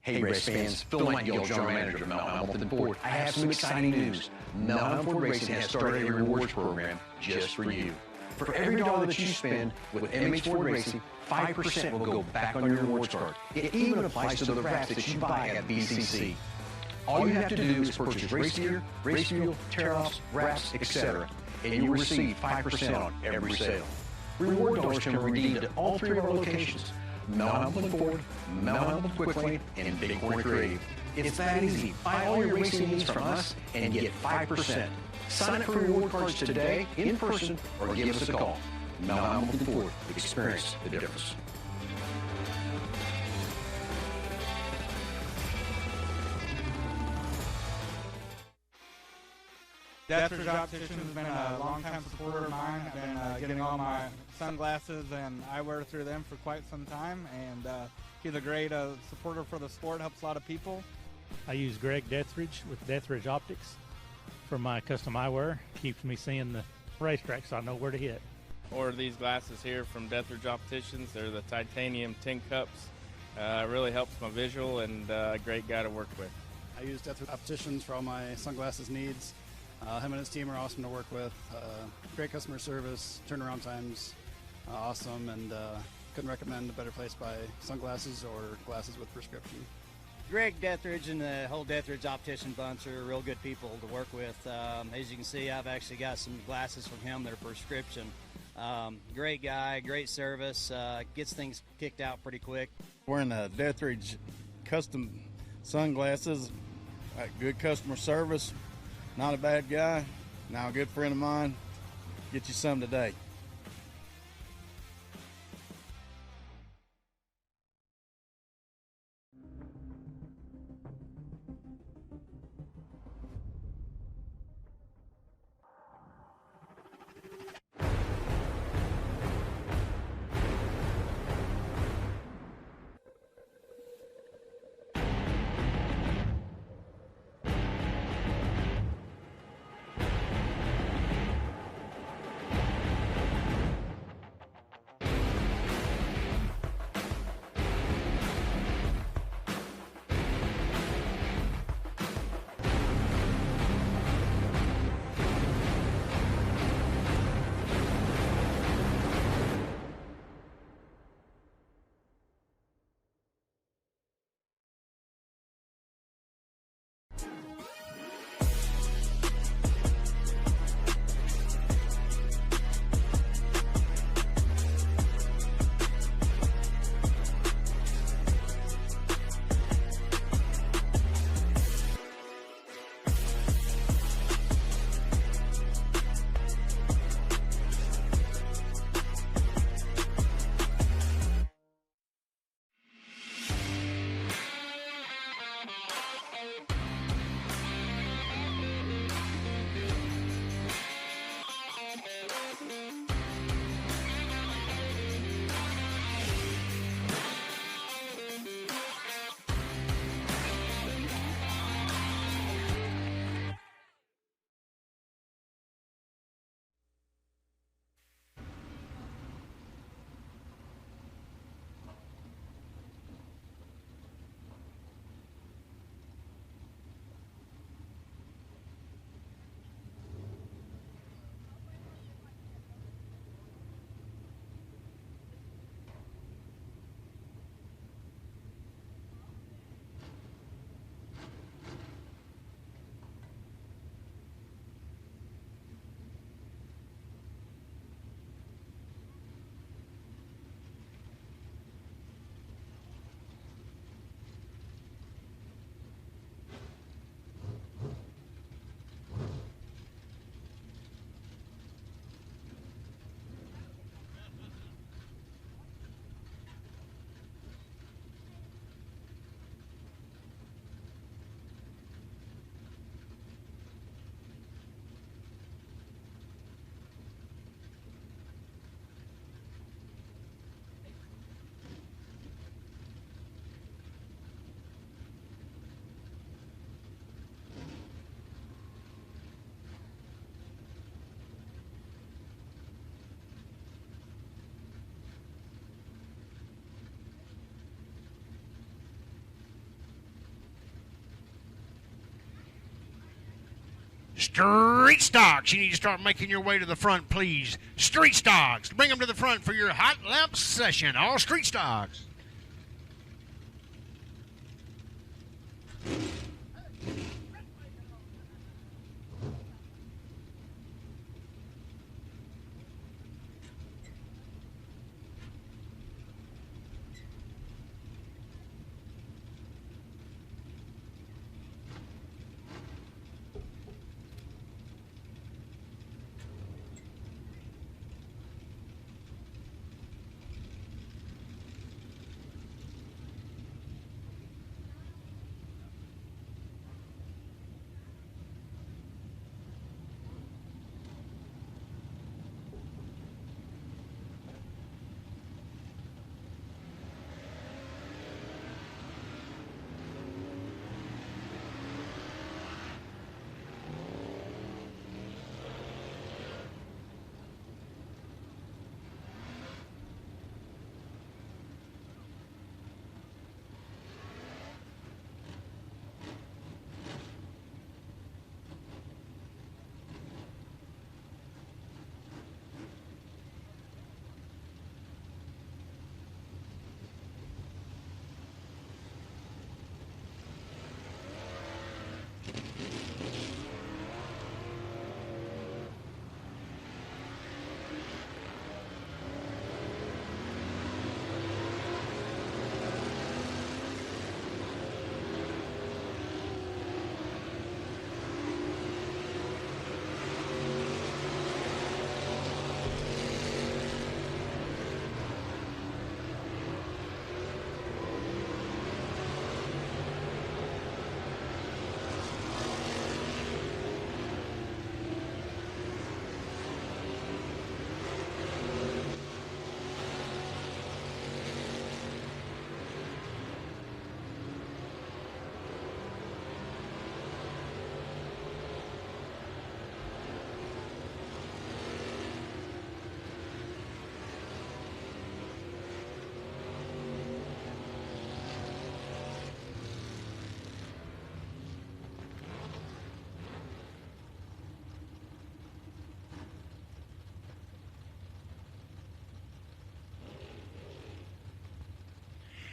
Hey race fans, Phil Nightingale, General Manager of Mount Hamilton Ford. I have some exciting news. Mount Hamilton Ford Racing has started a rewards program just for you. For every dollar that you spend with MH Ford Racing, 5% will go back on your rewards card. It even applies to the wraps that you buy at BCC. All you have to do is purchase race gear, race fuel, tear-offs, wraps, etc., and you'll receive 5% on every sale. Reward dollars can be redeemed at all 3 of our locations: Mount Hamilton Ford, Mount Hamilton Quick Lane, and Bighorn Creative. It's that easy. Buy all your racing needs from us and get 5%. Sign up for reward cards today in person or give us a call. Mount Hamilton Ford. Experience the difference. Dethridge Optician has been a long-time supporter of mine. I've been getting all my sunglasses and eyewear through them for quite some time, and he's a great supporter for the sport, helps a lot of people. I use Greg Dethridge with Dethridge Optics for my custom eyewear. Keeps me seeing the racetrack so I know where to hit. Order these glasses here from Dethridge Opticians. They're the titanium tin cups. Really helps my visual, and a great guy to work with. I use Dethridge Opticians for all my sunglasses needs. Him and his team are awesome to work with. Great customer service, turnaround times, awesome, and couldn't recommend a better place to buy sunglasses or glasses with prescription. Greg Dethridge and the whole Dethridge Optician bunch are real good people to work with. As you can see, I've actually got some glasses from him that are prescription. Great guy, great service, gets things kicked out pretty quick. Wearing the Dethridge custom sunglasses, good customer service. Not a bad guy, now a good friend of mine. Get you some today. Street Stocks. You need to start making your way to the front, please. Street Stocks. Bring them to the front for your hot lap session. All Street Stocks.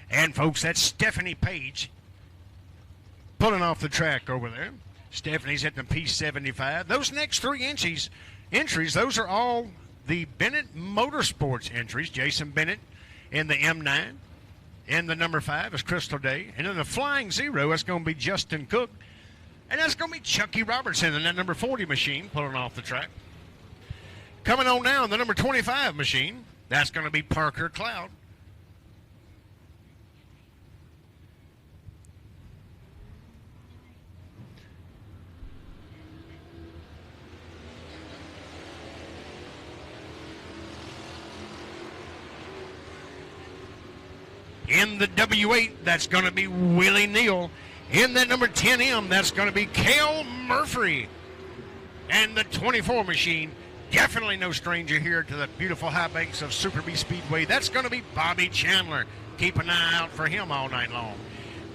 And, folks, that's Stephanie Page pulling off the track over there. Stephanie's at the P75. Those next three entries, those are all the Bennett Motorsports entries. Jason Bennett in the M9. And the number 5 is Crystal Day. And then the Flying Zero, that's going to be Justin Cook. And that's going to be Chucky Robertson in that number 40 machine pulling off the track. Coming on down, the number 25 machine, that's going to be Parker Cloud. In the W8, that's going to be Willie Neal. In that number 10M, that's going to be Cale Murphy. And the 24 machine, definitely no stranger here to the beautiful high banks of Super B Speedway. That's going to be Bobby Chandler. Keep an eye out for him all night long.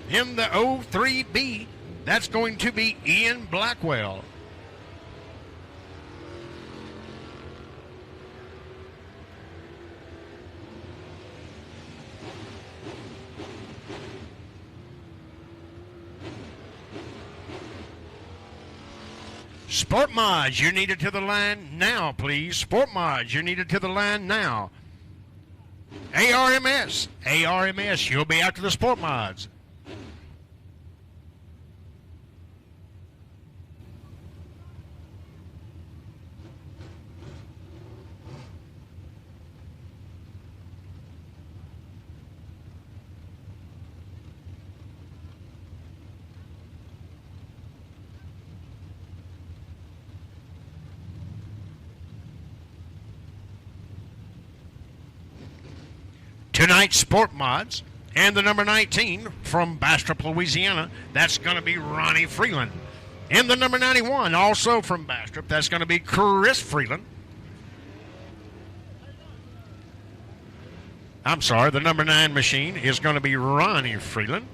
In the 03B, that's going to be Ian Blackwell. Sport Mods, you're needed to the line now, please. Sport Mods, you're needed to the line now. ARMS, you'll be after the Sport Mods. Tonight's Sport Mods, and the number 19 from Bastrop, Louisiana, that's going to be Ronnie Freeland. And the number 91, also from Bastrop, that's going to be Chris Freeland. I'm sorry, the number 9 machine is going to be Ronnie Freeland.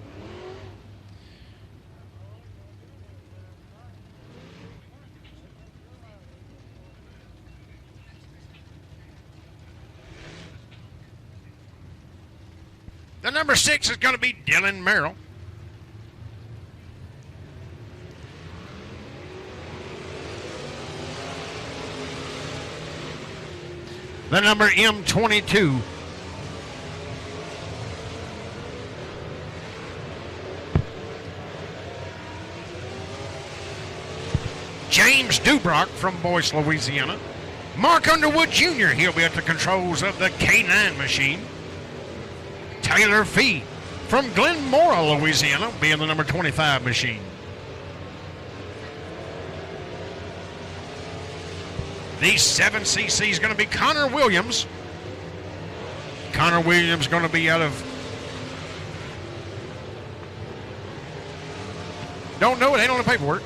The number 6 is going to be Dylan Merrill. The number M22. James Dubrock from Boyce, Louisiana. Mark Underwood Jr., he'll be at the controls of the K9 machine. Taylor Fee from Glenmora, Louisiana, being the number 25 machine. The 7cc is going to be Connor Williams. Connor Williams going to be out of... Don't know it, ain't on the paperwork.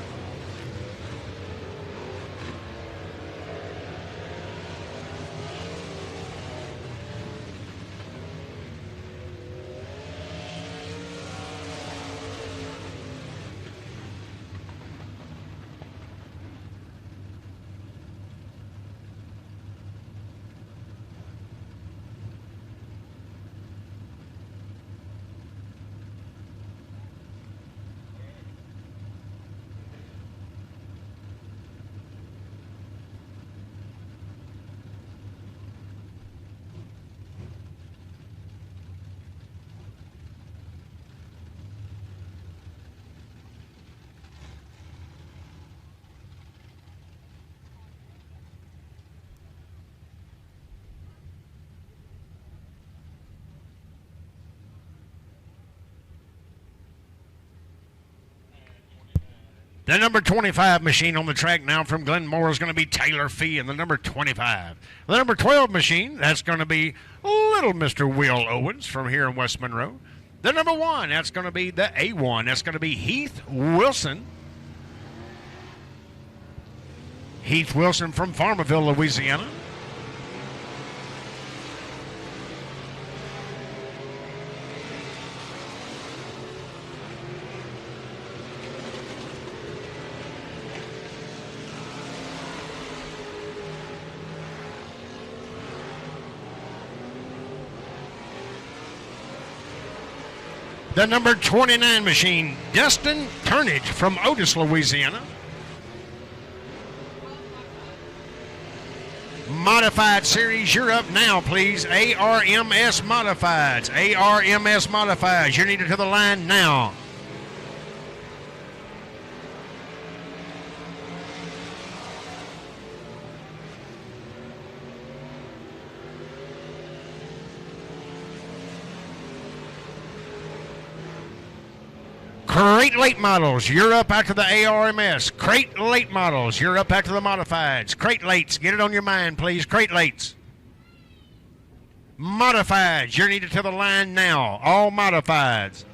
The number 25 machine on the track now from Glenmora is going to be Taylor Fee in the number 25. The number 12 machine, that's going to be little Mr. Will Owens from here in West Monroe. The number 1, that's going to be the A1. That's going to be Heath Wilson. Heath Wilson from Farmerville, Louisiana. The number 29 machine, Dustin Turnage from Otis, Louisiana. Modified series, you're up now, please. ARMS Modifieds. ARMS Modifieds. You're needed to the line now. Crate late models, you're up after the ARMS. Crate late models, you're up after the modifieds. Crate lates, get it on your mind, please. Crate lates. Modifieds, you're needed to the line now. All modifieds.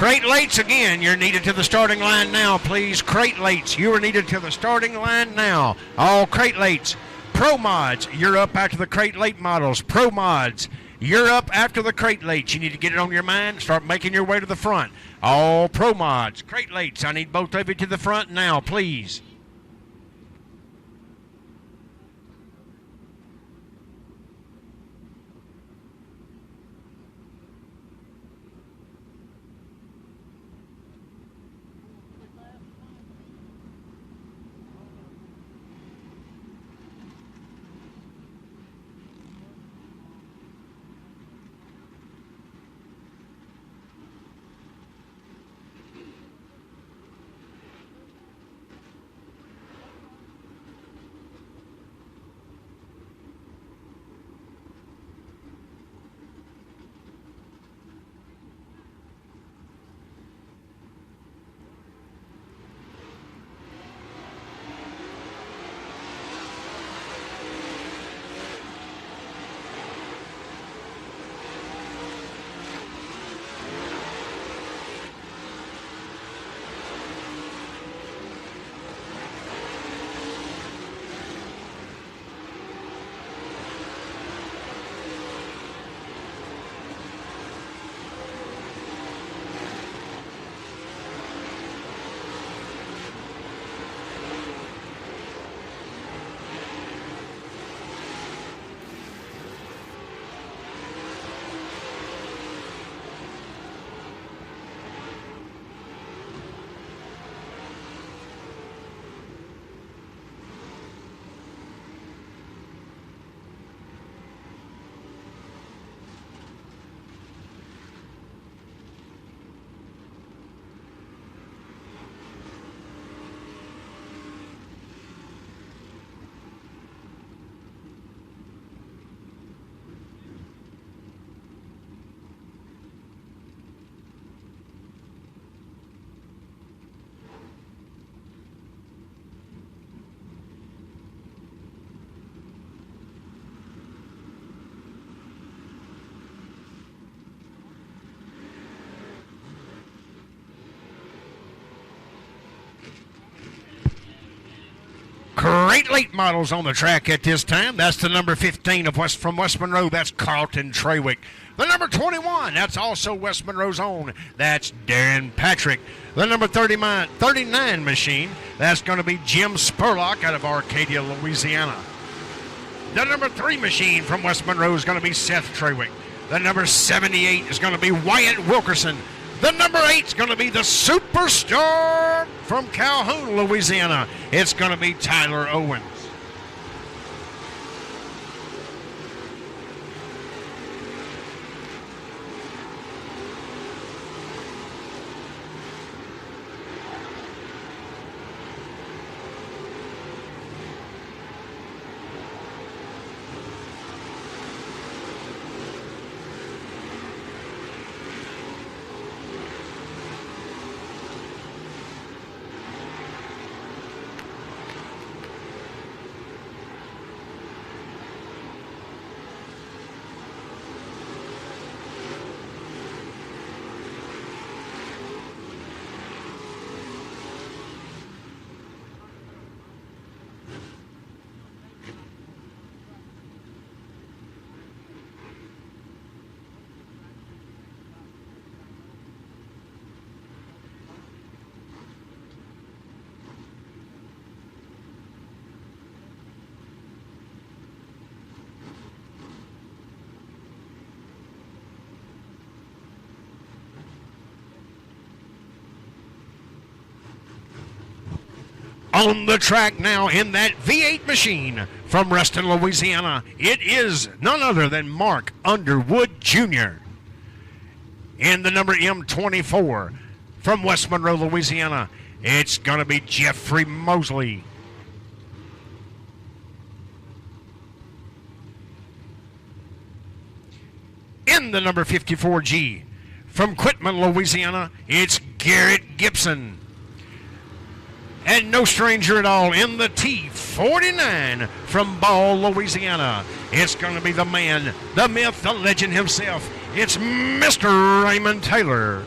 Crate Lates again, you're needed to the starting line now, please. Crate Lates, you are needed to the starting line now. All Crate Lates. Pro Mods, you're up after the Crate Late models. Pro Mods, you're up after the Crate Lates. You need to get it on your mind, start making your way to the front. All Pro Mods, Crate Lates, I need both of you to the front now, please. Great late models on the track at this time. That's the number 15 from West Monroe. That's Carlton Trawick. The number 21, that's also West Monroe's own. That's Darren Patrick. The number 39 machine, that's going to be Jim Spurlock out of Arcadia, Louisiana. The number 3 machine from West Monroe is going to be Seth Trawick. The number 78 is going to be Wyatt Wilkerson. The number 8 is going to be the superstar from Calhoun, Louisiana. It's going to be Tyler Owens. On the track now in that V8 machine from Reston, Louisiana, it is none other than Mark Underwood Jr. In the number M24 from West Monroe, Louisiana, it's going to be Jeffrey Mosley. In the number 54G from Quitman, Louisiana, it's Garrett Gibson. And no stranger at all in the T49 from Ball, Louisiana. It's going to be the man, the myth, the legend himself. It's Mr. Raymond Taylor.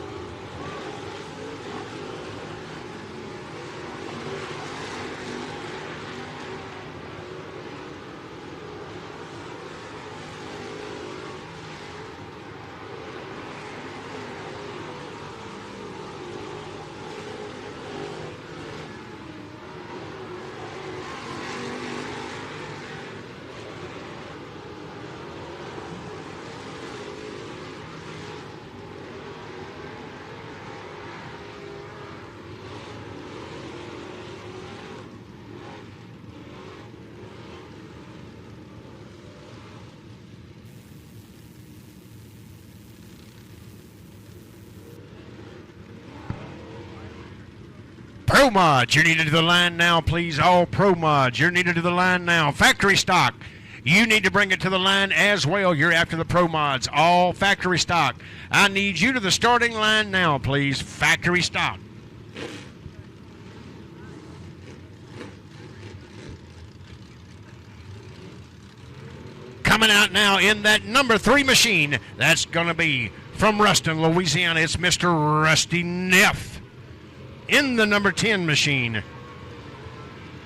Pro Mods, you're needed to the line now, please. All Pro Mods, you're needed to the line now. Factory stock, you need to bring it to the line as well. You're after the Pro Mods, all factory stock. I need you to the starting line now, please. Factory stock. Coming out now in that number 3 machine, that's going to be from Ruston, Louisiana. It's Mr. Rusty Neff. In the number 10 machine,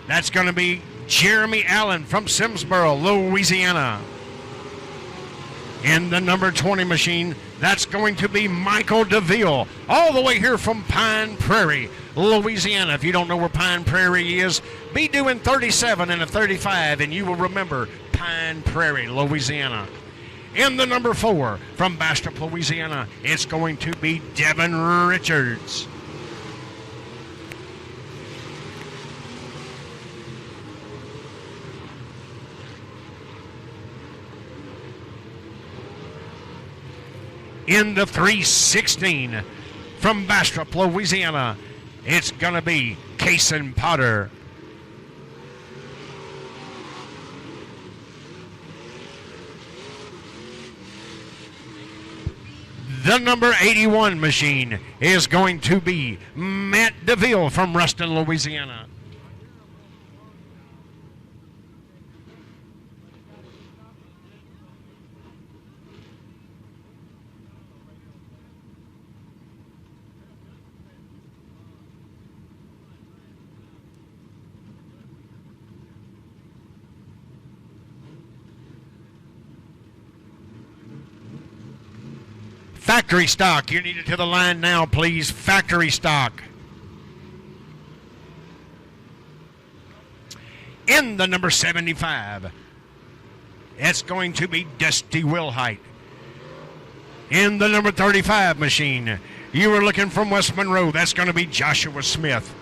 that's going to be Jeremy Allen from Simsboro, Louisiana. In the number 20 machine, that's going to be Michael DeVille, all the way here from Pine Prairie, Louisiana. If you don't know where Pine Prairie is, be doing 37 and a 35, and you will remember Pine Prairie, Louisiana. In the number 4, from Bastrop, Louisiana, it's going to be Devin Richards. In the 316, from Bastrop, Louisiana, it's going to be Kason Potter. The number 81 machine is going to be Matt DeVille from Ruston, Louisiana. Factory stock, you need it to the line now, please. Factory stock. In the number 75, it's going to be Dusty Wilhite. In the number 35 machine, you were looking from West Monroe, that's going to be Joshua Smith.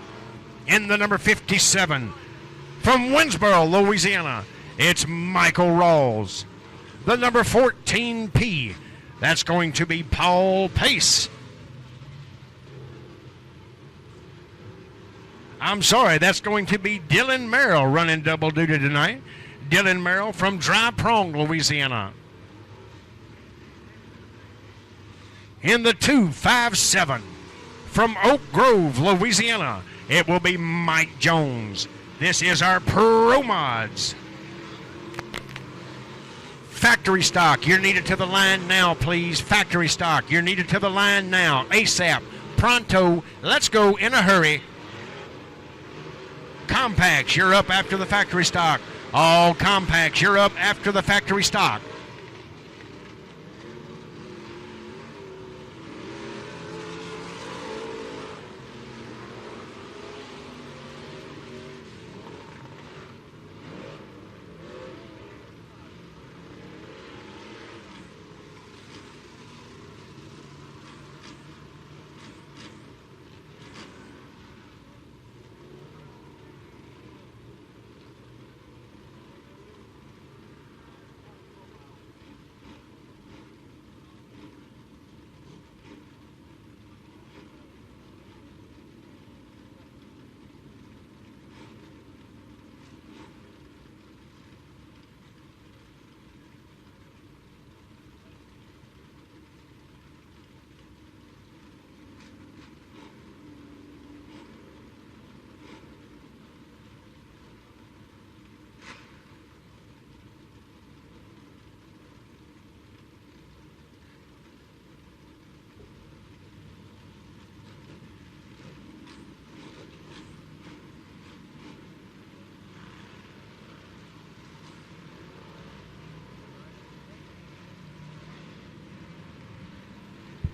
In the number 57, from Winsboro, Louisiana, it's Michael Rawls. The number 14P, that's going to be Paul Pace. I'm sorry, that's going to be Dylan Merrill running double duty tonight. Dylan Merrill from Dry Prong, Louisiana. In the 257, from Oak Grove, Louisiana, it will be Mike Jones. This is our Pro Mods. Factory stock, you're needed to the line now, please. Factory stock, you're needed to the line now. ASAP, pronto, let's go in a hurry. Compacts, you're up after the factory stock. All compacts, you're up after the factory stock.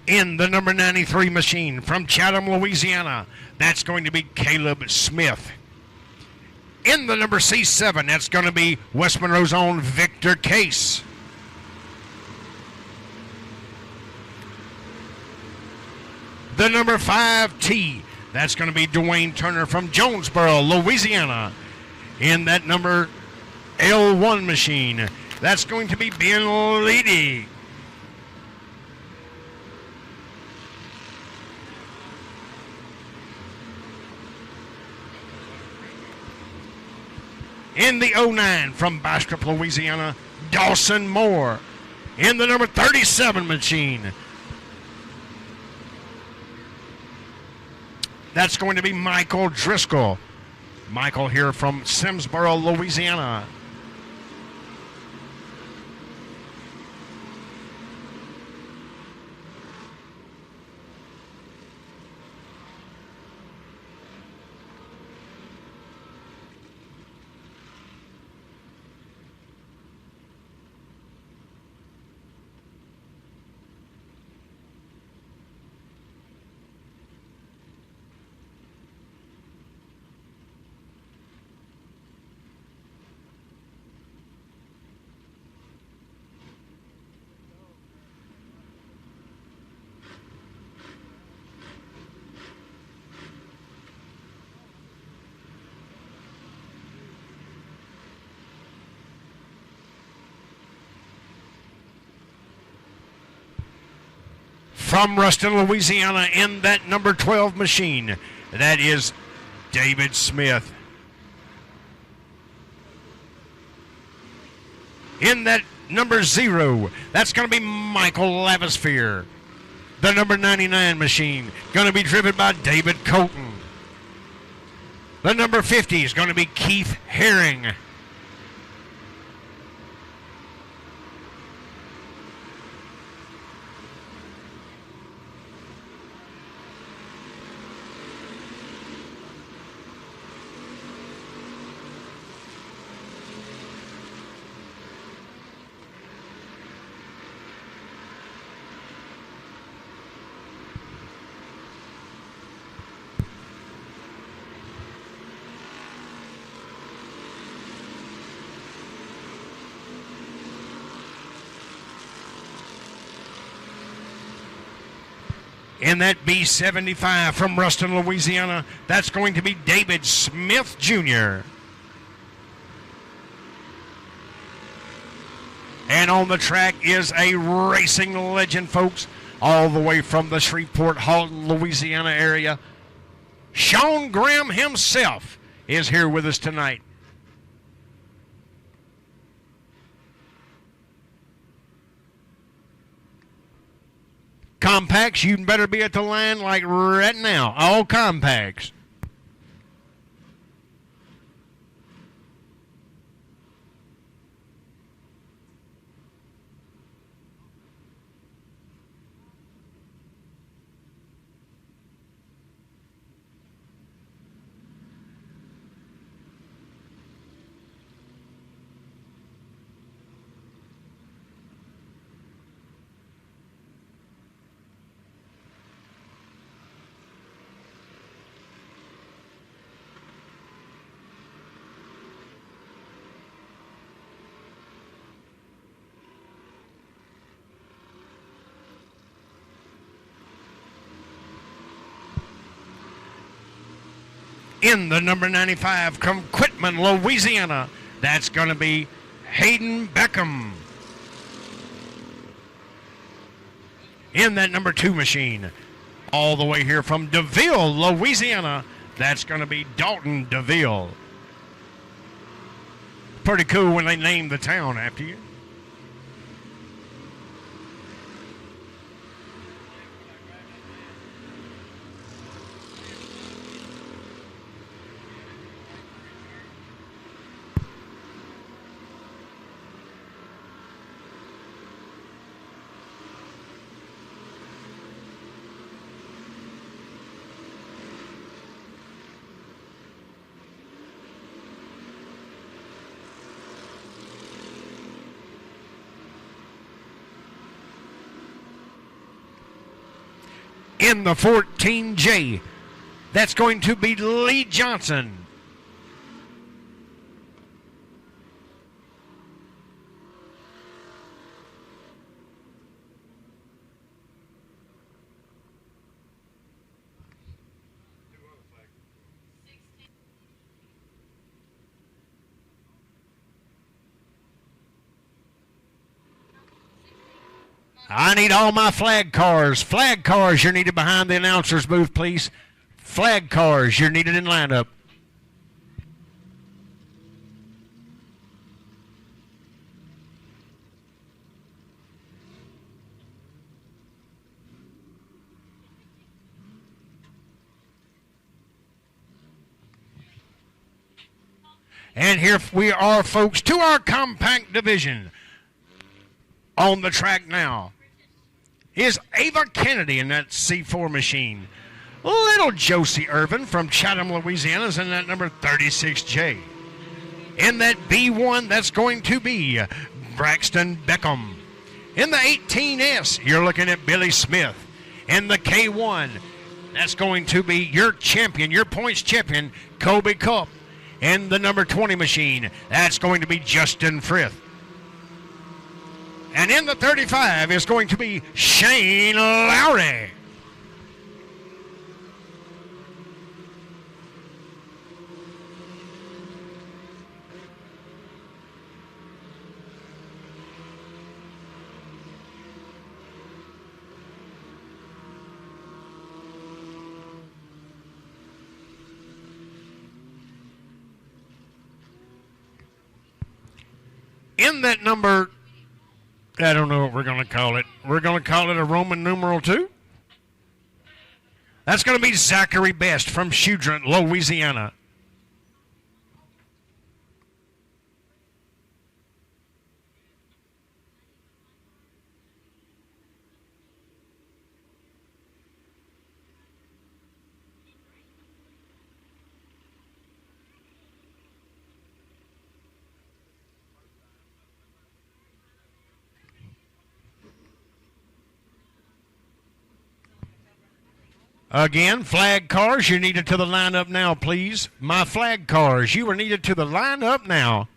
In the number 93 machine from Chatham, Louisiana, that's going to be Caleb Smith. In the number C7, that's going to be West Monroe's own Victor Case. The number 5T, that's going to be Dwayne Turner from Jonesboro, Louisiana. In that number L1 machine, that's going to be Ben Leedy. In the 09 from Bastrop, Louisiana, Dawson Moore. In the number 37 machine, that's going to be Michael Driscoll. Michael here from Simsboro, Louisiana. From Ruston, Louisiana, in that number 12 machine, that is David Smith. In that number 0, that's going to be Michael Lavisphere. The number 99 machine, going to be driven by David Colton. The number 50 is going to be Keith Herring. In that B75 from Ruston, Louisiana, that's going to be David Smith Jr. And on the track is a racing legend, folks, all the way from the Shreveport, Halton, Louisiana area. Sean Graham himself is here with us tonight. Compacts, you better be at the line like right now. All compacts. In the number 95 from Quitman, Louisiana, that's going to be Hayden Beckham. In that number 2 machine, all the way here from DeVille, Louisiana, that's going to be Dalton DeVille. Pretty cool when they name the town after you. In the 14J, that's going to be Lee Johnson. I need all my flag cars. Flag cars, you're needed behind the announcer's booth, please. Flag cars, you're needed in lineup. And here we are, folks, to our compact division. On the track now is Ava Kennedy in that C4 machine. Little Josie Irvin from Chatham, Louisiana is in that number 36J. In that B1, that's going to be Braxton Beckham. In the 18S, you're looking at Billy Smith. In the K1, that's going to be your champion, your points champion, Kobe Cup. In the number 20 machine, that's going to be Justin Frith. And in the 35 is going to be Shane Lowry. In that number, I don't know what we're going to call it. We're going to call it a Roman numeral 2. That's going to be Zachary Best from Shudrant, Louisiana. Again, flag cars, you're needed to the lineup now, please. My flag cars, you are needed to the lineup now.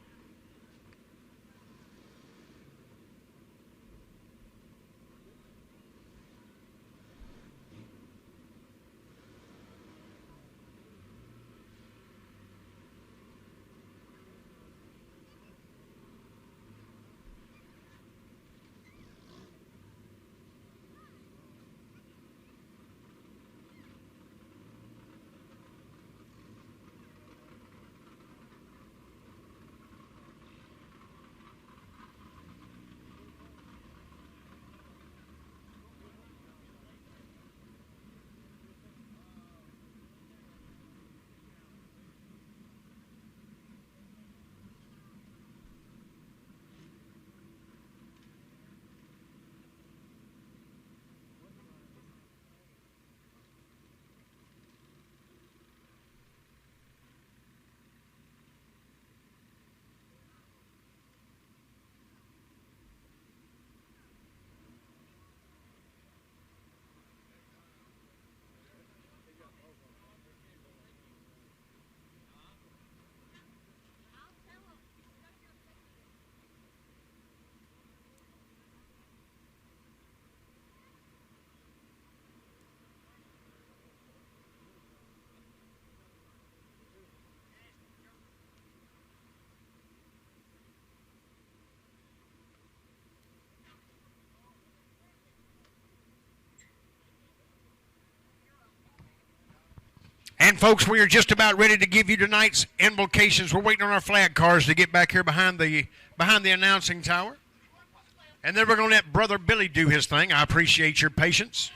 And, folks, we are just about ready to give you tonight's invocations. We're waiting on our flag cars to get back here behind the announcing tower. And then we're going to let Brother Billy do his thing. I appreciate your patience.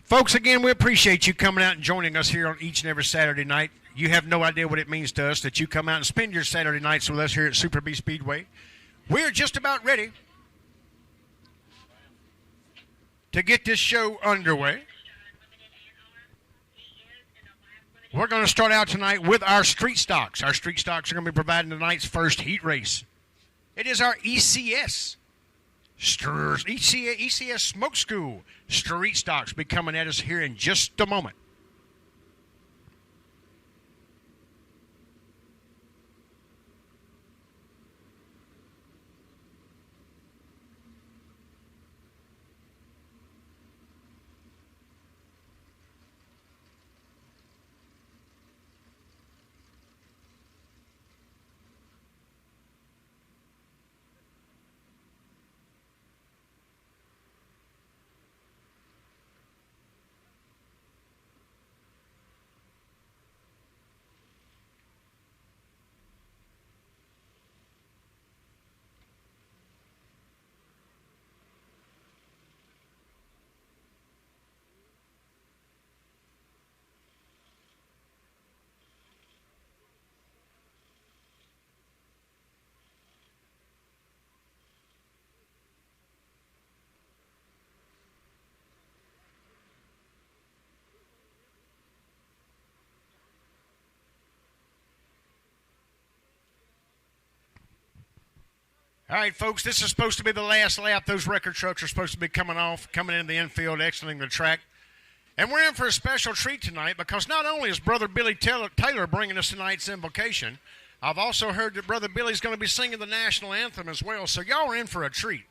Folks, again, we appreciate you coming out and joining us here on each and every Saturday night. You have no idea what it means to us that you come out and spend your Saturday nights with us here at Super B Speedway. We're just about ready to get this show underway. We're going to start out tonight with our street stocks. Our street stocks are going to be providing tonight's first heat race. It is our ECS Smoke School street stocks be coming at us here in just a moment. All right, folks, this is supposed to be the last lap. Those record trucks are supposed to be coming into the infield, exiting the track. And we're in for a special treat tonight because not only is Brother Billy Taylor bringing us tonight's invocation, I've also heard that Brother Billy's going to be singing the national anthem as well, so y'all are in for a treat.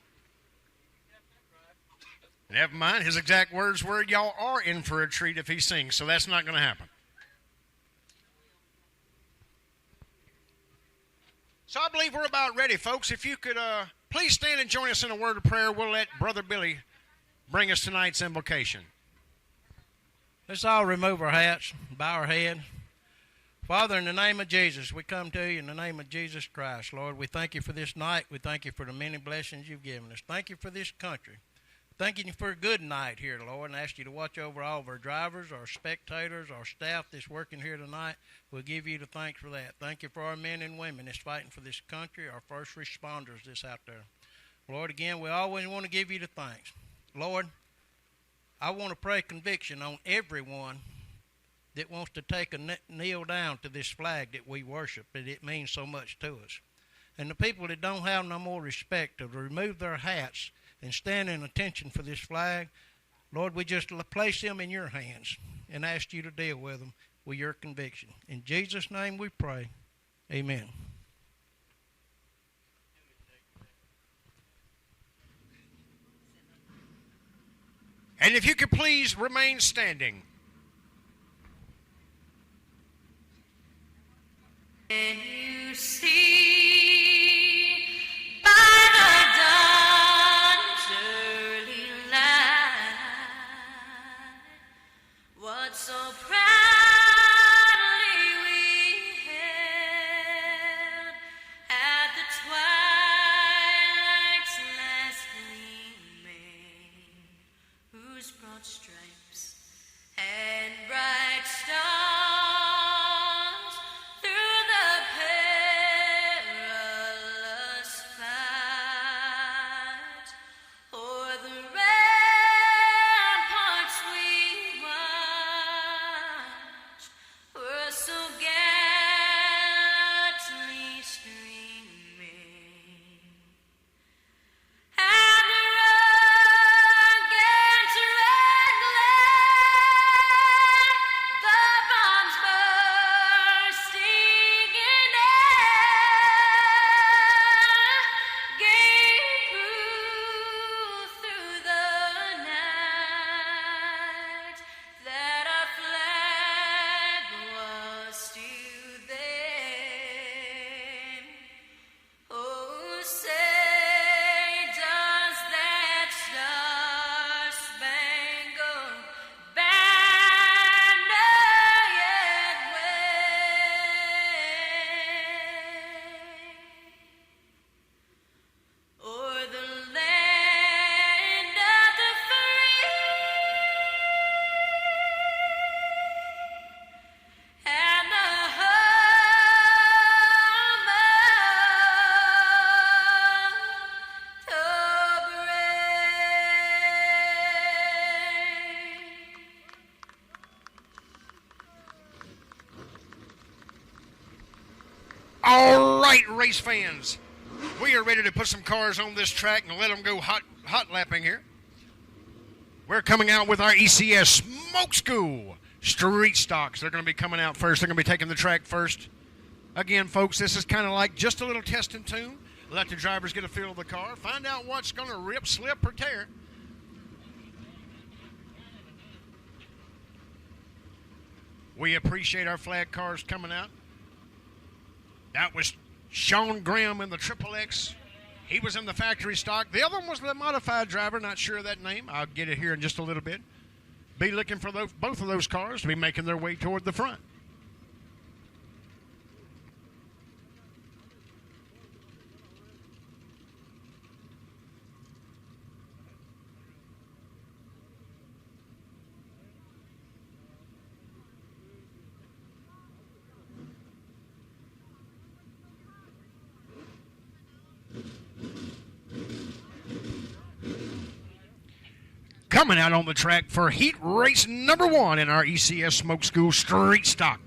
Never mind, his exact words were, y'all are in for a treat if he sings, so that's not going to happen. So I believe we're about ready, folks. If you could please stand and join us in a word of prayer, we'll let Brother Billy bring us tonight's invocation. Let's all remove our hats, bow our head. Father, in the name of Jesus, we come to you in the name of Jesus Christ. Lord, we thank you for this night. We thank you for the many blessings you've given us. Thank you for this country. Thank you for a good night here, Lord, and ask you to watch over all of our drivers, our spectators, our staff that's working here tonight. We'll give you the thanks for that. Thank you for our men and women that's fighting for this country, our first responders that's out there. Lord, again, we always want to give you the thanks. Lord, I want to pray conviction on everyone that wants to take a kneel down to this flag that we worship, that it means so much to us. And the people that don't have no more respect to remove their hats and stand in attention for this flag, Lord, we just place them in your hands and ask you to deal with them with your conviction. In Jesus' name we pray. Amen. And if you could please remain standing. Can you see by the dawn's early light what so proudly we hailed at the twilight's last gleaming, whose broad stripes and bright stars through the perilous fight o'er the ramparts we watched were so gallantly streaming. And the rugged red glare, the right, race fans. We are ready to put some cars on this track and let them go hot lapping here. We're coming out with our ECS Smoke School Street Stocks. They're going to be coming out first. They're going to be taking the track first. Again, folks, this is kind of like just a little test and tune. Let the drivers get a feel of the car. Find out what's going to rip, slip, or tear. We appreciate our flag cars coming out. That was Sean Graham in the Triple X. He was in the factory stock. The other one was the modified driver. Not sure of that name. I'll get it here in just a little bit. Be looking for both of those cars to be making their way toward the front. Coming out on the track for heat race number 1 in our ECS Smoke School Street Stock.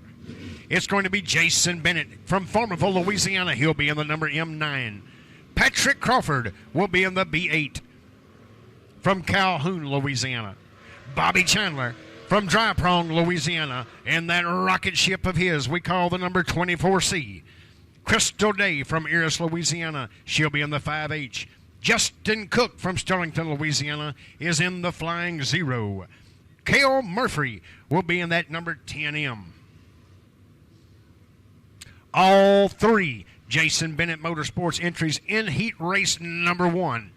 It's going to be Jason Bennett from Farmerville, Louisiana. He'll be in the number M9. Patrick Crawford will be in the B8 from Calhoun, Louisiana. Bobby Chandler from Dry Prong, Louisiana, and that rocket ship of his we call the number 24C. Crystal Day from Eris, Louisiana. She'll be in the 5H. Justin Cook from Sterlington, Louisiana, is in the Flying Zero. Cale Murphy will be in that number 10M. All 3 Jason Bennett Motorsports entries in heat race number 1.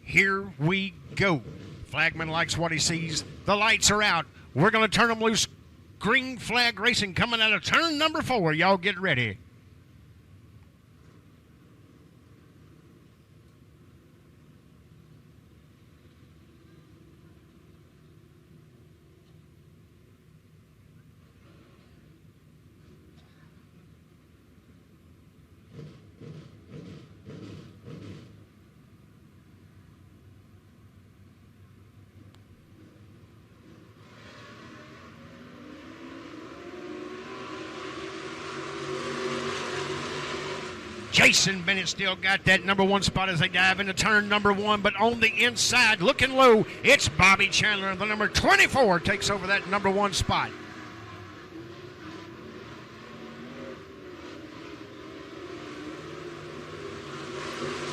Here we go. Flagman likes what he sees. The lights are out. We're going to turn them loose. Green flag racing coming out of turn number 4. Y'all get ready. Jason Bennett still got that number 1 spot as they dive into turn number 1, but on the inside, looking low, it's Bobby Chandler. The number 24 takes over that number 1 spot.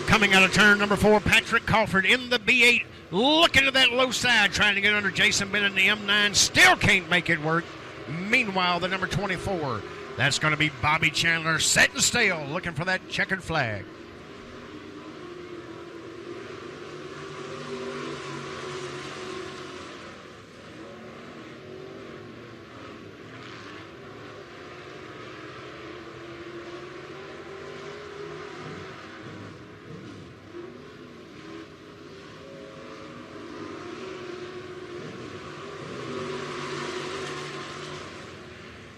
Coming out of turn number 4, Patrick Crawford in the B8, looking to that low side, trying to get under Jason Bennett in the M9, still can't make it work. Meanwhile, the number 24, that's going to be Bobby Chandler, set and still, looking for that checkered flag.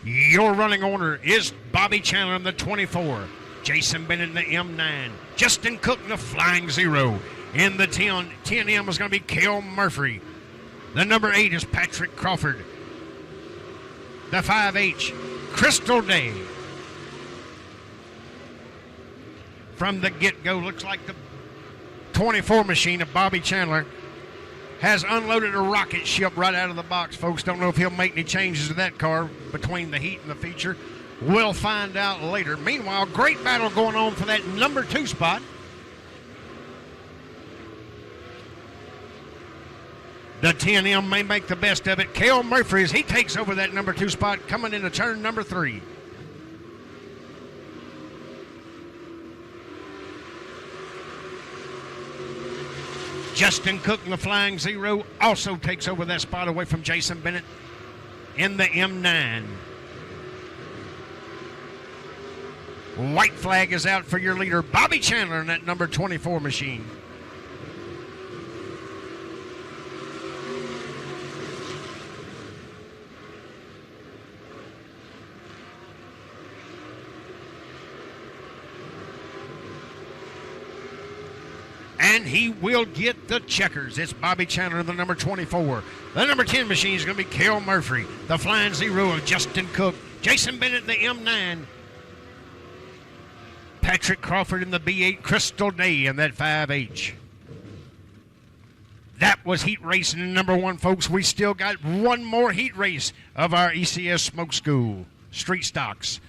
Your running order is Bobby Chandler in the 24, Jason Bennett in the M9, Justin Cook in the Flying Zero. In the 10M is going to be Cale Murphy. The number 8 is Patrick Crawford. The 5H, Crystal Day. From the get-go, looks like the 24 machine of Bobby Chandler has unloaded a rocket ship right out of the box, folks. Don't know if he'll make any changes to that car between the heat and the feature. We'll find out later. Meanwhile, great battle going on for that number 2 spot. The 10M may make the best of it. Cale Murphy, as he takes over that number 2 spot, coming into turn number 3. Justin Cook in the Flying Zero also takes over that spot away from Jason Bennett in the M9. White flag is out for your leader, Bobby Chandler, in that number 24 machine. And he will get the checkers. It's Bobby Chandler, the number 24. The number 10 machine is going to be Cale Murphy. The Flying Zero of Justin Cook. Jason Bennett, the M9. Patrick Crawford in the B8, Crystal Day in that 5H. That was heat racing number 1, folks. We still got one more heat race of our ECS Smoke School Street Stocks.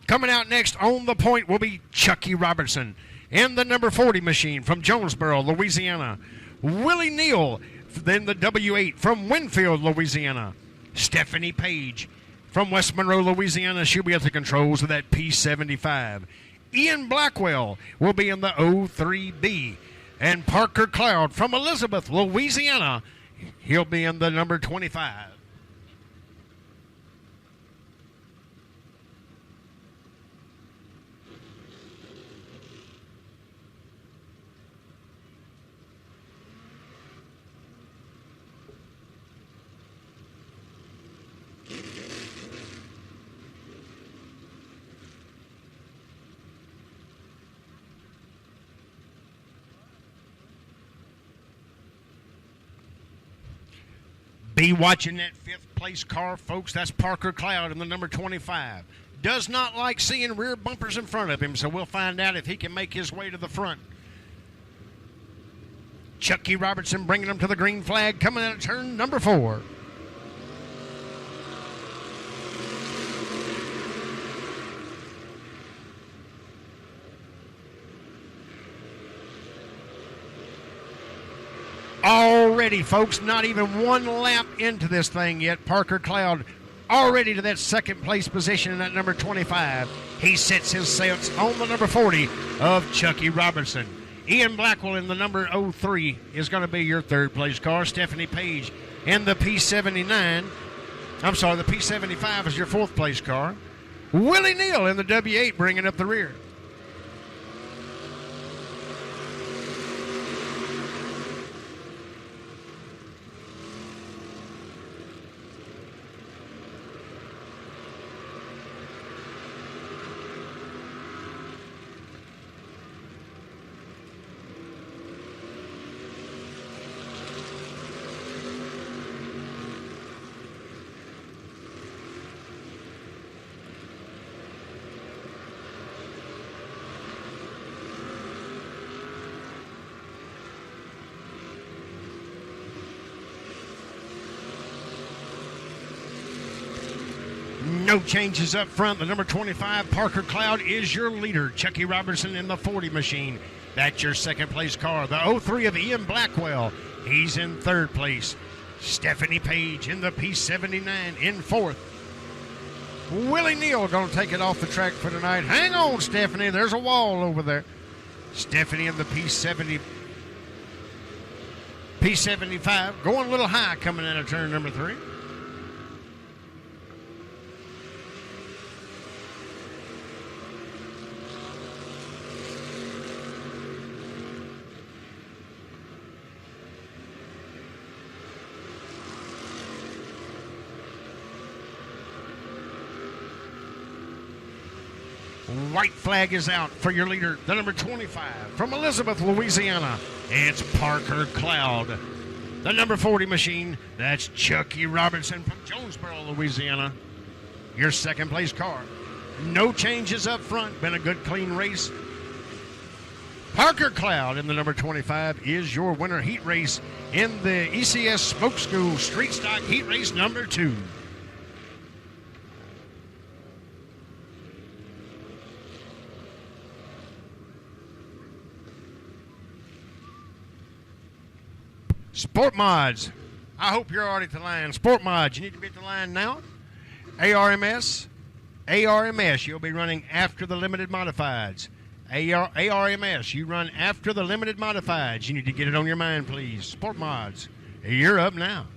Coming out next on the point will be Chucky Robertson in the number 40 machine from Jonesboro, Louisiana. Willie Neal in the W8 from Winfield, Louisiana. Stephanie Page from West Monroe, Louisiana. She'll be at the controls of that P75. Ian Blackwell will be in the 03B. And Parker Cloud from Elizabeth, Louisiana. He'll be in the number 25. Be watching that 5th place car, folks. That's Parker Cloud in the number 25. Does not like seeing rear bumpers in front of him, so we'll find out if he can make his way to the front. Chucky Robertson bringing him to the green flag, coming out of turn number 4. Already, folks, not even one lap into this thing yet. Parker Cloud already to that 2nd place position in that number 25. He sets his sights on the number 40 of Chucky Robertson. Ian Blackwell in the number 03 is going to be your 3rd place car. Stephanie Page in the P79. I'm sorry, the P75 is your 4th place car. Willie Neal in the W8 bringing up the rear. No changes up front. The number 25, Parker Cloud, is your leader. Chucky Robertson in the 40 machine. That's your 2nd place car. The 03 of Ian Blackwell, he's in 3rd place. Stephanie Page in the P79 in 4th. Willie Neal going to take it off the track for tonight. Hang on, Stephanie. There's a wall over there. Stephanie in the P75 going a little high coming out of turn number 3. White flag is out for your leader, the number 25 from Elizabeth, Louisiana. It's Parker Cloud. The number 40 machine, that's Chucky Robertson from Jonesboro, Louisiana. Your 2nd place car. No changes up front. Been a good, clean race. Parker Cloud in the number 25 is your winner heat race in the ECS Smoke School Street Stock Heat Race number 2. Sport Mods, I hope you're already at the line. Sport Mods, you need to be at the line now. ARMS, you'll be running after the limited modifieds. ARMS, you run after the limited modifieds. You need to get it on your mind, please. Sport Mods, you're up now.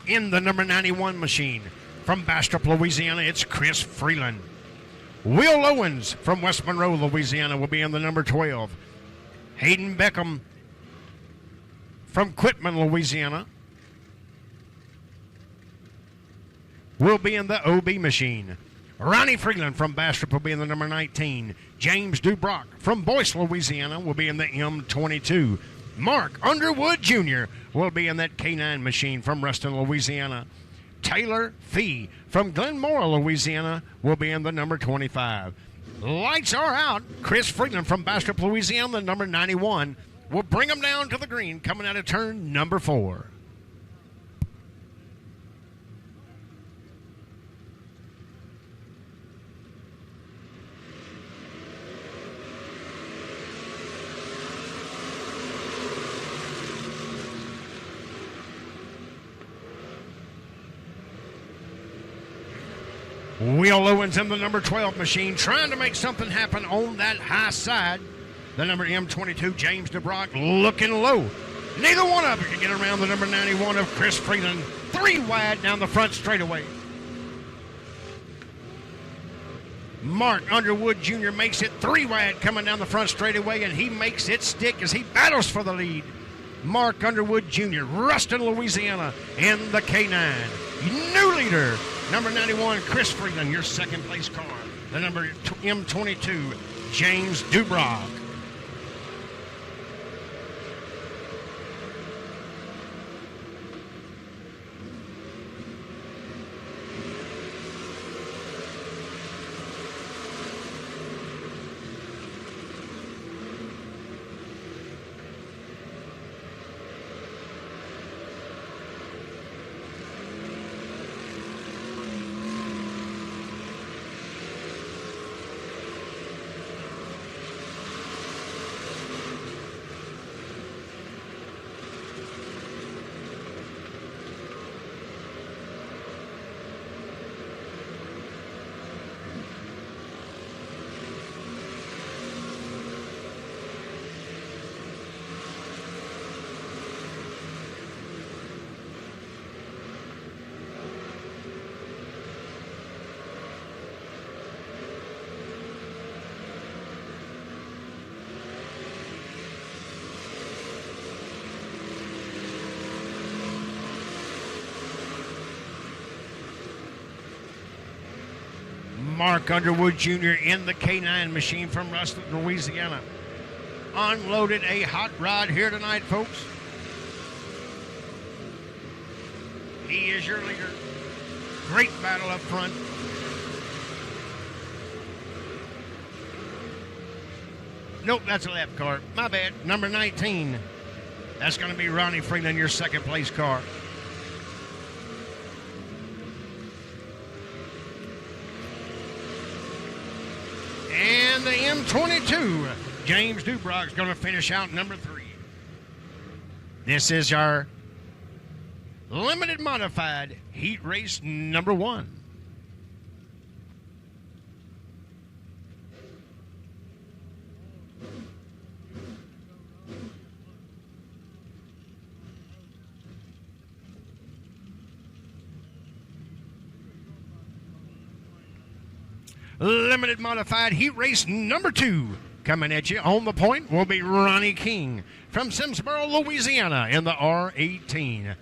In the number 91 machine from Bastrop, Louisiana, it's Chris Freeland. Will Owens from West Monroe, Louisiana will be in the number 12. Hayden Beckham from Quitman, Louisiana will be in the OB machine. Ronnie Freeland from Bastrop will be in the number 19. James Dubrock from Boyce, Louisiana will be in the M22. Mark Underwood Jr. will be in that K9 machine from Ruston, Louisiana. Taylor Fee from Glenmora, Louisiana will be in the number 25. Lights are out. Chris Freeland from Bastrop, Louisiana, the number 91, will bring them down to the green coming out of turn number 4. Will Owens in the number 12 machine, trying to make something happen on that high side. The number M22, James DeBrock, looking low. Neither one of them can get around the number 91 of Chris Freeland. 3 wide down the front straightaway. Mark Underwood Jr. makes it 3 wide coming down the front straightaway, and he makes it stick as he battles for the lead. Mark Underwood Jr., Ruston, Louisiana, in the K9. New leader, number 91, Chris Freeland, your second place car. The number M22, James Dubrock. Mark Underwood Jr. in the K9 machine from Ruston, Louisiana. Unloaded a hot rod here tonight, folks. He is your leader. Great battle up front. Nope, that's a lap car. My bad. Number 19. That's going to be Ronnie Freeland, your second place car. And the M22, James Dubrock, is going to finish out number 3. This is our limited modified heat race number 1. Limited modified heat race number 2. Coming at you on the point will be Ronnie King from Simsboro, Louisiana in the R18.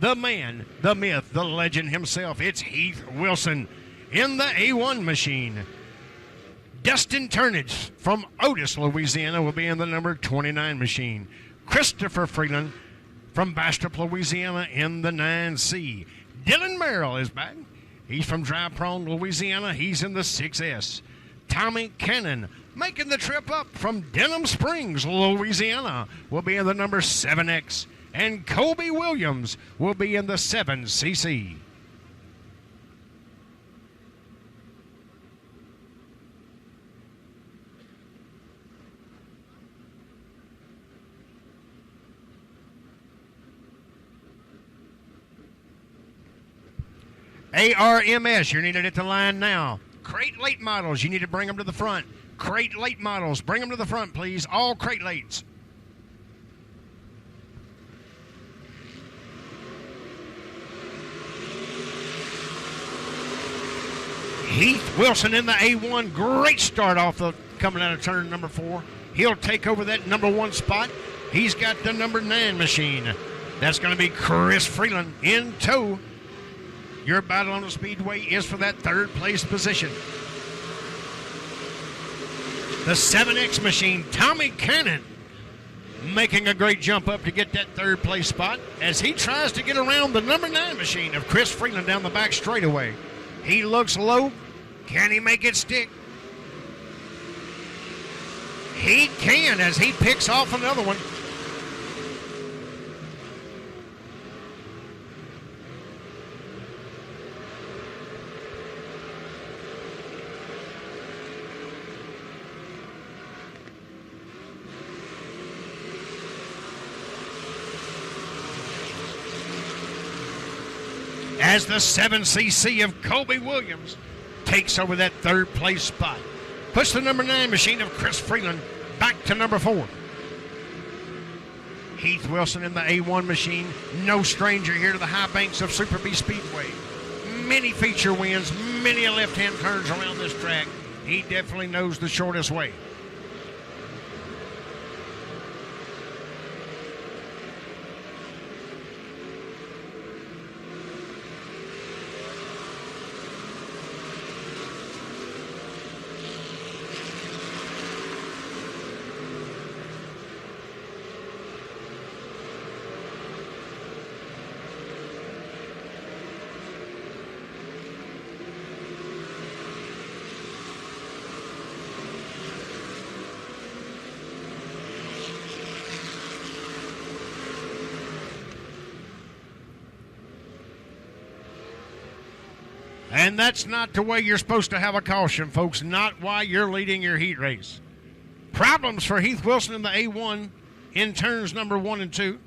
The man, the myth, the legend himself, it's Heath Wilson in the A1 machine. Dustin Turnage from Otis, Louisiana will be in the number 29 machine. Christopher Freeland from Bastrop, Louisiana in the 9C. Dylan Merrill is back. He's from Dry Prong, Louisiana. He's in the 6S. Tommy Cannon, making the trip up from Denham Springs, Louisiana, will be in the number 7X. And Colby Williams will be in the 7cc. ARMS, you're needed at the line now. Crate late models, you need to bring them to the front. Crate late models, bring them to the front, please. All crate lates. Heath Wilson in the A1. Great start off the coming out of turn number 4. He'll take over that number 1 spot. He's got the number 9 machine. That's going to be Chris Freeland in tow. Your battle on the Speedway is for that third place position. The 7X machine, Tommy Cannon, making a great jump up to get that third place spot as he tries to get around the number 9 machine of Chris Freeland down the back straightaway. He looks low. Can he make it stick? He can as he picks off another one. As the 7cc of Colby Williams takes over that third place spot. Puts the number 9 machine of Chris Freeland back to number 4. Heath Wilson in the A1 machine, no stranger here to the high banks of Super B Speedway. Many feature wins, many left-hand turns around this track. He definitely knows the shortest way. And that's not the way you're supposed to have a caution, folks. Not why you're leading your heat race. Problems for Heath Wilson in the A1 in turns number 1 and 2.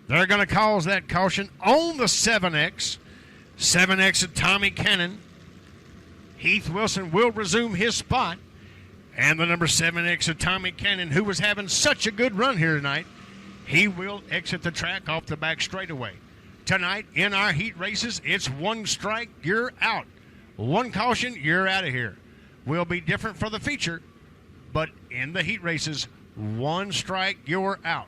They're going to cause that caution on the 7X. 7X of Tommy Cannon. Heath Wilson will resume his spot. And the number 7X of Tommy Cannon, who was having such a good run here tonight, he will exit the track off the back straightaway. Tonight in our heat races, it's one strike, you're out. One caution, you're out of here. Will be different for the feature, but in the heat races, one strike, you're out.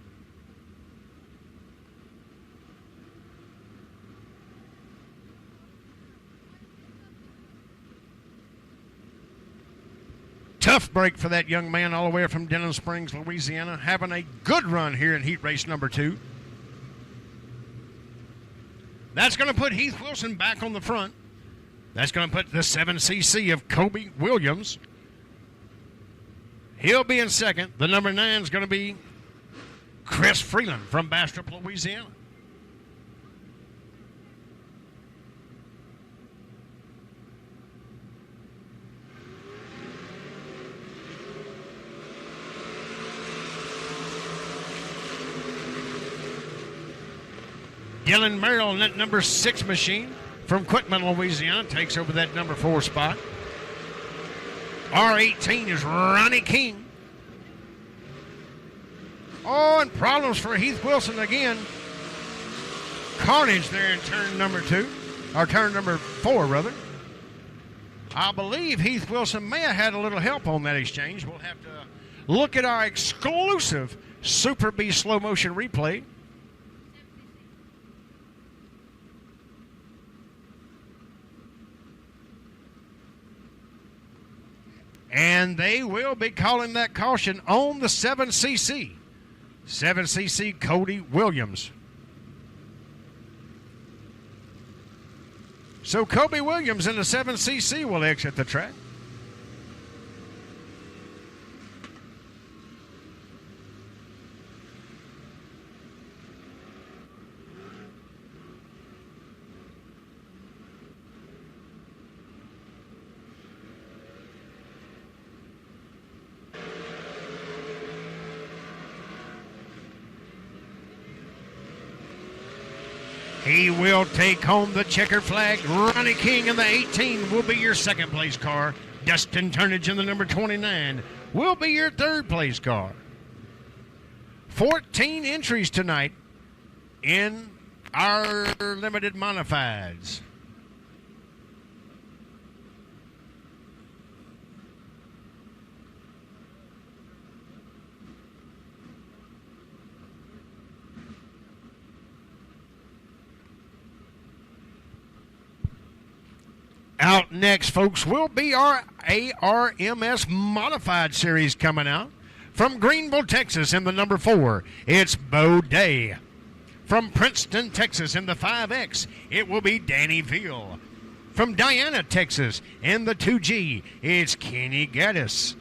Tough break for that young man all the way from Denham Springs, Louisiana, having a good run here in heat race number 2. That's going to put Heath Wilson back on the front. That's going to put the 7cc of Colby Williams. He'll be in second. The number 9 is going to be Chris Freeland from Bastrop, Louisiana. Dylan Merrill in that number 6 machine from Quitman, Louisiana, takes over that number 4 spot. R18 is Ronnie King. Oh, and problems for Heath Wilson again. Carnage there in turn number 2, or turn number 4, rather. I believe Heath Wilson may have had a little help on that exchange. We'll have to look at our exclusive Super B slow motion replay. And they will be calling that caution on the 7cc. 7cc Cody Williams. So Cody Williams in the 7cc will exit the track. He will take home the checkered flag. Ronnie King in the 18 will be your second place car. Dustin Turnage in the number 29 will be your third place car. 14 entries tonight in our limited modifieds. Out next, folks, will be our ARMS Modified Series coming out. From Greenville, Texas, in the number 4, it's Bo Day. From Princeton, Texas, in the 5X, it will be Danny Veal. From Diana, Texas, in the 2G, it's Kenny Gaddis.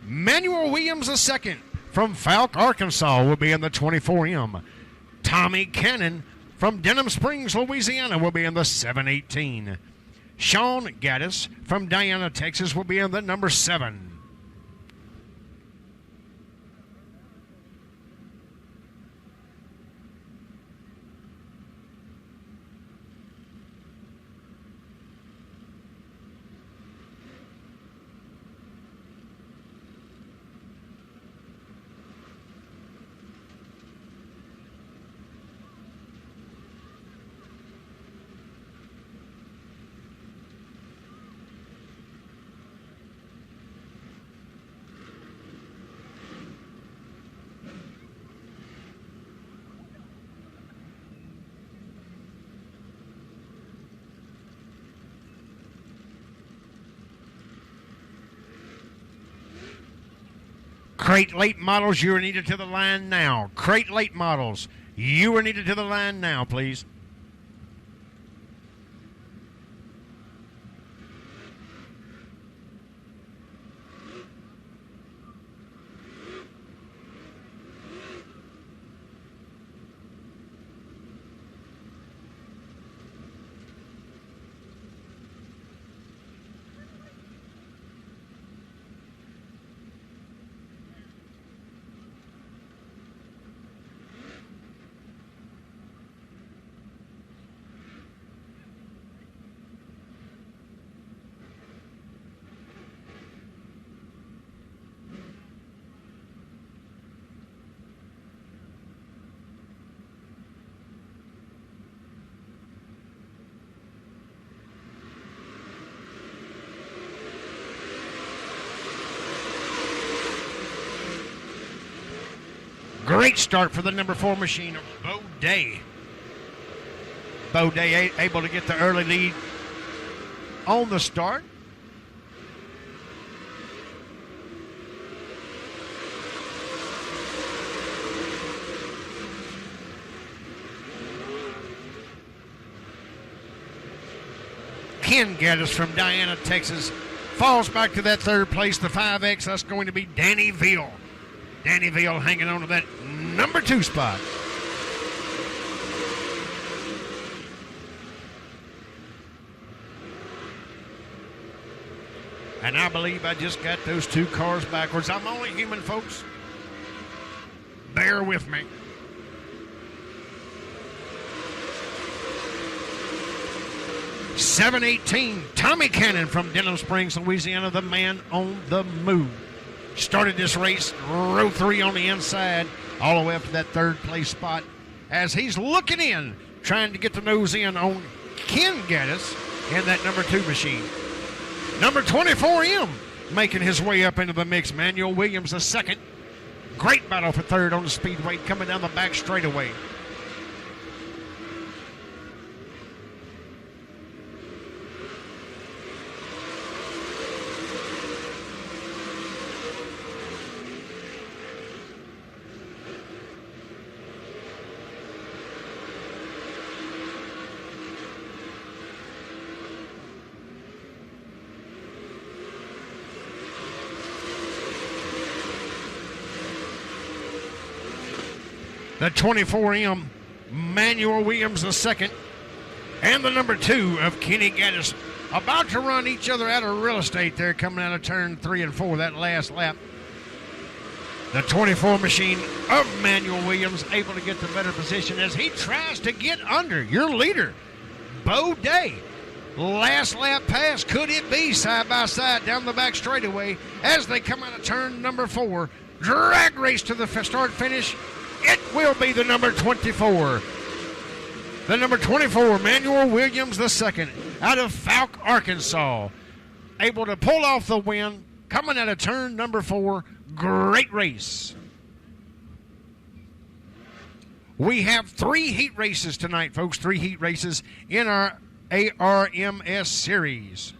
Manuel Williams II from Falk, Arkansas, will be in the 24M. Tommy Cannon from Denham Springs, Louisiana, will be in the 718. Sean Gaddis from Diana, Texas, will be in the number 7. Crate late models, you are needed to the line now. Crate late models, you are needed to the line now, please. Great start for the number 4 machine of Bo Day. Bo Day able to get the early lead on the start. Ken Gaddis from Diana, Texas, falls back to that third place, the 5X. That's going to be Danny Veal. Danny Veal hanging on to that number 2 spot. And I believe I just got those 2 cars backwards. I'm only human, folks. Bear with me. .718, Tommy Cannon from Denham Springs, Louisiana, the man on the move. Started this race, row 3 on the inside, all the way up to that third place spot as he's looking in, trying to get the nose in on Ken Gaddis in that number 2 machine. Number 24M making his way up into the mix, Manuel Williams II. Great battle for third on the Speedway, coming down the back straightaway. The 24M, Manuel Williams II, and the number 2 of Kenny Gaddis, about to run each other out of real estate there, coming out of turn 3 and 4, that last lap. The 24 machine of Manuel Williams able to get the better position as he tries to get under your leader, Bo Day. Last lap pass, could it be side by side down the back straightaway as they come out of turn number 4. Drag race to the start finish. It will be the number 24. The number 24, Manuel Williams II, out of Falk, Arkansas. Able to pull off the win, coming out of turn number 4. Great race. We have 3 heat races tonight, folks. 3 heat races in our ARMS series.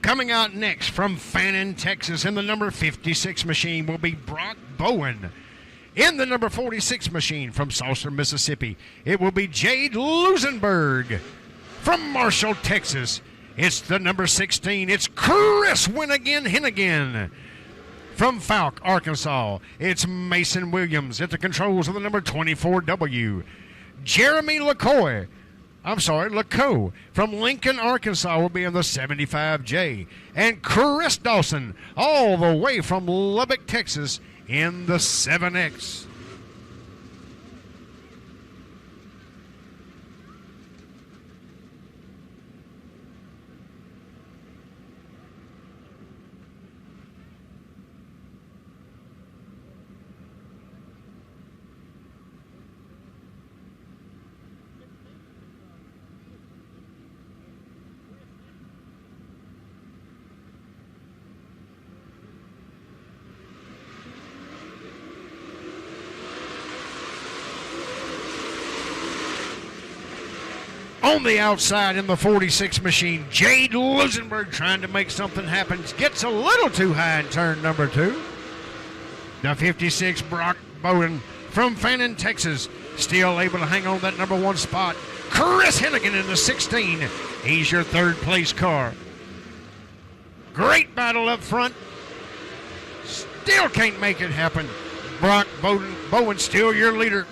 Coming out next from Fannin, Texas, in the number 56 machine will be Brock Bowen. In the number 46 machine from Saucer, Mississippi, it will be Jade Lusenberg. From Marshall, Texas, it's the number 16. It's Chris Hennigan. From Falk, Arkansas, it's Mason Williams at the controls of the number 24W. Jeremy Lacoe from Lincoln, Arkansas will be in the 75J. And Chris Dawson, all the way from Lubbock, Texas, in the 7X. On the outside in the 46 machine, Jade Lusenberg trying to make something happen. Gets a little too high in turn number 2. The 56, Brock Bowen from Fannin, Texas, still able to hang on that number 1 spot. Chris Hennigan in the 16. He's your third place car. Great battle up front. Still can't make it happen. Brock Bowen still your leader.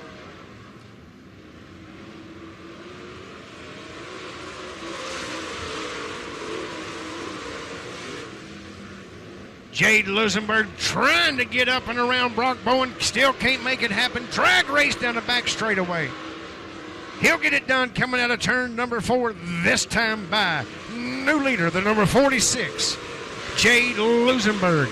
Jade Lusenberg trying to get up and around Brock Bowen. Still can't make it happen. Drag race down the back straightaway. He'll get it done coming out of turn number 4, this time by new leader, the number 46, Jade Lusenberg.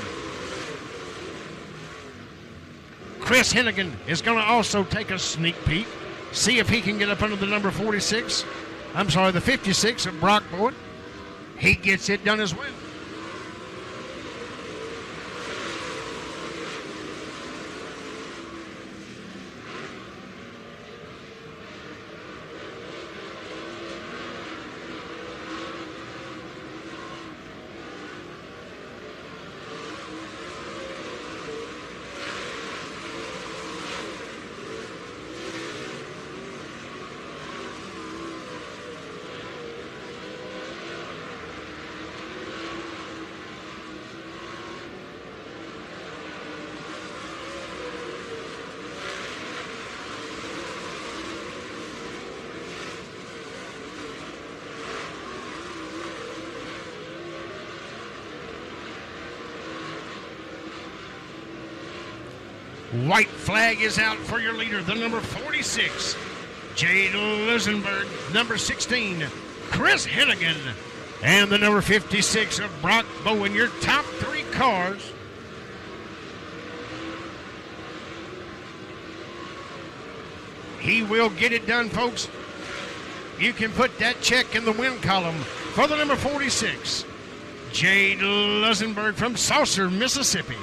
Chris Hennigan is going to also take a sneak peek, see if he can get up under the number 46. I'm sorry, the 56 of Brock Bowen. He gets it done as well. White flag is out for your leader, the number 46, Jade Lusenberg. Number 16, Chris Hennigan. And the number 56 of Brock Bowen, your top 3 cars. He will get it done, folks. You can put that check in the win column for the number 46, Jade Lusenberg from Saucer, Mississippi.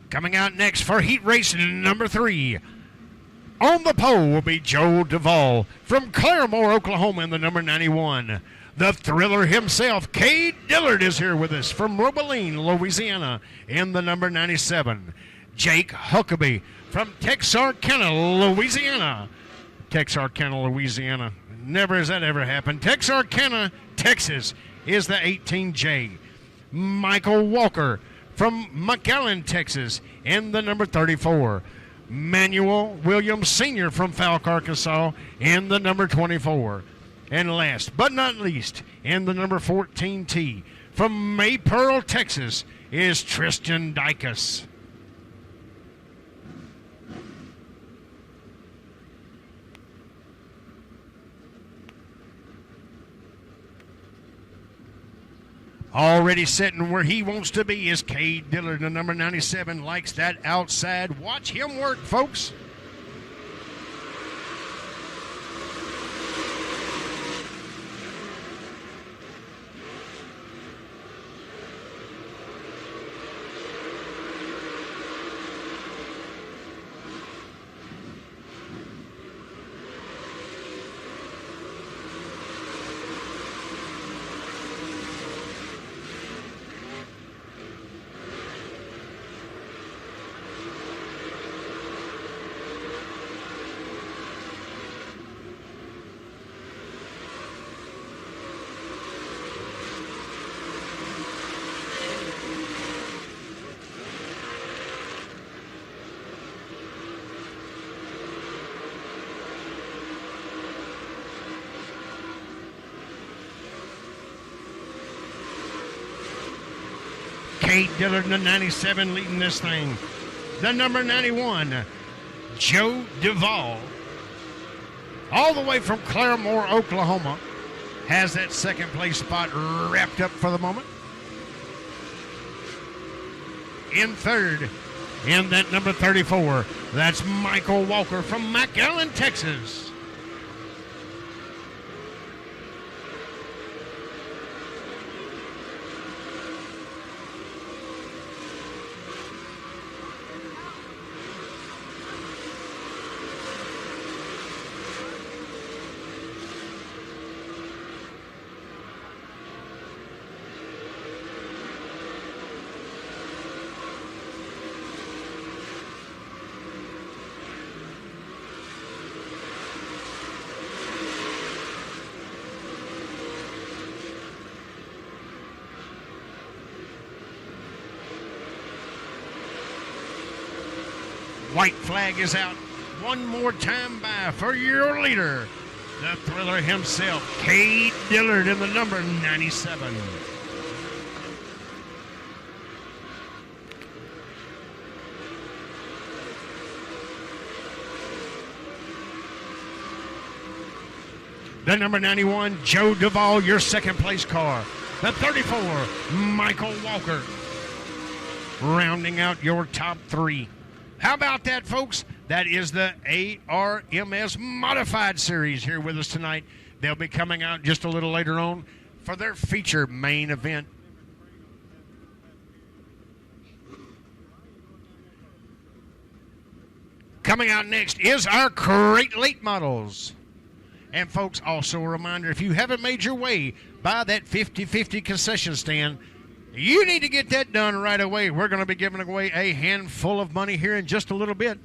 Coming out next for heat race number 3. On the pole will be Joe Duvall from Claremore, Oklahoma in the number 91. The thriller himself, Cade Dillard, is here with us from Robeline, Louisiana in the number 97. Jake Huckabee from Texarkana, Louisiana. Texarkana, Louisiana. Never has that ever happened. Texarkana, Texas is the 18J. Michael Walker from McAllen, Texas, in the number 34. Manuel Williams Sr. from Falk, Arkansas, in the number 24. And last but not least, in the number 14T, from Maypearl, Texas, is Tristan Dykes. Already sitting where he wants to be is Cade Dillard, the number 97, likes that outside. Watch him work, folks. Cade Dillard, the 97, leading this thing. The number 91, Joe Duvall, all the way from Claremore, Oklahoma, has that second place spot wrapped up for the moment. In third, in that number 34, that's Michael Walker from McAllen, Texas. White flag is out. One more time by for your leader, the thriller himself, Cade Dillard in the number 97. The number 91, Joe Duvall, your second place car. The 34, Michael Walker, rounding out your top three. How about that, folks? That is the ARMS Modified Series here with us tonight. They'll be coming out just a little later on for their feature main event. Coming out next is our Crate Late Models. And, folks, also a reminder, if you haven't made your way by that 50/50 concession stand, you need to get that done right away. We're going to be giving away a handful of money here in just a little bit.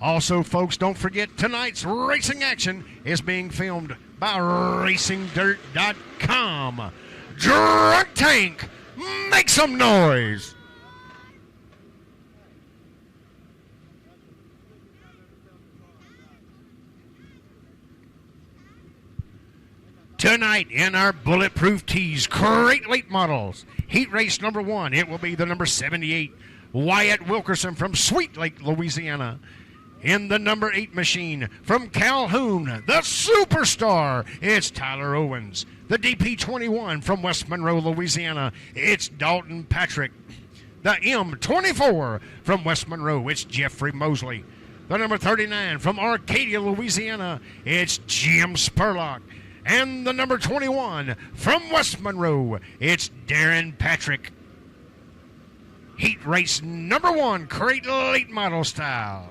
Also, folks, don't forget tonight's racing action is being filmed by RacingDirt.com. Drunk Tank, make some noise. Tonight in our Bulletproof Tees Crate Late Models, heat race number 1, it will be the number 78, Wyatt Wilkerson from Sweet Lake, Louisiana. In the number 8 machine from Calhoun, the superstar, it's Tyler Owens. The DP21 from West Monroe, Louisiana, it's Dalton Patrick. The M24 from West Monroe, it's Jeffrey Mosley. The number 39 from Arcadia, Louisiana, it's Jim Spurlock. And the number 21 from West Monroe, it's Darren Patrick. Heat race number 1, Crate Late Model style.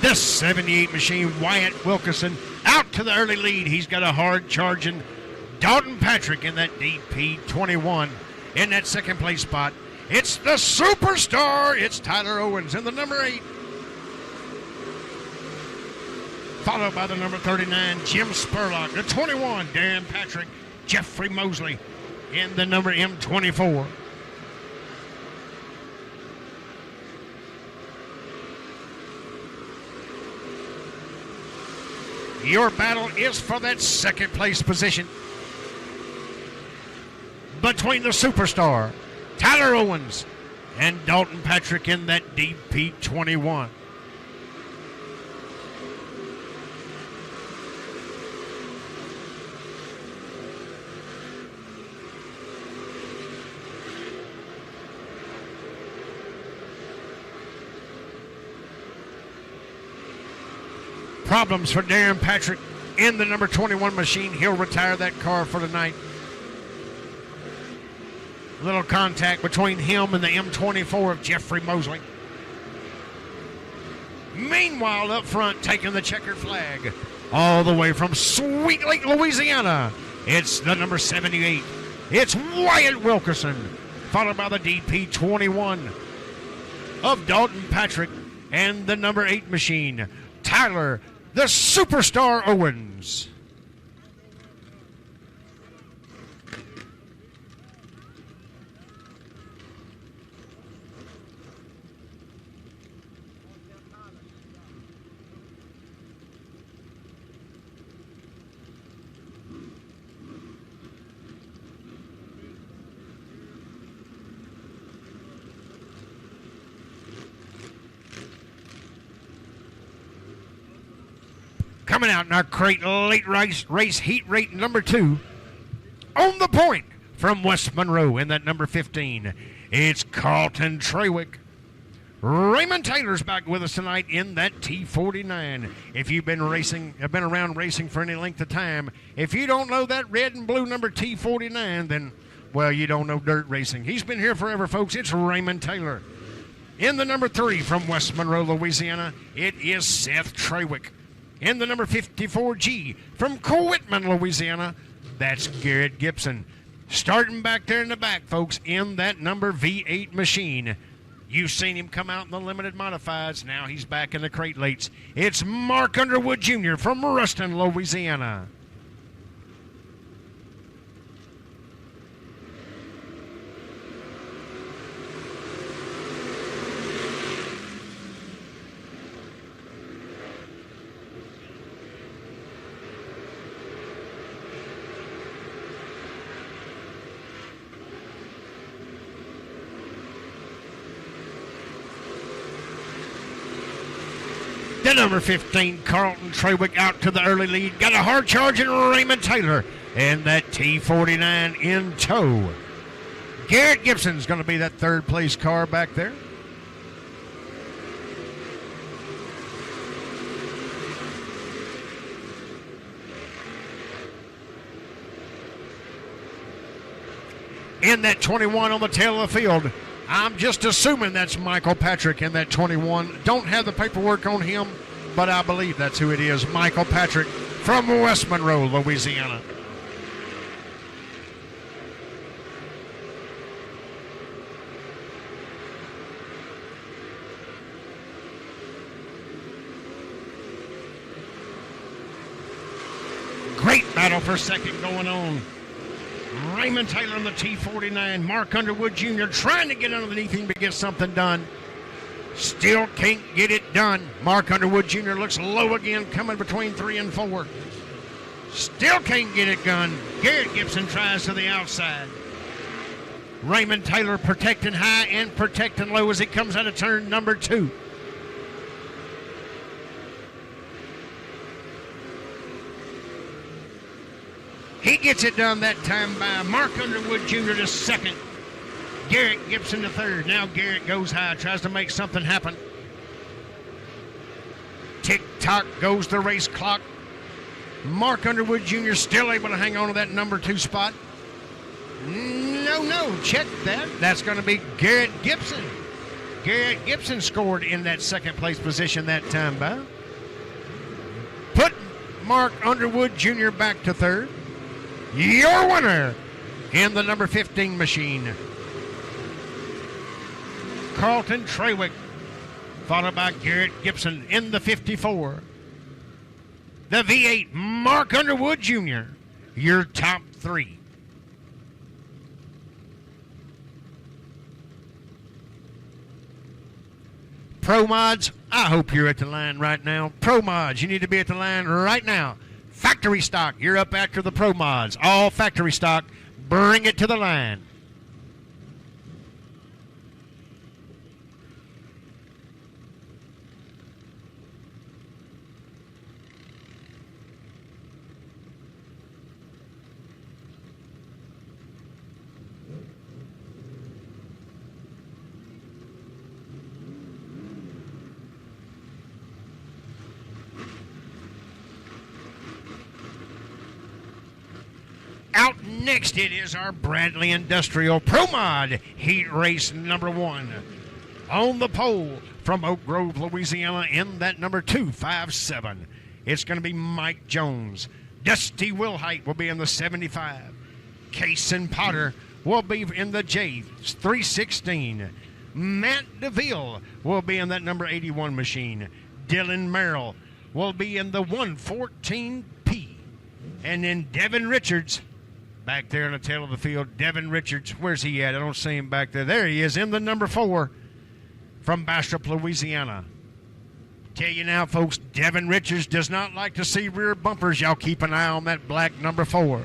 The 78 machine, Wyatt Wilkerson, out to the early lead. He's got a hard charging Dalton Patrick in that DP21 in that second place spot. It's the superstar. It's Tyler Owens in the number 8. Followed by the number 39, Jim Spurlock. The 21, Dan Patrick. Jeffrey Mosley in the number M24. Your battle is for that second place position between the superstar, Tyler Owens, and Dalton Patrick in that DP21. Problems for Darren Patrick in the number 21 machine. He'll retire that car for tonight. Little contact between him and the M24 of Jeffrey Mosley. Meanwhile, up front, taking the checkered flag all the way from Sweet Lake, Louisiana, it's the number 78. It's Wyatt Wilkerson, followed by the DP21 of Dalton Patrick and the number 8 machine, Tyler the Superstar Owens. Coming out in our crate late race heat rate number 2. On the point from West Monroe in that number 15. It's Carlton Trawick. Raymond Taylor's back with us tonight in that T49. If you've been around racing for any length of time, if you don't know that red and blue number T49, then, well, you don't know dirt racing. He's been here forever, folks. It's Raymond Taylor. In the number 3 from West Monroe, Louisiana, it is Seth Trawick. In the number 54G from Coitman, Louisiana, that's Garrett Gibson. Starting back there in the back, folks, in that number V8 machine. You've seen him come out in the limited modifieds. Now he's back in the crate lates. It's Mark Underwood Jr. from Ruston, Louisiana. The number 15, Carlton Trawick, out to the early lead. Got a hard charge in Raymond Taylor. And that T49 in tow. Garrett Gibson's going to be that third place car back there. In that 21 on the tail of the field, I'm just assuming that's Michael Patrick in that 21. Don't have the paperwork on him, but I believe that's who it is. Michael Patrick from West Monroe, Louisiana. Great battle for second going on. Raymond Taylor in the T49. Mark Underwood Jr. trying to get underneath him to get something done. Still can't get it done. Mark Underwood Jr. looks low again, coming between 3 and 4. Still can't get it done. Garrett Gibson tries to the outside. Raymond Taylor protecting high and protecting low as he comes out of turn number 2. He gets it done that time by Mark Underwood Jr. to second. Garrett Gibson to third. Now Garrett goes high, tries to make something happen. Tick-tock goes the race clock. Mark Underwood Jr. still able to hang on to that number 2 spot. No, check that. That's going to be Garrett Gibson. Garrett Gibson scored in that second place position that time by. Put Mark Underwood Jr. back to third. Your winner in the number 15 machine, Carlton Trawick, followed by Garrett Gibson in the 54. The V8, Mark Underwood Jr., your top three. Pro Mods, I hope you're at the line right now. Pro Mods, you need to be at the line right now. Factory stock, you're up after the Pro Mods. All factory stock, bring it to the line. Out next, it is our Bradley Industrial Pro Mod Heat Race number 1. On the pole from Oak Grove, Louisiana, in that number 257. It's going to be Mike Jones. Dusty Wilhite will be in the 75. Kason Potter will be in the J316. Matt DeVille will be in that number 81 machine. Dylan Merrill will be in the 114P. And then Devin Richards, back there in the tail of the field. Devin Richards, where's he at? I don't see him back there. There he is in the number 4 from Bastrop, Louisiana. Tell you now, folks, Devin Richards does not like to see rear bumpers. Y'all keep an eye on that black number 4.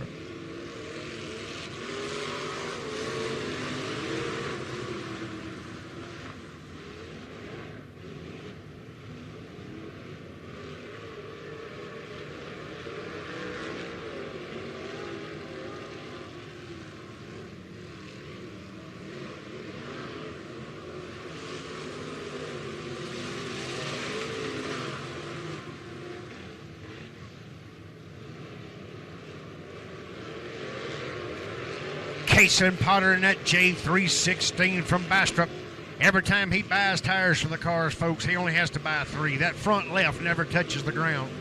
Kason Potter in that J316 from Bastrop. Every time he buys tires for the cars, folks, he only has to buy 3. That front left never touches the ground.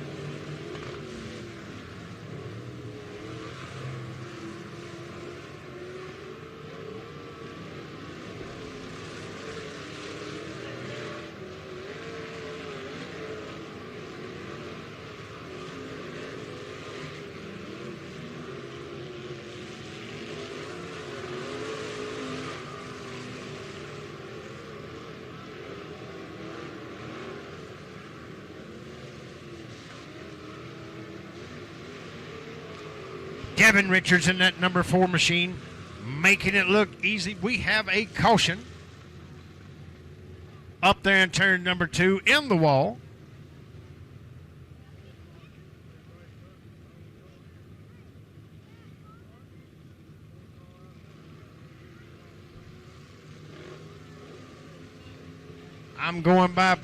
Devin Richards in that number 4 machine, making it look easy. We have a caution up there in turn number 2 in the wall. I'm going by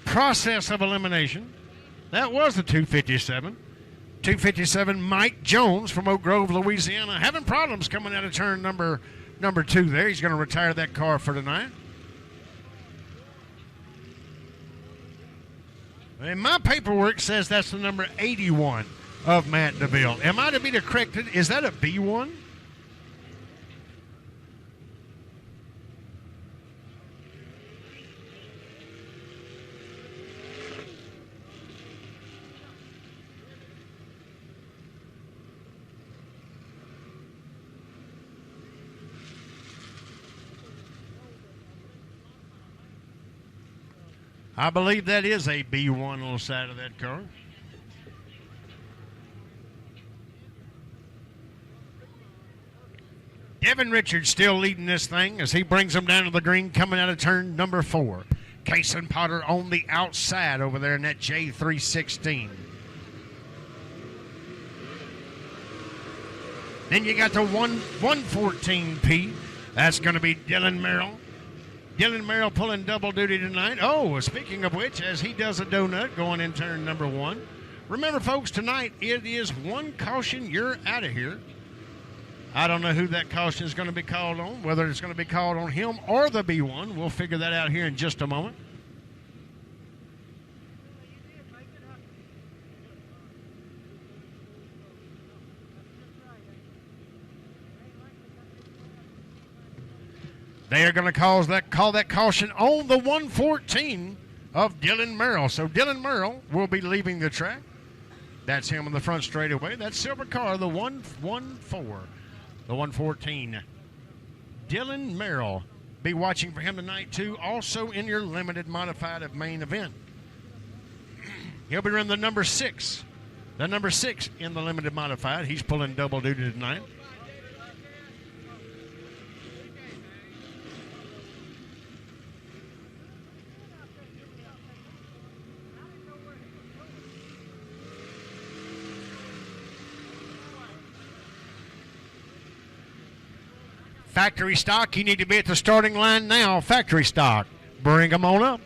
process of elimination. That was the 257. 257, Mike Jones from Oak Grove, Louisiana, having problems coming out of turn number 2 there. He's going to retire that car for tonight. And my paperwork says that's the number 81 of Matt DeVille. Am I to be corrected? Is that a B1? I believe that is a B1 on the side of that car. Devin Richards still leading this thing as he brings them down to the green coming out of turn number 4. Kason Potter on the outside over there in that J316. Then you got the 114P. That's going to be Dylan Merrill. Dylan Merrill pulling double duty tonight. Oh, speaking of which, as he does a donut going in turn number 1. Remember, folks, tonight it is one caution, you're out of here. I don't know who that caution is going to be called on, whether it's going to be called on him or the B1. We'll figure that out here in just a moment. They are going to call that caution on the 114 of Dylan Merrill. So Dylan Merrill will be leaving the track. That's him on the front straightaway. That silver car, the 114, the 114. Dylan Merrill. Be watching for him tonight, too. Also in your limited modified of main event. He'll be running the number 6. The number 6 in the limited modified. He's pulling double duty tonight. Factory stock, you need to be at the starting line now. Factory stock. Bring them on up.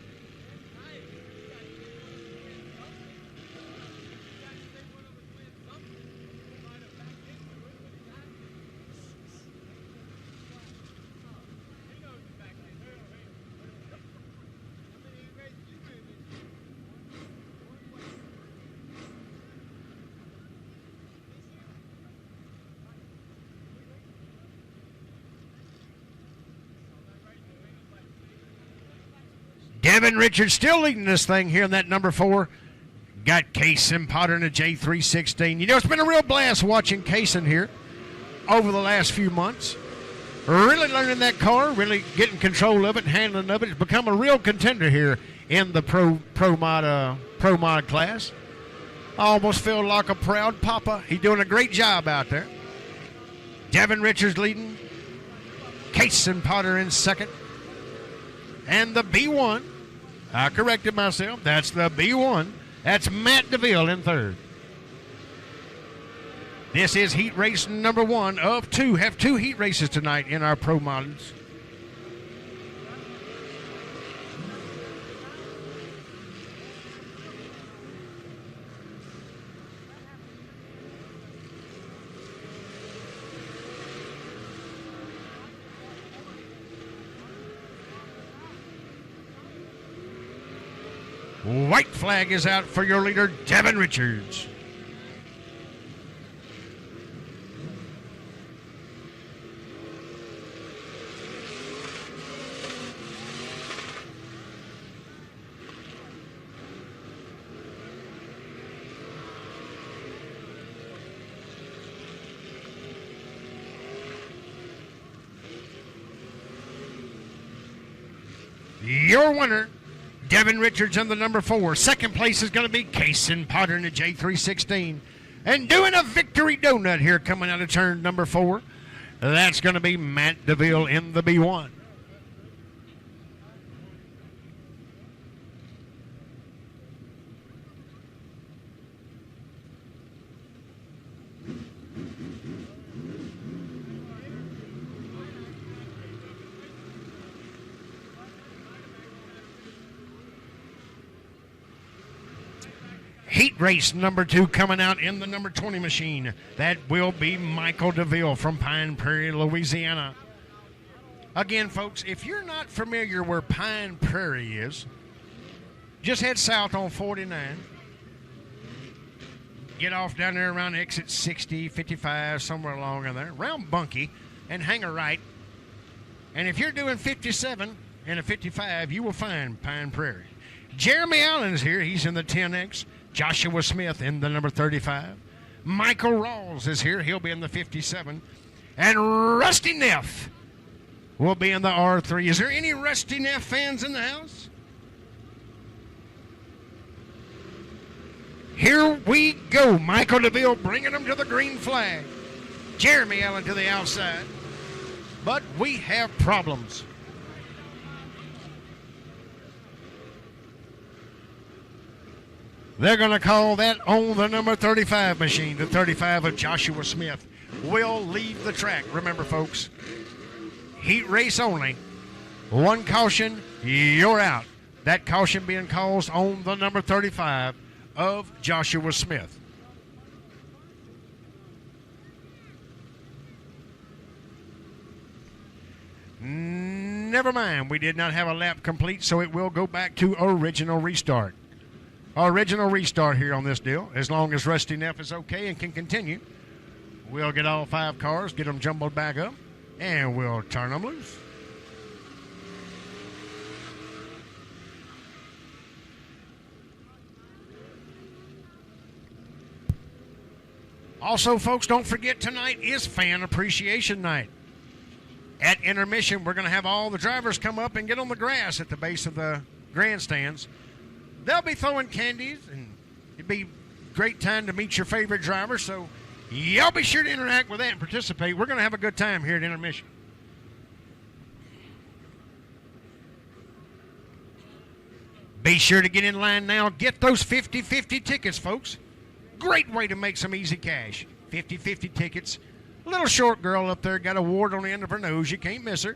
Devin Richards still leading this thing here in that number 4. Got Kaysen Potter in a J316. You know, it's been a real blast watching Kaysen here over the last few months. Really learning that car, really getting control of it, handling of it. It's become a real contender here in the pro mod class. I almost feel like a proud papa. He's doing a great job out there. Devin Richards leading. Kaysen Potter in second. And the B1, I corrected myself, that's the B1. That's Matt DeVille in third. This is heat race number 1 of 2. Have 2 heat races tonight in our pro models. White flag is out for your leader, Devin Richards. Your winner, Devin Richards in the number 4. Second place is going to be Kaysen Potter in the J316. And doing a victory donut here coming out of turn number 4. That's going to be Matt DeVille in the B1. Heat race number 2 coming out in the number 20 machine. That will be Michael DeVille from Pine Prairie, Louisiana. Again, folks, if you're not familiar where Pine Prairie is, just head south on 49. Get off down there around exit 60, 55, somewhere along in there, around Bunkie, and hang a right. And if you're doing 57 and a 55, you will find Pine Prairie. Jeremy Allen's here. He's in the 10X. Joshua Smith in the number 35. Michael Rawls is here. He'll be in the 57. And Rusty Neff will be in the R3. Is there any Rusty Neff fans in the house? Here we go. Michael DeVille bringing them to the green flag. Jeremy Allen to the outside. But we have problems. They're going to call that on the number 35 machine. The 35 of Joshua Smith will leave the track. Remember, folks, heat race only. One caution, you're out. That caution being called on the number 35 of Joshua Smith. Never mind, we did not have a lap complete, so it will go back to original restart. Original restart here on this deal. As long as Rusty Neff is okay and can continue, we'll get all 5 cars, get them jumbled back up, and we'll turn them loose. Also, folks, don't forget tonight is Fan Appreciation Night. At intermission, we're going to have all the drivers come up and get on the grass at the base of the grandstands. They'll be throwing candies, and it'd be a great time to meet your favorite driver, so y'all be sure to interact with that and participate. We're going to have a good time here at intermission. Be sure to get in line now. Get those 50-50 tickets, folks. Great way to make some easy cash. 50-50 tickets. Little short girl up there got a wart on the end of her nose. You can't miss her.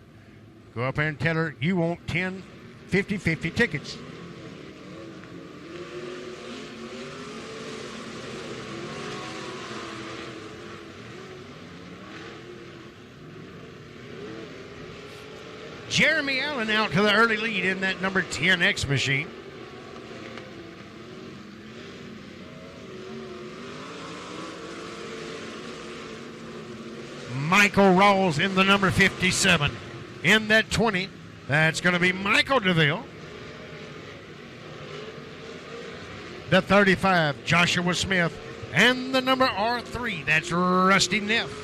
Go up there and tell her you want 10 50-50 tickets. Jeremy Allen out to the early lead in that number 10X machine. Michael Rawls in the number 57. In that 20, that's going to be Michael DeVille. The 35, Joshua Smith. And the number R3, that's Rusty Neff.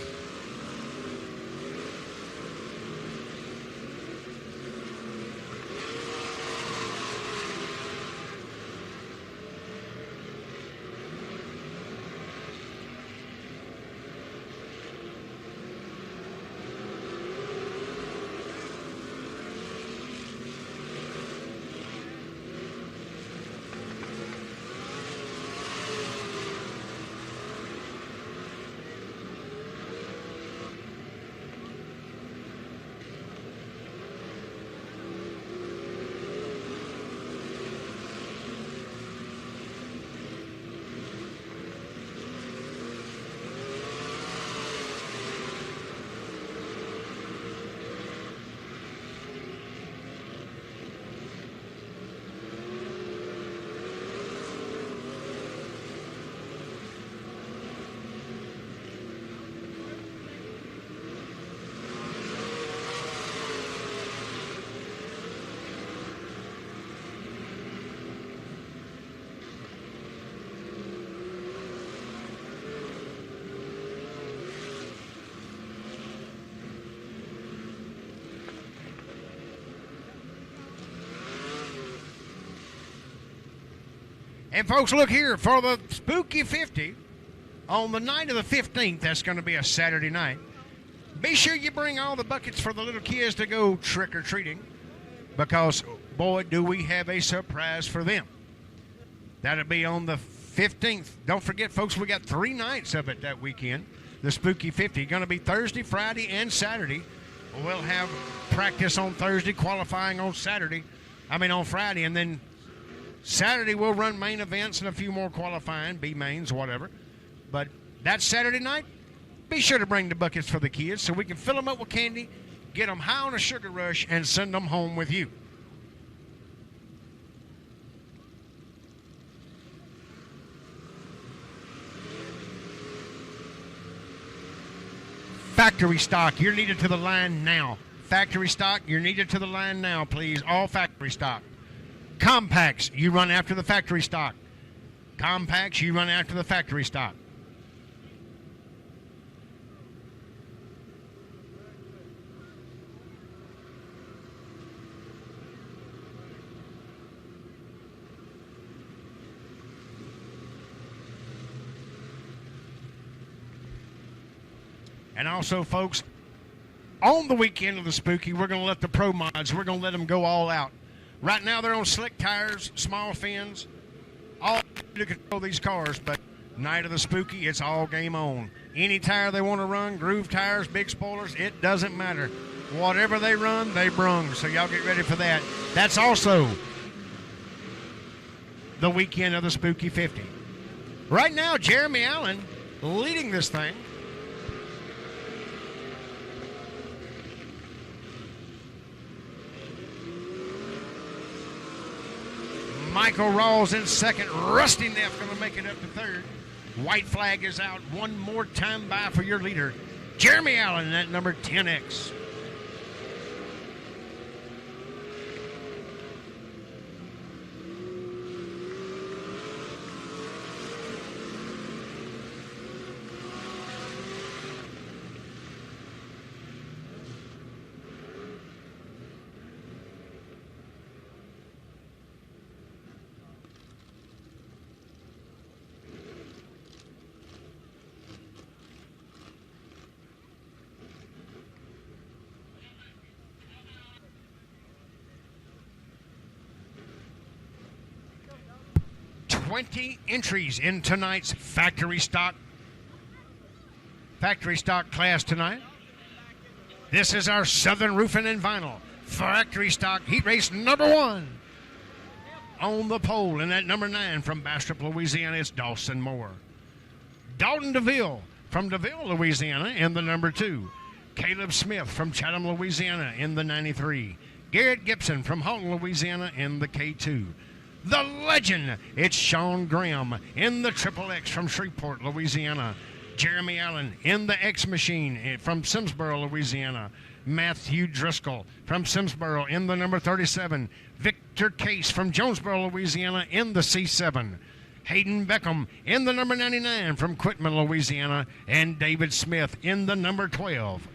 And folks, look here, for the Spooky 50, on the night of the 15th, that's going to be a Saturday night, be sure you bring all the buckets for the little kids to go trick-or-treating, because, boy, do we have a surprise for them. That'll be on the 15th. Don't forget, folks, we got 3 nights of it that weekend, the Spooky 50. Going to be Thursday, Friday, and Saturday. We'll have practice on Thursday, qualifying on Friday, and then Saturday, we'll run main events and a few more qualifying, B-mains, whatever. But that Saturday night, be sure to bring the buckets for the kids so we can fill them up with candy, get them high on a sugar rush, and send them home with you. Factory stock, you're needed to the line now. Factory stock, you're needed to the line now, please. All factory stock. Compacts, you run after the factory stock. Compacts, you run after the factory stock. And also, folks, on the weekend of the Spooky, we're going to let the pro mods, we're going to let them go all out. Right now, they're on slick tires, small fins, all to control these cars. But night of the Spooky, it's all game on. Any tire they want to run, groove tires, big spoilers, it doesn't matter. Whatever they run, they brung. So y'all get ready for that. That's also the weekend of the Spooky 50. Right now, Jeremy Allen leading this thing. Michael Rawls in second. Rusty Neff going to make it up to third. White flag is out. One more time by for your leader, Jeremy Allen, at number 10X. 20 entries in tonight's factory stock class tonight. This is our Southern Roofing and Vinyl factory stock heat race number 1. On the pole in that number 9 from Bastrop, Louisiana, it's Dawson Moore. Dalton DeVille from DeVille, Louisiana, in the number 2. Caleb Smith from Chatham, Louisiana, in the 93. Garrett Gibson from Halton, Louisiana, in the K2. The legend, it's Sean Graham in the Triple X from Shreveport, Louisiana. Jeremy Allen in the X Machine from Simsboro, Louisiana. Matthew Driscoll from Simsboro in the number 37. Victor Case from Jonesboro, Louisiana, in the C7. Hayden Beckham in the number 99 from Quitman, Louisiana. And David Smith in the number 12.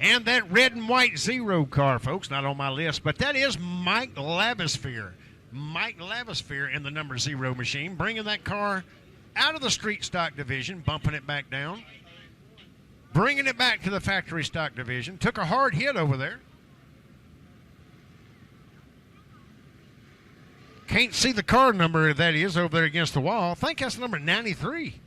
And that red and white zero car, folks, not on my list, but that is Mike Lavisphere. Mike Lavisphere in the number 0 machine, bringing that car out of the street stock division, bumping it back down, bringing it back to the factory stock division. Took a hard hit over there. Can't see the car number that is over there against the wall. I think that's number 93.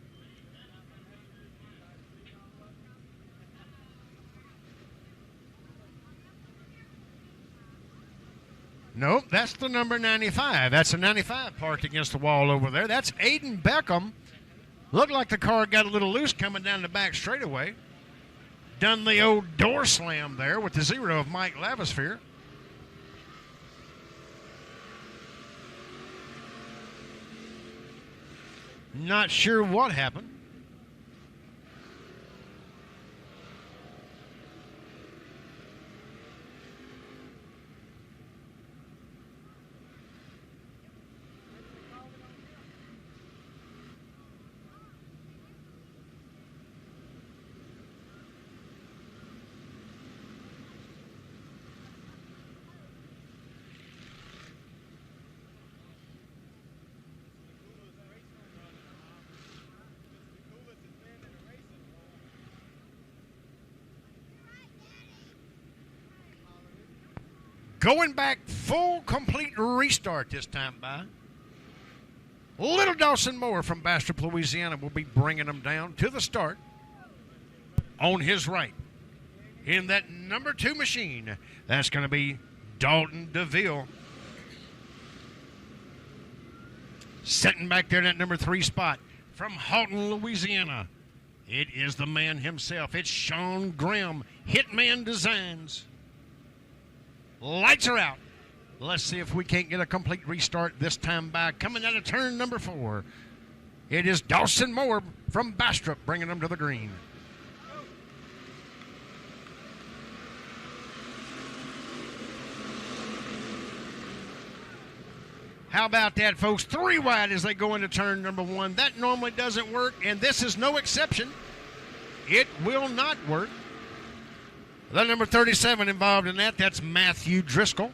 Nope, that's the number 95. That's a 95 parked against the wall over there. That's Aiden Beckham. Looked like the car got a little loose coming down the back straightaway. Done the old door slam there with the 0 of Mike Lavisphere. Not sure what happened. Going back full, complete restart this time by. Little Dawson Moore from Bastrop, Louisiana will be bringing them down to the start on his right. In that number 2 machine, that's going to be Dalton DeVille. Sitting back there in that number 3 spot from Halton, Louisiana, it is the man himself. It's Sean Graham, Hitman Designs. Lights are out. Let's see if we can't get a complete restart this time by. Coming out of turn number 4, it is Dawson Moore from Bastrop bringing them to the green. How about that, folks? 3 wide as they go into turn number 1. That normally doesn't work, and this is no exception. It will not work. The number 37 involved in that, that's Matthew Driscoll.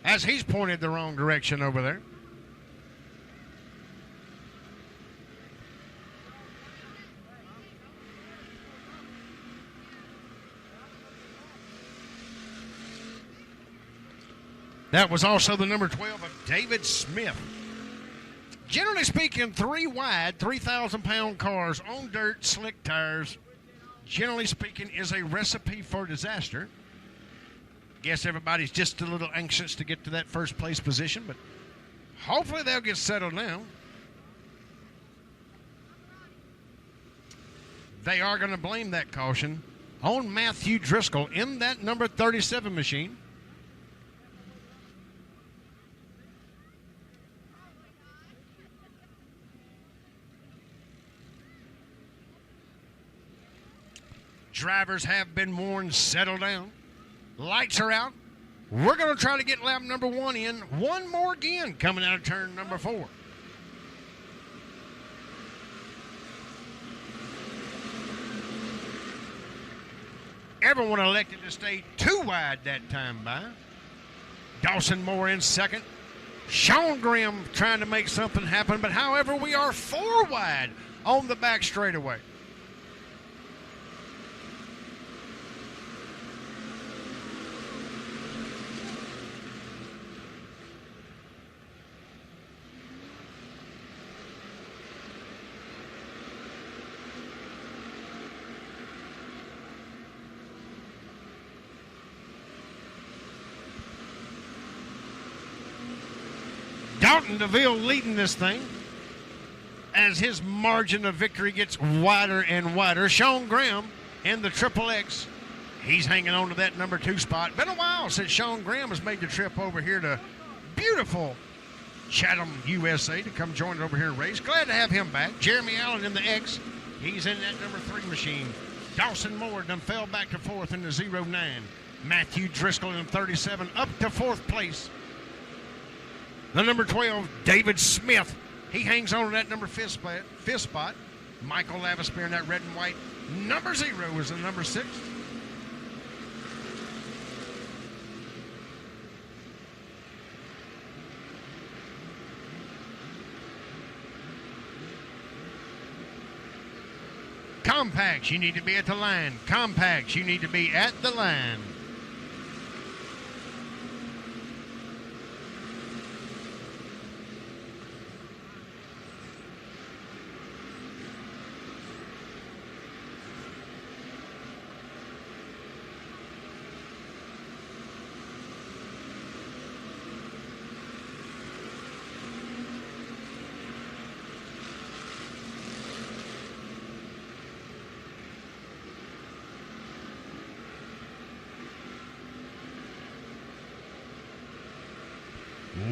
As he's pointed the wrong direction over there. That was also the number 12 of David Smith. Generally speaking, 3 wide, 3,000-pound cars on dirt, slick tires, generally speaking, is a recipe for disaster. Guess everybody's just a little anxious to get to that first place position, but hopefully they'll get settled down. They are going to blame that caution on Matthew Driscoll in that number 37 machine. Drivers have been warned, settle down. Lights are out. We're going to try to get lap number 1 in. One more again coming out of turn number 4. Everyone elected to stay 2 wide that time by. Dawson Moore in second. Sean Grimm trying to make something happen, but however, we are 4 wide on the back straightaway. Dalton DeVille leading this thing as his margin of victory gets wider and wider. Sean Graham in the Triple X. He's hanging on to that number 2 spot. Been a while since Sean Graham has made the trip over here to beautiful Chatham, USA to come join it over here and race. Glad to have him back. Jeremy Allen in the X. He's in that number 3 machine. Dawson Moore done fell back to 4th in the 09. Matthew Driscoll in 37 up to 4th place. The number 12, David Smith. He hangs on to that number 5th spot. Michael Lavispear in that red and white. Number 0 is the number 6. Compacts, you need to be at the line. Compacts, you need to be at the line.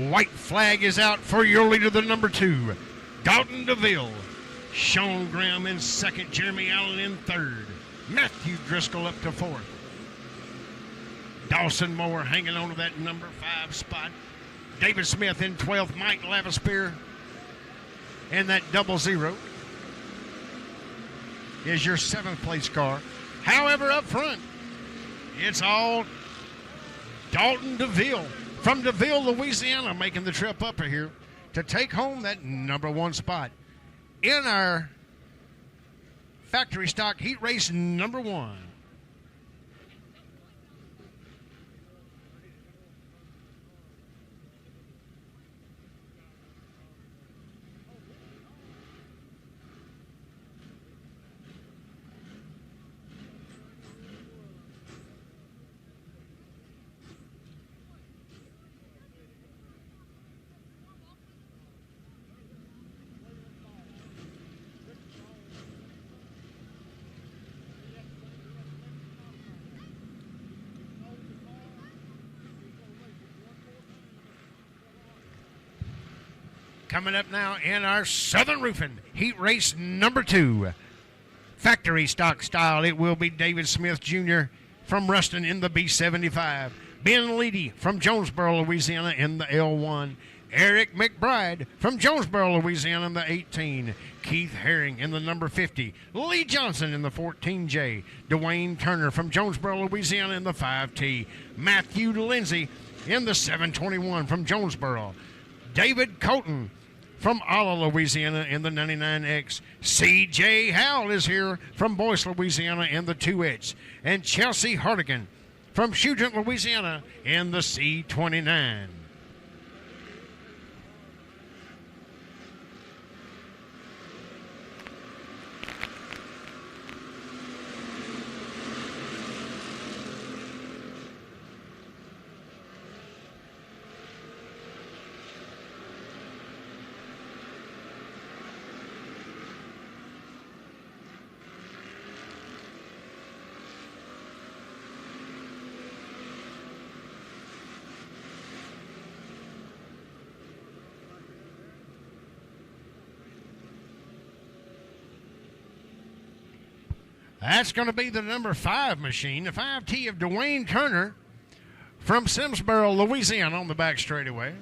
White flag is out for your leader, the number 2, Dalton DeVille. Sean Graham in 2nd, Jeremy Allen in 3rd. Matthew Driscoll up to 4th. Dawson Moore hanging on to that number 5 spot. David Smith in 12th, Mike Lavispear in that 00 is your 7th place car. However, up front, it's all Dalton DeVille. From DeVille, Louisiana, making the trip up here to take home that number 1 spot in our factory stock heat race number 1. Coming up now in our Southern Roofing heat race number 2. Factory stock style, it will be David Smith Jr. from Ruston in the B75. Ben Leedy from Jonesboro, Louisiana in the L1. Eric McBride from Jonesboro, Louisiana in the 18. Keith Herring in the number 50. Lee Johnson in the 14J. Dwayne Turner from Jonesboro, Louisiana in the 5T. Matthew Lindsay in the 721 from Jonesboro. David Colton from Alla, Louisiana in the 99X. C.J. Howell is here from Boyce, Louisiana in the 2H. And Chelsea Hartigan from Shugent, Louisiana in the C29. That's going to be the number 5 machine, the 5T of Dwayne Turner from Simsboro, Louisiana on the back straightaway.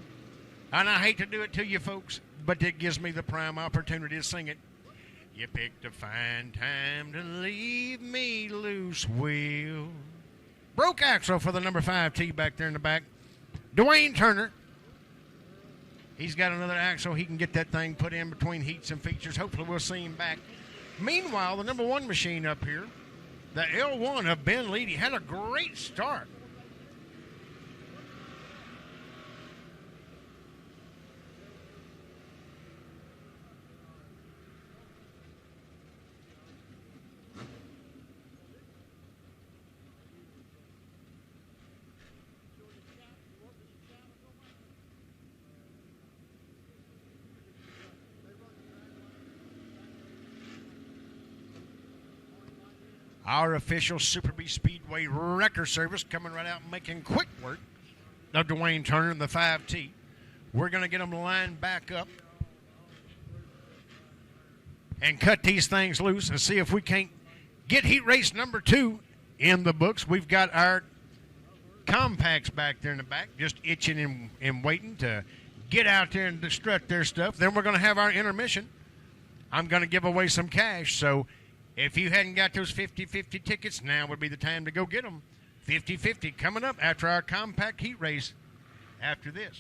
And I hate to do it to you folks, but it gives me the prime opportunity to sing it. You picked a fine time to leave me loose, Will. Broke axle for the number 5 T back there in the back. Dwayne Turner. He's got another axle. He can get that thing put in between heats and features. Hopefully we'll see him back. Meanwhile, the number 1 machine up here, the L1 of Ben Leedy, had a great start. Our official Super B Speedway wrecker service coming right out and making quick work of Dwayne Turner and the 5T. We're going to get them lined back up and cut these things loose and see if we can't get heat race number 2 in the books. We've got our compacts back there in the back just itching and waiting to get out there and strut their stuff. Then we're going to have our intermission. I'm going to give away some cash, so if you hadn't got those 50-50 tickets, now would be the time to go get them. 50-50 coming up after our compact heat race after this.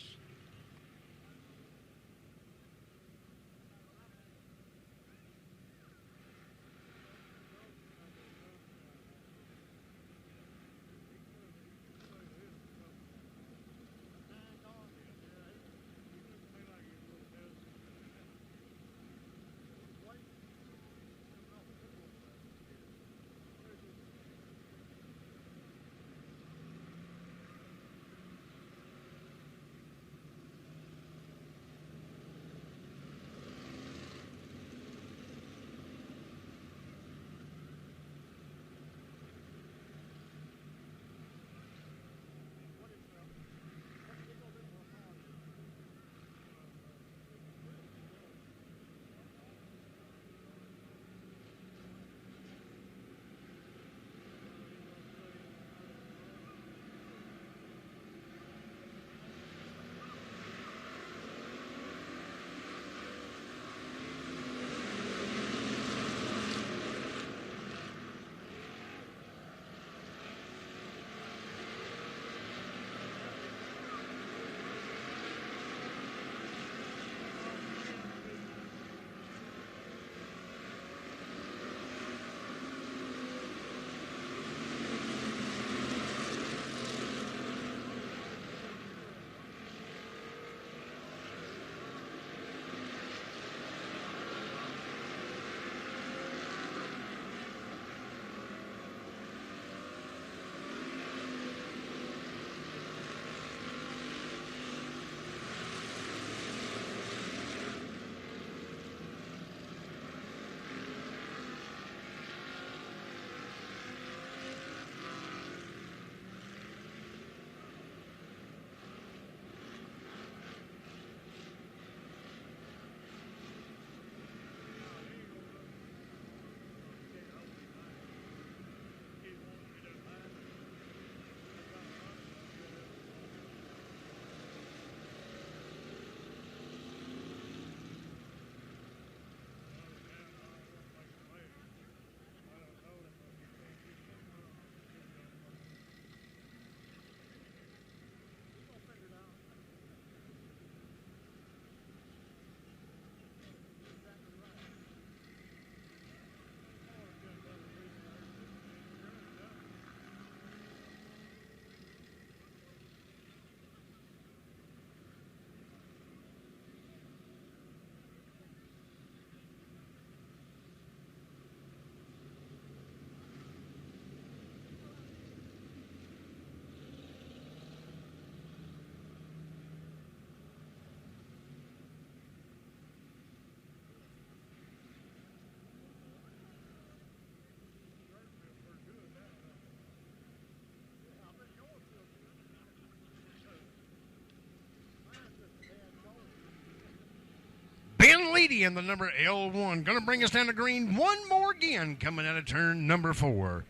Ben Leedy in the number L1. Going to bring us down to green one more again coming out of turn number 4.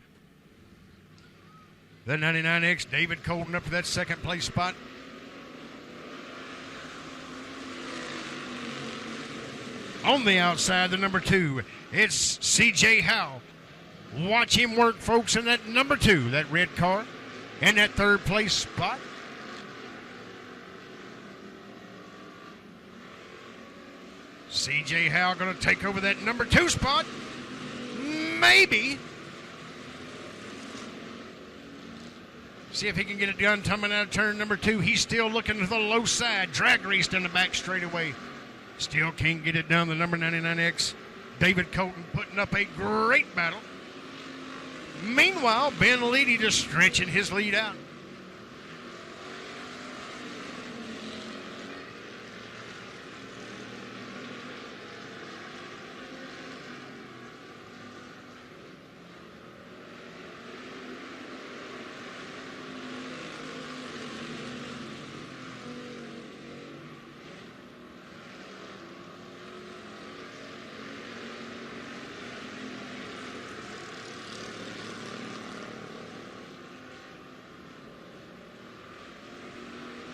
The 99X, David Colton up to that second place spot. On the outside, the number 2, it's C.J. Howell. Watch him work, folks, in that number 2, that red car, in that third place spot. C.J. Howell going to take over that number 2 spot. Maybe. See if he can get it done coming out of turn number 2. He's still looking to the low side. Drag raced in the back straightaway. Still can't get it done. The number 99X, David Colton, putting up a great battle. Meanwhile, Ben Leedy just stretching his lead out.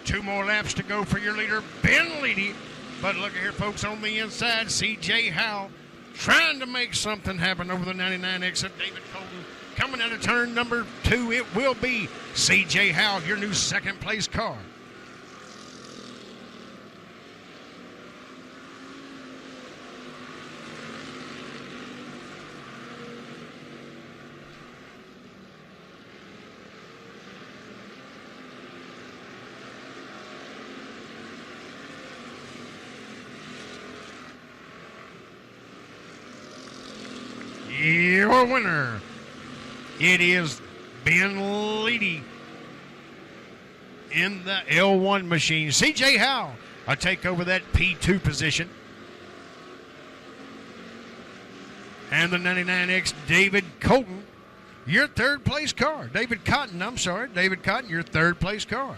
Two more laps to go for your leader, Ben Leedy. But look here, folks, on the inside, C.J. Howell trying to make something happen over the 99X of David Colton. Coming out of turn number 2, it will be C.J. Howell, your new second place car. Your winner, it is Ben Leedy in the L1 machine. C.J. Howell will take over that P2 position. And the 99X, David Colton, your third place car. David Cotton, your third place car.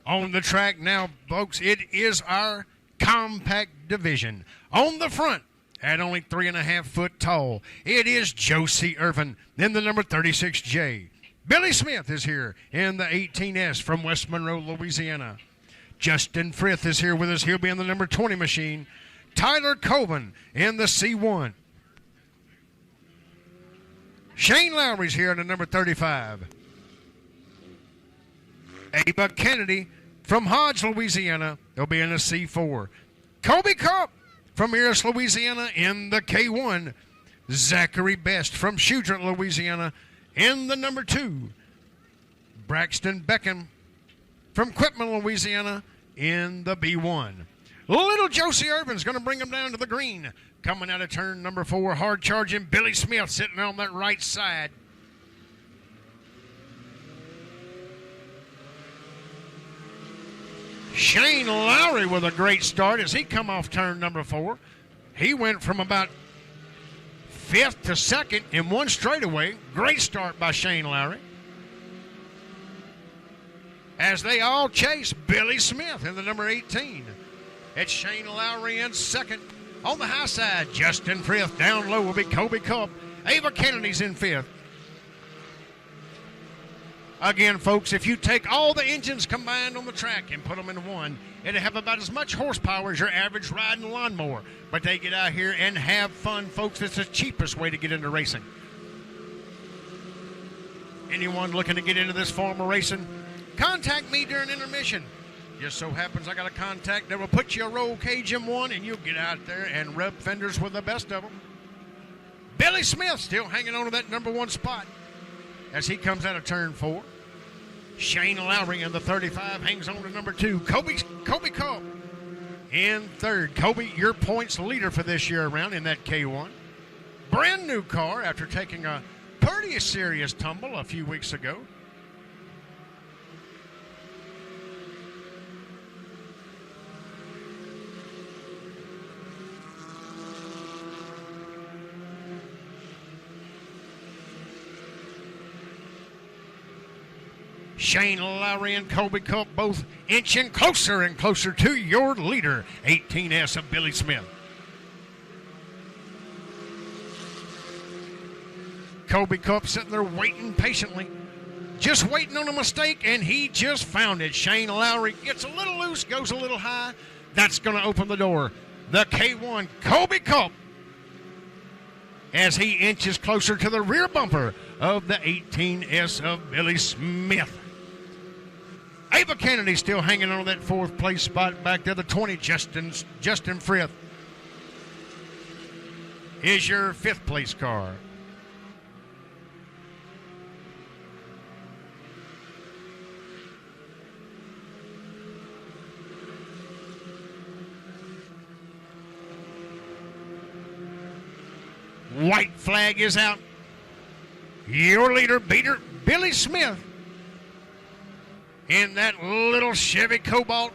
On the track now, folks, it is our compact division. On the front, at only 3.5 foot tall, it is Josie Irvin in the number 36J. Billy Smith is here in the 18S from West Monroe, Louisiana. Justin Frith is here with us. He'll be in the number 20 machine. Tyler Coben in the C1. Shane Lowry's here in the number 35. Ava Kennedy from Hodge, Louisiana. They'll be in the C4. Kobe Kopp from Eris, Louisiana in the K1. Zachary Best from Shudra, Louisiana in the number 2. Braxton Beckham from Quitman, Louisiana in the B1. Little Josie Irvin's going to bring him down to the green. Coming out of turn number 4, hard charging Billy Smith sitting on that right side. Shane Lowry with a great start as he come off turn number 4. He went from about 5th to 2nd in one straightaway. Great start by Shane Lowry. As they all chase Billy Smith in the number 18. It's Shane Lowry in 2nd. On the high side, Justin Frith. Down low will be Kobe Cup. Ava Kennedy's in 5th. Again, folks, if you take all the engines combined on the track and put them in one, it'll have about as much horsepower as your average riding lawnmower. But they get out here and have fun, folks. It's the cheapest way to get into racing. Anyone looking to get into this form of racing, contact me during intermission. Just so happens I got a contact that will put you a roll cage M1 and you'll get out there and rub fenders with the best of them. Billy Smith still hanging on to that number 1 spot as he comes out of turn 4. Shane Lowry in the 35 hangs on to number 2. Kobe Culp in third. Kobe, your points leader for this year around in that K1. Brand new car after taking a pretty serious tumble a few weeks ago. Shane Lowry and Kobe Culp both inching closer and closer to your leader, 18S of Billy Smith. Kobe Culp sitting there waiting patiently, just waiting on a mistake, and he just found it. Shane Lowry gets a little loose, goes a little high. That's going to open the door. The K1, Kobe Culp, as he inches closer to the rear bumper of the 18S of Billy Smith. Ava Kennedy still hanging on that 4th place spot back there. The 20, Justin Frith is your 5th place car. White flag is out. Your leader, beater, Billy Smith, in that little Chevy Cobalt,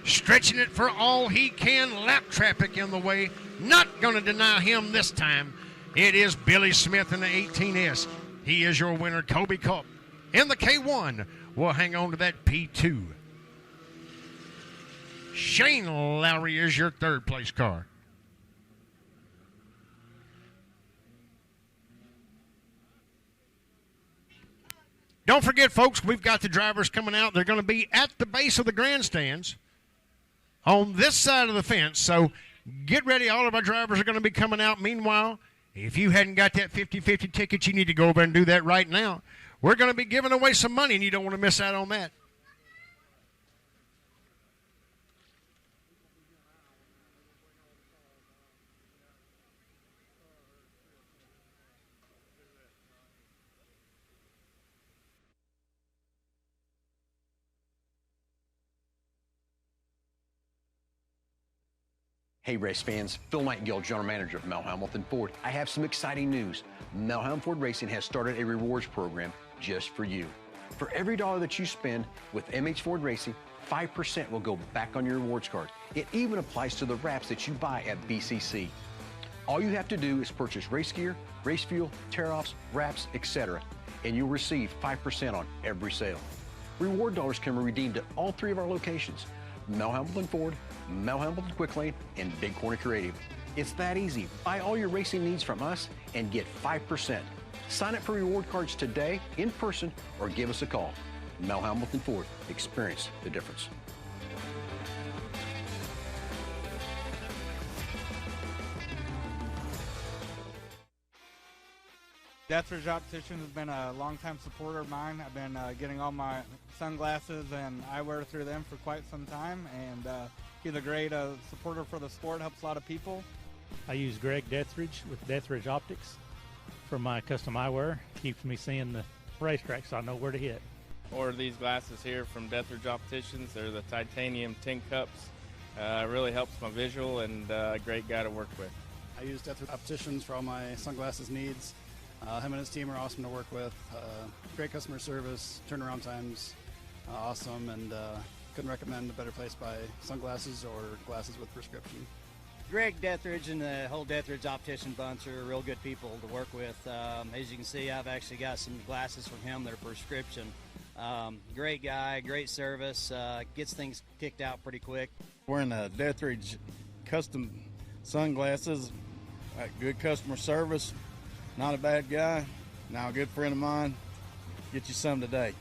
stretching it for all he can. Lap traffic in the way. Not going to deny him this time. It is Billy Smith in the 18S. He is your winner. Kobe Culp in the K1 will hang on to that P2. Shane Lowry is your 3rd place car. Don't forget, folks, we've got the drivers coming out. They're going to be at the base of the grandstands on this side of the fence. So get ready. All of our drivers are going to be coming out. Meanwhile, if you hadn't got that 50-50 ticket, you need to go over and do that right now. We're going to be giving away some money, and you don't want to miss out on that. Hey race fans, Phil Nightingale, General Manager of Mel Hamilton Ford. I have some exciting news. Mel Hamilton Ford Racing has started a rewards program just for you. For every dollar that you spend with MH Ford Racing, 5% will go back on your rewards card. It even applies to the wraps that you buy at BCC. All you have to do is purchase race gear, race fuel, tear-offs, wraps, etc., and you'll receive 5% on every sale. Reward dollars can be redeemed at all 3 of our locations: Mel Hamilton Ford, Mel Hamilton Quick Lane, and Big Corner Creative. It's that easy. Buy all your racing needs from us and get 5%. Sign up for reward cards today in person or give us a call. Mel Hamilton Ford. Experience the difference. Deathridge Opticians has been a longtime supporter of mine. I've been getting all my sunglasses and eyewear through them for quite some time, and he's a great supporter for the sport, helps a lot of people. I use Greg Deathridge with Deathridge Optics for my custom eyewear. Keeps me seeing the racetrack so I know where to hit. Order these glasses here from Deathridge Opticians. They're the titanium tin cups. Really helps my visual, and a great guy to work with. I use Deathridge Opticians for all my sunglasses needs. Him and his team are awesome to work with. Great customer service, turnaround times, awesome, and couldn't recommend a better place to buy sunglasses or glasses with prescription. Greg Deathridge and the whole Deathridge Optician bunch are real good people to work with. As you can see, I've actually got some glasses from him that are prescription. Great guy, great service, gets things kicked out pretty quick. Wearing a Deathridge custom sunglasses, good customer service, not a bad guy, now a good friend of mine. Get you some today.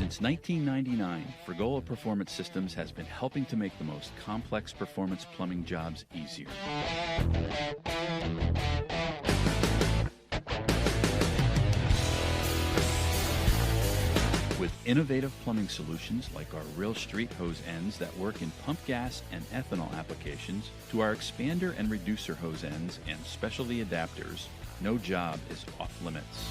Since 1999, Frigola Performance Systems has been helping to make the most complex performance plumbing jobs easier. With innovative plumbing solutions like our Real Street hose ends that work in pump gas and ethanol applications, to our expander and reducer hose ends and specialty adapters, no job is off limits.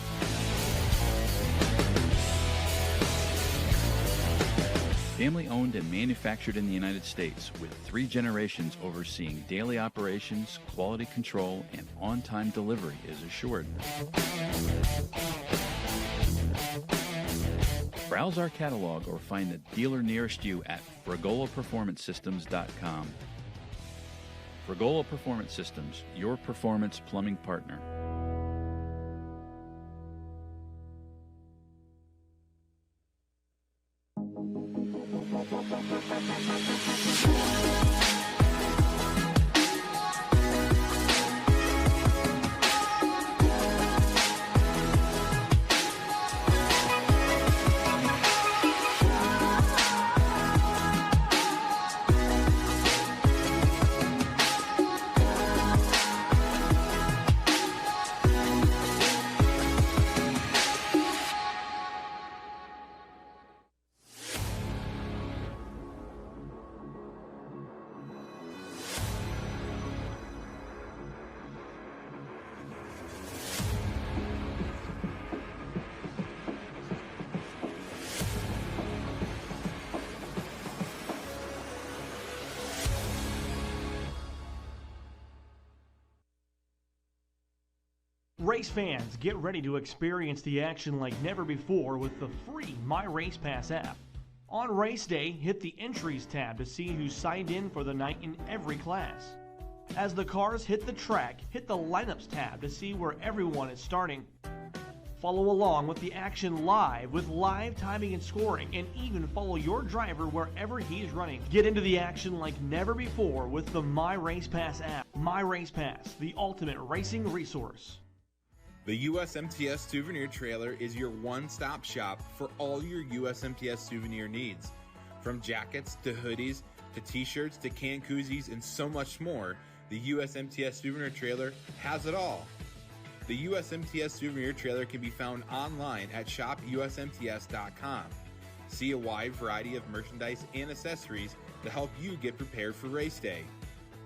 Family owned and manufactured in the United States, with 3 generations overseeing daily operations, quality control, and on-time delivery is assured. Browse our catalog or find the dealer nearest you at frigolaperformancesystems.com. Frigola Performance Systems, your performance plumbing partner. Race fans, get ready to experience the action like never before with the free My Race Pass app. On race day, hit the Entries tab to see who's signed in for the night in every class. As the cars hit the track, hit the Lineups tab to see where everyone is starting. Follow along with the action live with live timing and scoring, and even follow your driver wherever he's running. Get into the action like never before with the My Race Pass app. My Race Pass, the ultimate racing resource. The USMTS Souvenir Trailer is your one-stop shop for all your USMTS souvenir needs. From jackets to hoodies to t-shirts to can koozies and so much more, the USMTS Souvenir Trailer has it all. The USMTS Souvenir Trailer can be found online at shopusmts.com. See a wide variety of merchandise and accessories to help you get prepared for race day.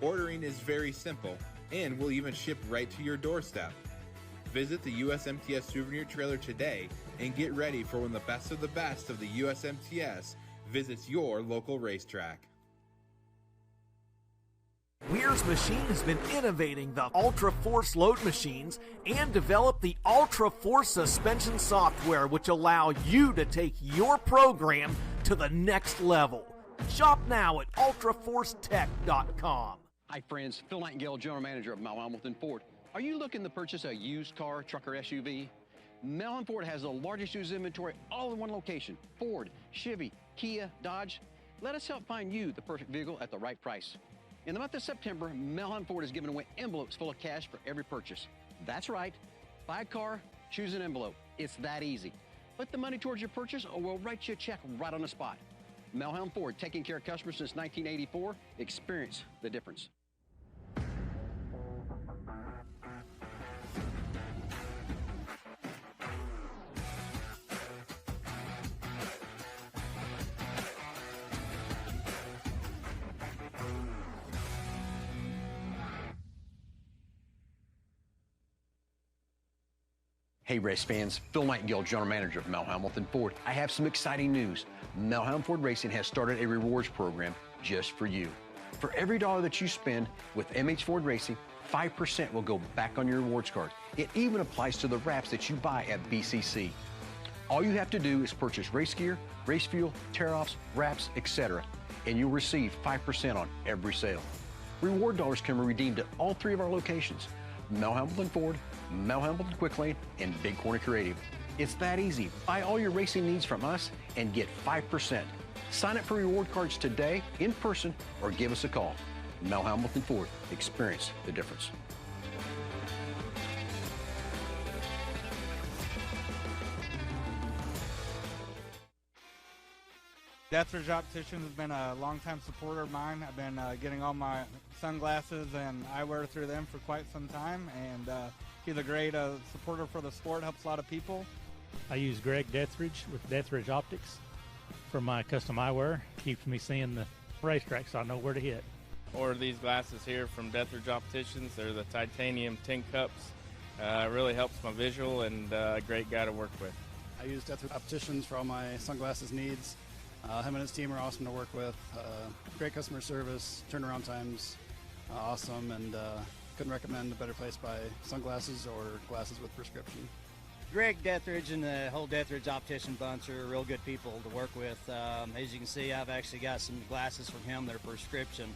Ordering is very simple and will even ship right to your doorstep. Visit the USMTS Souvenir Trailer today and get ready for when the best of the USMTS visits your local racetrack. Weir's Machine has been innovating the Ultra Force load machines and developed the Ultra Force suspension software, which allow you to take your program to the next level. Shop now at ultraforcetech.com. Hi friends, Phil Nightingale, General Manager of Mel Hamilton Ford. Are you looking to purchase a used car, truck, or SUV? Mel Ford has the largest used inventory all in one location. Ford, Chevy, Kia, Dodge. Let us help find you the perfect vehicle at the right price. In the month of September, Mel Ford is giving away envelopes full of cash for every purchase. That's right. Buy a car, choose an envelope. It's that easy. Put the money towards your purchase or we'll write you a check right on the spot. Melhelm Ford, taking care of customers since 1984. Experience the difference. Hey race fans, Phil Nightingale, General Manager of Mel Hamilton Ford. I have some exciting news. Mel Hamilton Ford Racing has started a rewards program just for you. For every dollar that you spend with MH Ford Racing, 5% will go back on your rewards card. It even applies to the wraps that you buy at BCC. All you have to do is purchase race gear, race fuel, tear-offs, wraps, etc., and you'll receive 5% on every sale. Reward dollars can be redeemed at all 3 of our locations: Mel Hamilton Ford, Mel Hamilton Quick Lane, and Big Corner Creative. It's that easy. Buy all your racing needs from us and get 5%. Sign up for reward cards today in person or give us a call. Mel Hamilton Ford. Experience the difference. Deathridge Opticians has been a longtime supporter of mine. I've been getting all my sunglasses and eyewear through them for quite some time, and he's a great supporter for the sport, helps a lot of people. I use Greg Deathridge with Deathridge Optics for my custom eyewear. Keeps me seeing the racetrack so I know where to hit. Order these glasses here from Deathridge Opticians. They're the titanium tin cups. Really helps my visual, and a great guy to work with. I use Deathridge Opticians for all my sunglasses needs. Him and his team are awesome to work with. Great customer service, turnaround times, awesome, and couldn't recommend a better place to buy sunglasses or glasses with prescription. Greg Deathridge and the whole Deathridge Optician bunch are real good people to work with. As you can see, I've actually got some glasses from him that are prescription.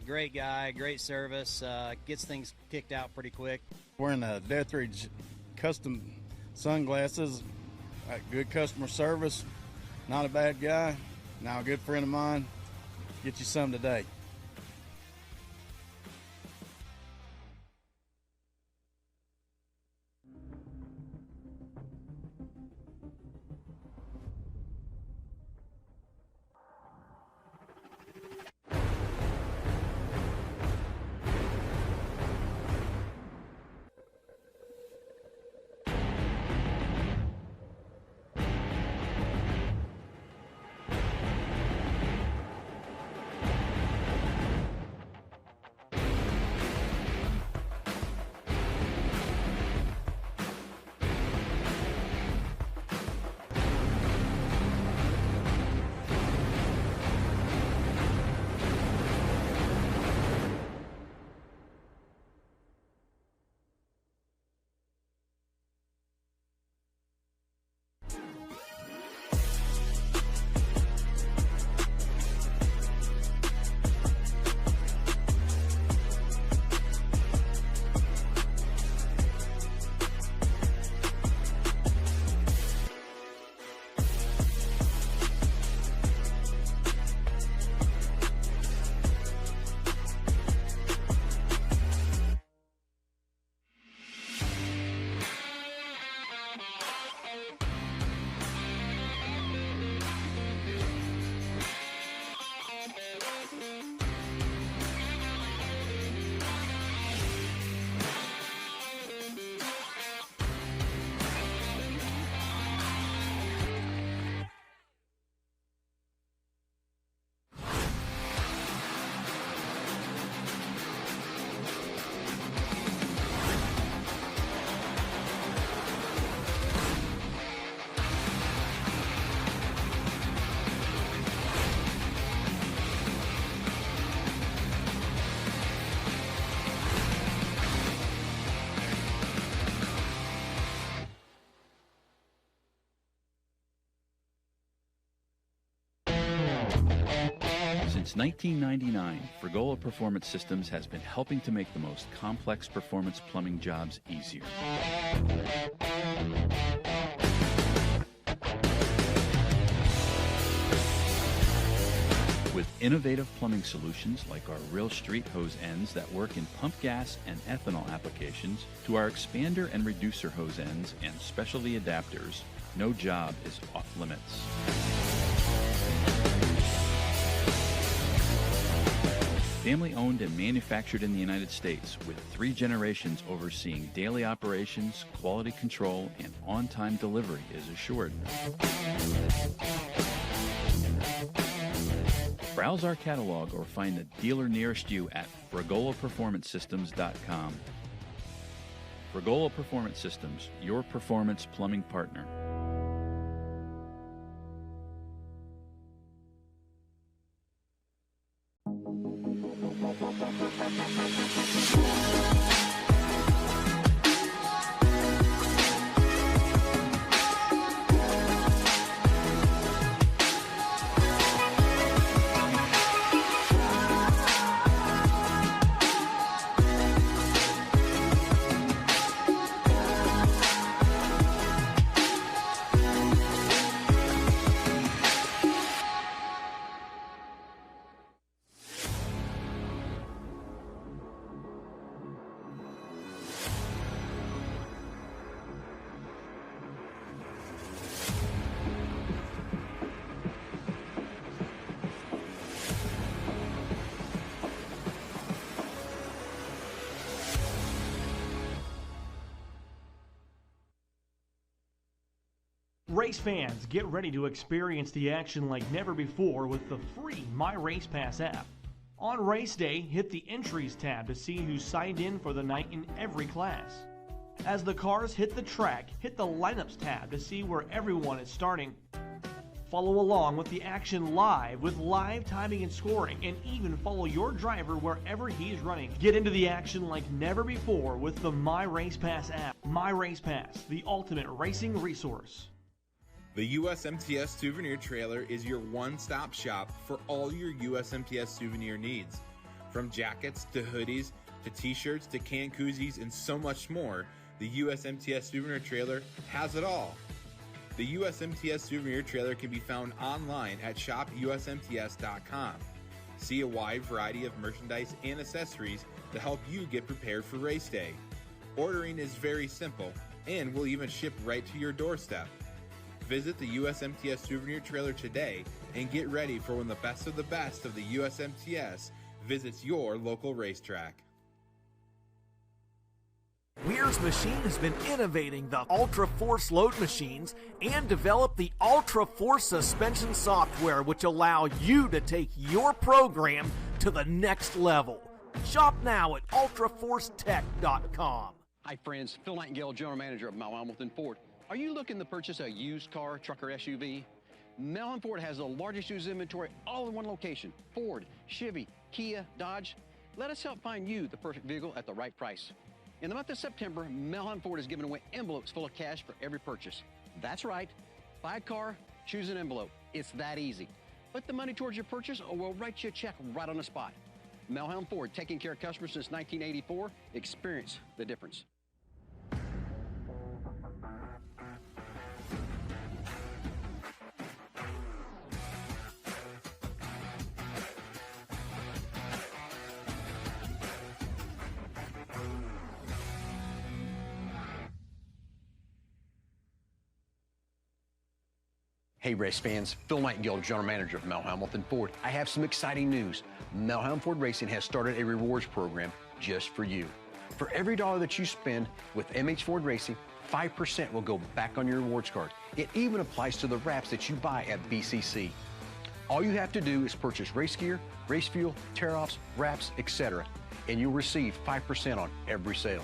Great guy, great service, gets things kicked out pretty quick. Wearing a Deathridge custom sunglasses, good customer service, not a bad guy, now a good friend of mine. Get you some today. Since 1999, Frigola Performance Systems has been helping to make the most complex performance plumbing jobs easier. With innovative plumbing solutions like our Real Street hose ends that work in pump gas and ethanol applications, to our expander and reducer hose ends and specialty adapters, no job is off limits. Family owned and manufactured in the United States, with 3 generations overseeing daily operations, quality control, and on-time delivery is assured. Browse our catalog or find the dealer nearest you at frigolaperformancesystems.com. Frigola Performance Systems, your performance plumbing partner. Race fans, get ready to experience the action like never before with the free My Race Pass app. On race day, hit the Entries tab to see who's signed in for the night in every class. As the cars hit the track, hit the Lineups tab to see where everyone is starting. Follow along with the action live with live timing and scoring, and even follow your driver wherever he's running. Get into the action like never before with the My Race Pass app. My Race Pass, the ultimate racing resource. The USMTS Souvenir Trailer is your one-stop shop for all your USMTS souvenir needs. From jackets to hoodies to t-shirts to can koozies and so much more, the USMTS Souvenir Trailer has it all. The USMTS Souvenir Trailer can be found online at shopusmts.com. See a wide variety of merchandise and accessories to help you get prepared for race day. Ordering is very simple and will even ship right to your doorstep. Visit the USMTS Souvenir Trailer today and get ready for when the best of the USMTS visits your local racetrack. Weir's Machine has been innovating the Ultra Force load machines and developed the Ultra Force suspension software, which allow you to take your program to the next level. Shop now at ultraforcetech.com. Hi friends, Phil Nightingale, General Manager of Mel Hamilton Ford. Are you looking to purchase a used car, truck, or SUV? Mel Hamilton Ford has the largest used inventory all in one location. Ford, Chevy, Kia, Dodge. Let us help find you the perfect vehicle at the right price. In the month of September, Mel Hamilton Ford is giving away envelopes full of cash for every purchase. That's right. Buy a car, choose an envelope. It's that easy. Put the money towards your purchase or we'll write you a check right on the spot. Mel Hamilton Ford, taking care of customers since 1984. Experience the difference. Hey race fans, Phil Nightingale, General Manager of Mel Hamilton Ford. I have some exciting news. Mel Hamilton Ford Racing has started a rewards program just for you. For every dollar that you spend with MH Ford Racing, 5% will go back on your rewards card. It even applies to the wraps that you buy at BCC. All you have to do is purchase race gear, race fuel, tear-offs, wraps, etc., and you'll receive 5% on every sale.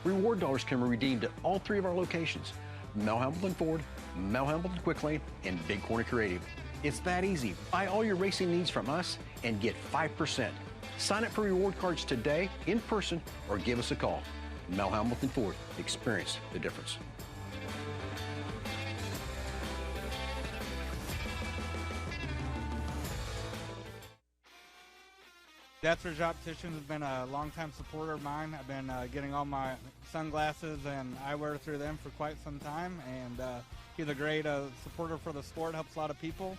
Reward dollars can be redeemed at all three of our locations: Mel Hamilton Ford, Mel Hamilton Quick Lane, and Big Corner Creative. It's that easy. Buy all your racing needs from us and get 5%. Sign up for reward cards today in person or give us a call. Mel Hamilton Ford. Experience the difference. Deathridge Opticians has been a longtime supporter of mine. I've been getting all my sunglasses and eyewear through them for quite some time, and he's a great supporter for the sport, helps a lot of people.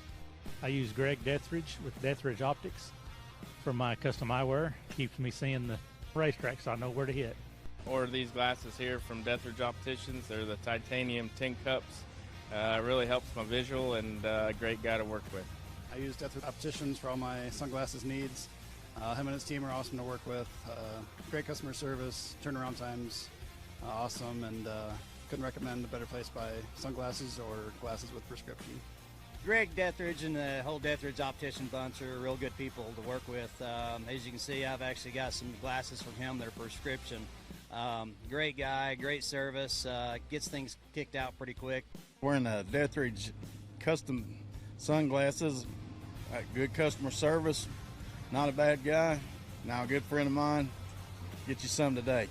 I use Greg Deathridge with Deathridge Optics for my custom eyewear. Keeps me seeing the racetrack so I know where to hit. Order these glasses here from Deathridge Opticians. They're the titanium tin cups. Really helps my visual, and a great guy to work with. I use Deathridge Opticians for all my sunglasses needs. Him and his team are awesome to work with. Great customer service, turnaround times, awesome, and couldn't recommend a better place to buy sunglasses or glasses with prescription. Greg Deathridge and the whole Deathridge Optician bunch are real good people to work with. As you can see, I've actually got some glasses from him. They're prescription. Great guy, great service, gets things kicked out pretty quick. Wearing a Deathridge custom sunglasses, good customer service, not a bad guy, now a good friend of mine. Get you some today.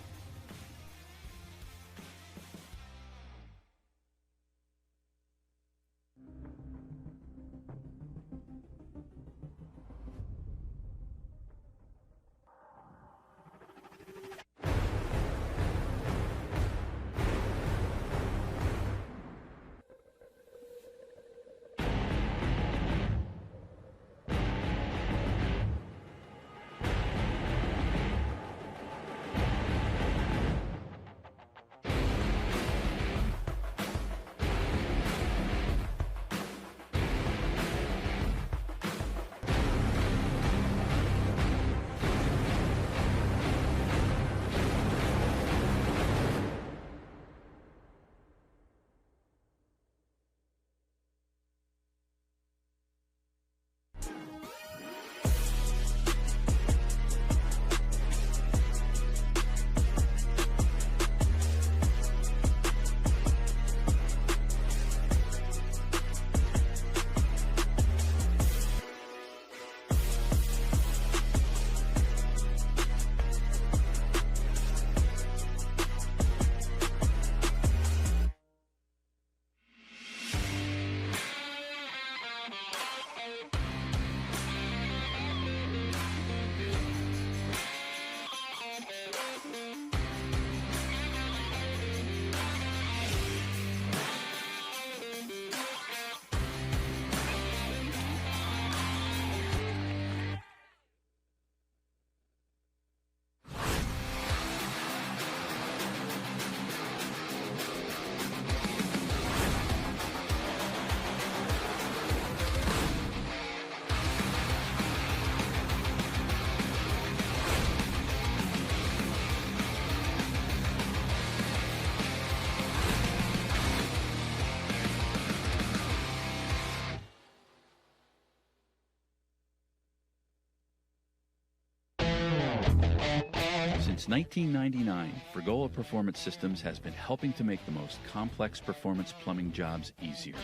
Since 1999, Frigola Performance Systems has been helping to make the most complex performance plumbing jobs easier.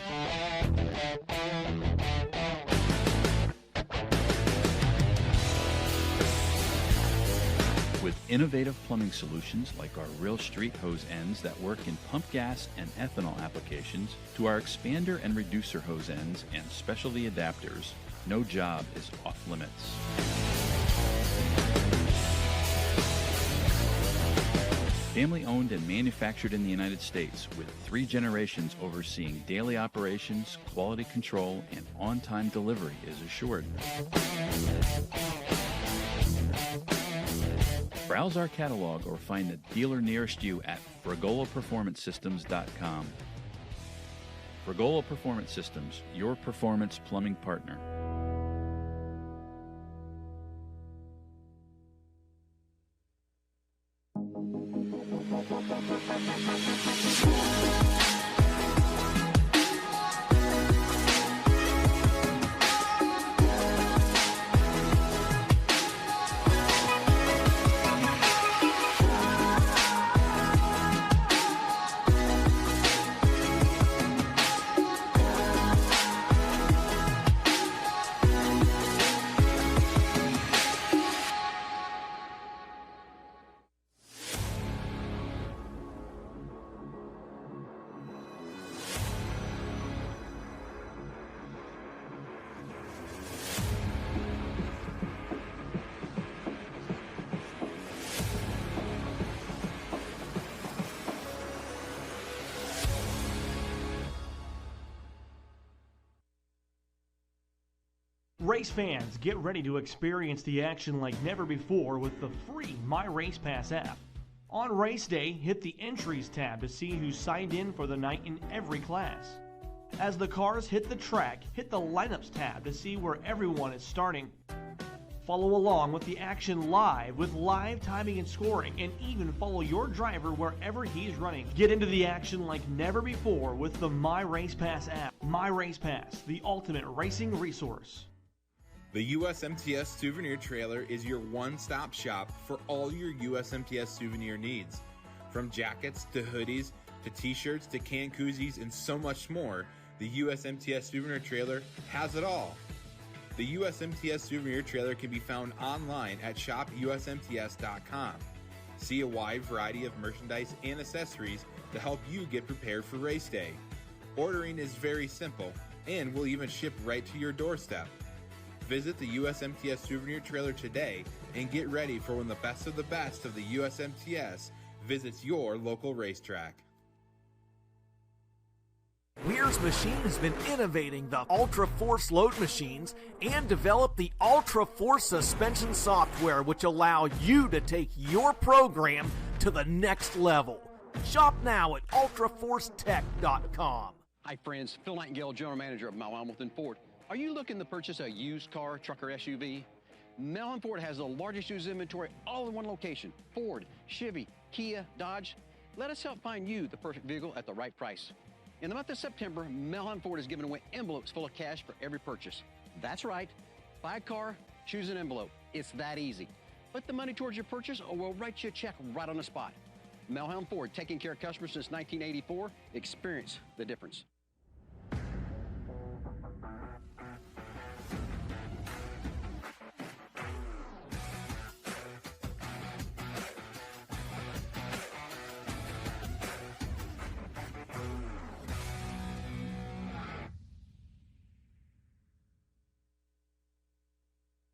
With innovative plumbing solutions like our Real Street hose ends that work in pump gas and ethanol applications, to our expander and reducer hose ends and specialty adapters, no job is off limits. Family owned and manufactured in the United States, with 3 generations overseeing daily operations, quality control, and on-time delivery is assured. Browse our catalog or find the dealer nearest you at frigolaperformancesystems.com. Frigola Performance Systems, your performance plumbing partner. Race fans, get ready to experience the action like never before with the free My Race Pass app. On race day, hit the Entries tab to see who's signed in for the night in every class. As the cars hit the track, hit the Lineups tab to see where everyone is starting. Follow along with the action live with live timing and scoring, and even follow your driver wherever he's running. Get into the action like never before with the My Race Pass app. My Race Pass, the ultimate racing resource. The USMTS Souvenir Trailer is your one-stop shop for all your USMTS souvenir needs. From jackets to hoodies to t-shirts to can koozies and so much more, the USMTS Souvenir Trailer has it all. The USMTS Souvenir Trailer can be found online at shopusmts.com. See a wide variety of merchandise and accessories to help you get prepared for race day. Ordering is very simple and will even ship right to your doorstep. Visit the USMTS Souvenir Trailer today and get ready for when the best of the USMTS visits your local racetrack. Weir's Machine has been innovating the Ultra Force load machines and developed the Ultra Force suspension software, which allow you to take your program to the next level. Shop now at ultraforcetech.com. Hi friends, Phil Nightingale, General Manager of Mel Hamilton Ford. Are you looking to purchase a used car, truck, or SUV? Mel Ford has the largest used inventory all in one location. Ford, Chevy, Kia, Dodge. Let us help find you the perfect vehicle at the right price. In the month of September, Mel Ford is giving away envelopes full of cash for every purchase. That's right. Buy a car, choose an envelope. It's that easy. Put the money towards your purchase or we'll write you a check right on the spot. Melhelm Ford, taking care of customers since 1984. Experience the difference.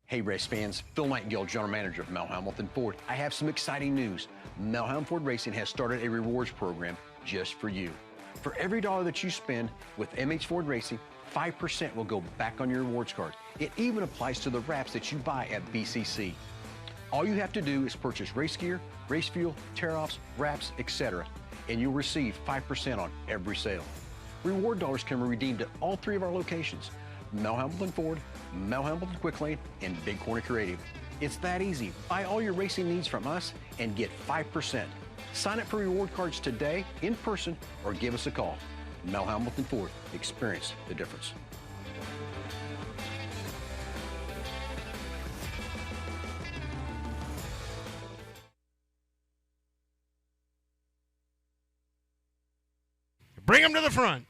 Hey race fans, Phil Nightingale, General Manager of Mel Hamilton Ford. I have some exciting news. Mel Hamilton Ford Racing has started a rewards program just for you. For every dollar that you spend with MH Ford Racing, 5% will go back on your rewards card. It even applies to the wraps that you buy at BCC. All you have to do is purchase race gear, race fuel, tear-offs, wraps, etc., and you'll receive 5% on every sale. Reward dollars can be redeemed at all 3 of our locations: Mel Hamilton Ford, Mel Hamilton Quick Lane, and Big Corner Creative. It's that easy. Buy all your racing needs from us and get 5%. Sign up for reward cards today in person or give us a call. Mel Hamilton Ford. Experience the difference. Bring them to the front.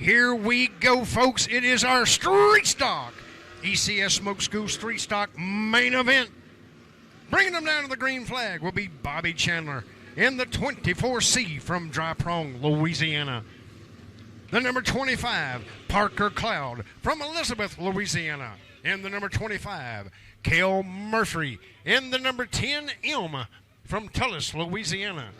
Here we go, folks. It is our Street Stock ECS Smoke School Street Stock main event. Bringing them down to the green flag will be Bobby Chandler in the 24C from Dry Prong, Louisiana. The number 25, Parker Cloud from Elizabeth, Louisiana. In the number 25, Cale Murphy in the number 10M from Tullis, Louisiana.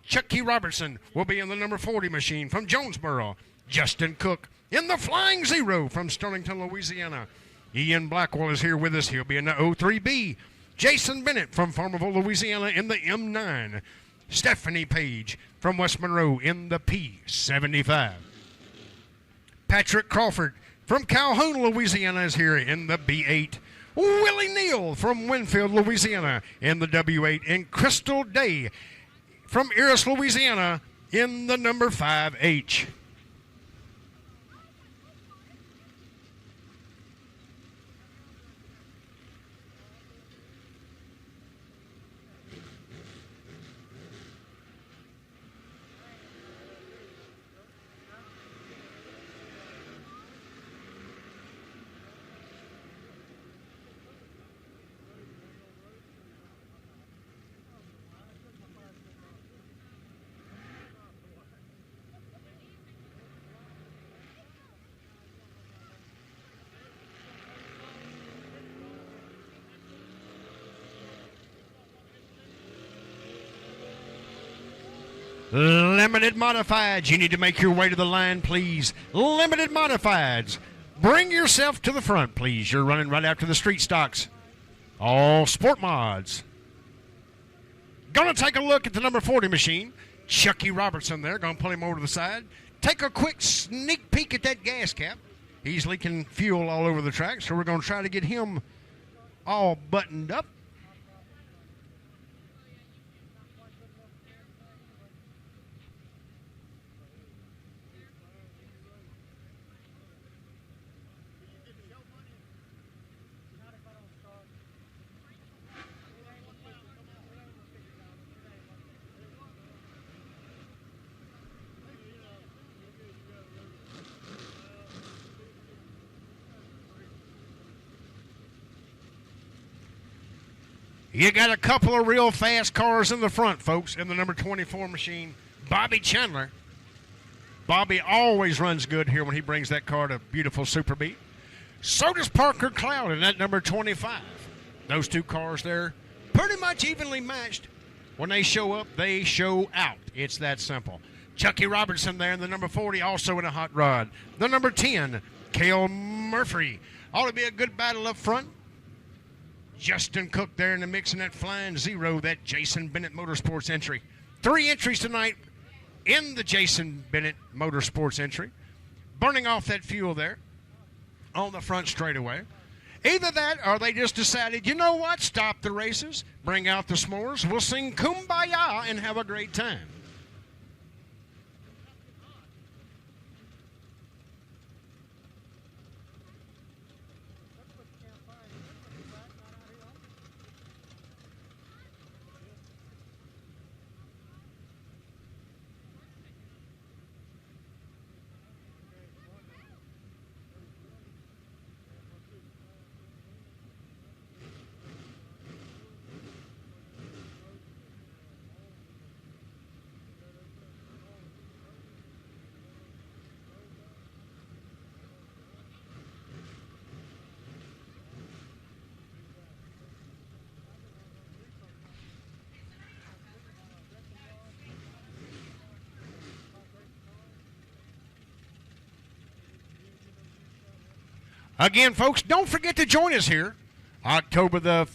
Chucky Robertson will be in the number 40 machine from Jonesboro. Justin Cook in the Flying Zero from Sterlington, Louisiana. Ian Blackwell is here with us. He'll be in the 03B. Jason Bennett from Farmerville, Louisiana in the M9. Stephanie Page from West Monroe in the P75. Patrick Crawford from Calhoun, Louisiana is here in the B8. Willie Neal from Winfield, Louisiana in the W8. And Crystal Day from Eris, Louisiana in the number 5H. Limited Modifieds, you need to make your way to the line, please. Limited Modifieds, bring yourself to the front, please. You're running right after the street stocks. All Sport Mods. Gonna take a look at the number 40 machine. Chucky Robertson there, gonna pull him over to the side. Take a quick sneak peek at that gas cap. He's leaking fuel all over the track, so we're gonna try to get him all buttoned up. You got a couple of real fast cars in the front, folks, in the number 24 machine. Bobby Chandler. Bobby always runs good here when he brings that car to beautiful Super Beat. So does Parker Cloud in that number 25. Those two cars there, pretty much evenly matched. When they show up, they show out. It's that simple. Chucky Robertson there in the number 40, also in a hot rod. The number 10, Cale Murphy. Ought to be a good battle up front. Justin Cook there in the mix in that Flying Zero, that Jason Bennett Motorsports entry. 3 entries tonight in the Jason Bennett Motorsports entry. Burning off that fuel there on the front straightaway. Either that or they just decided, you know what, stop the races, bring out the s'mores, we'll sing Kumbaya and have a great time. Again, folks, don't forget to join us here October the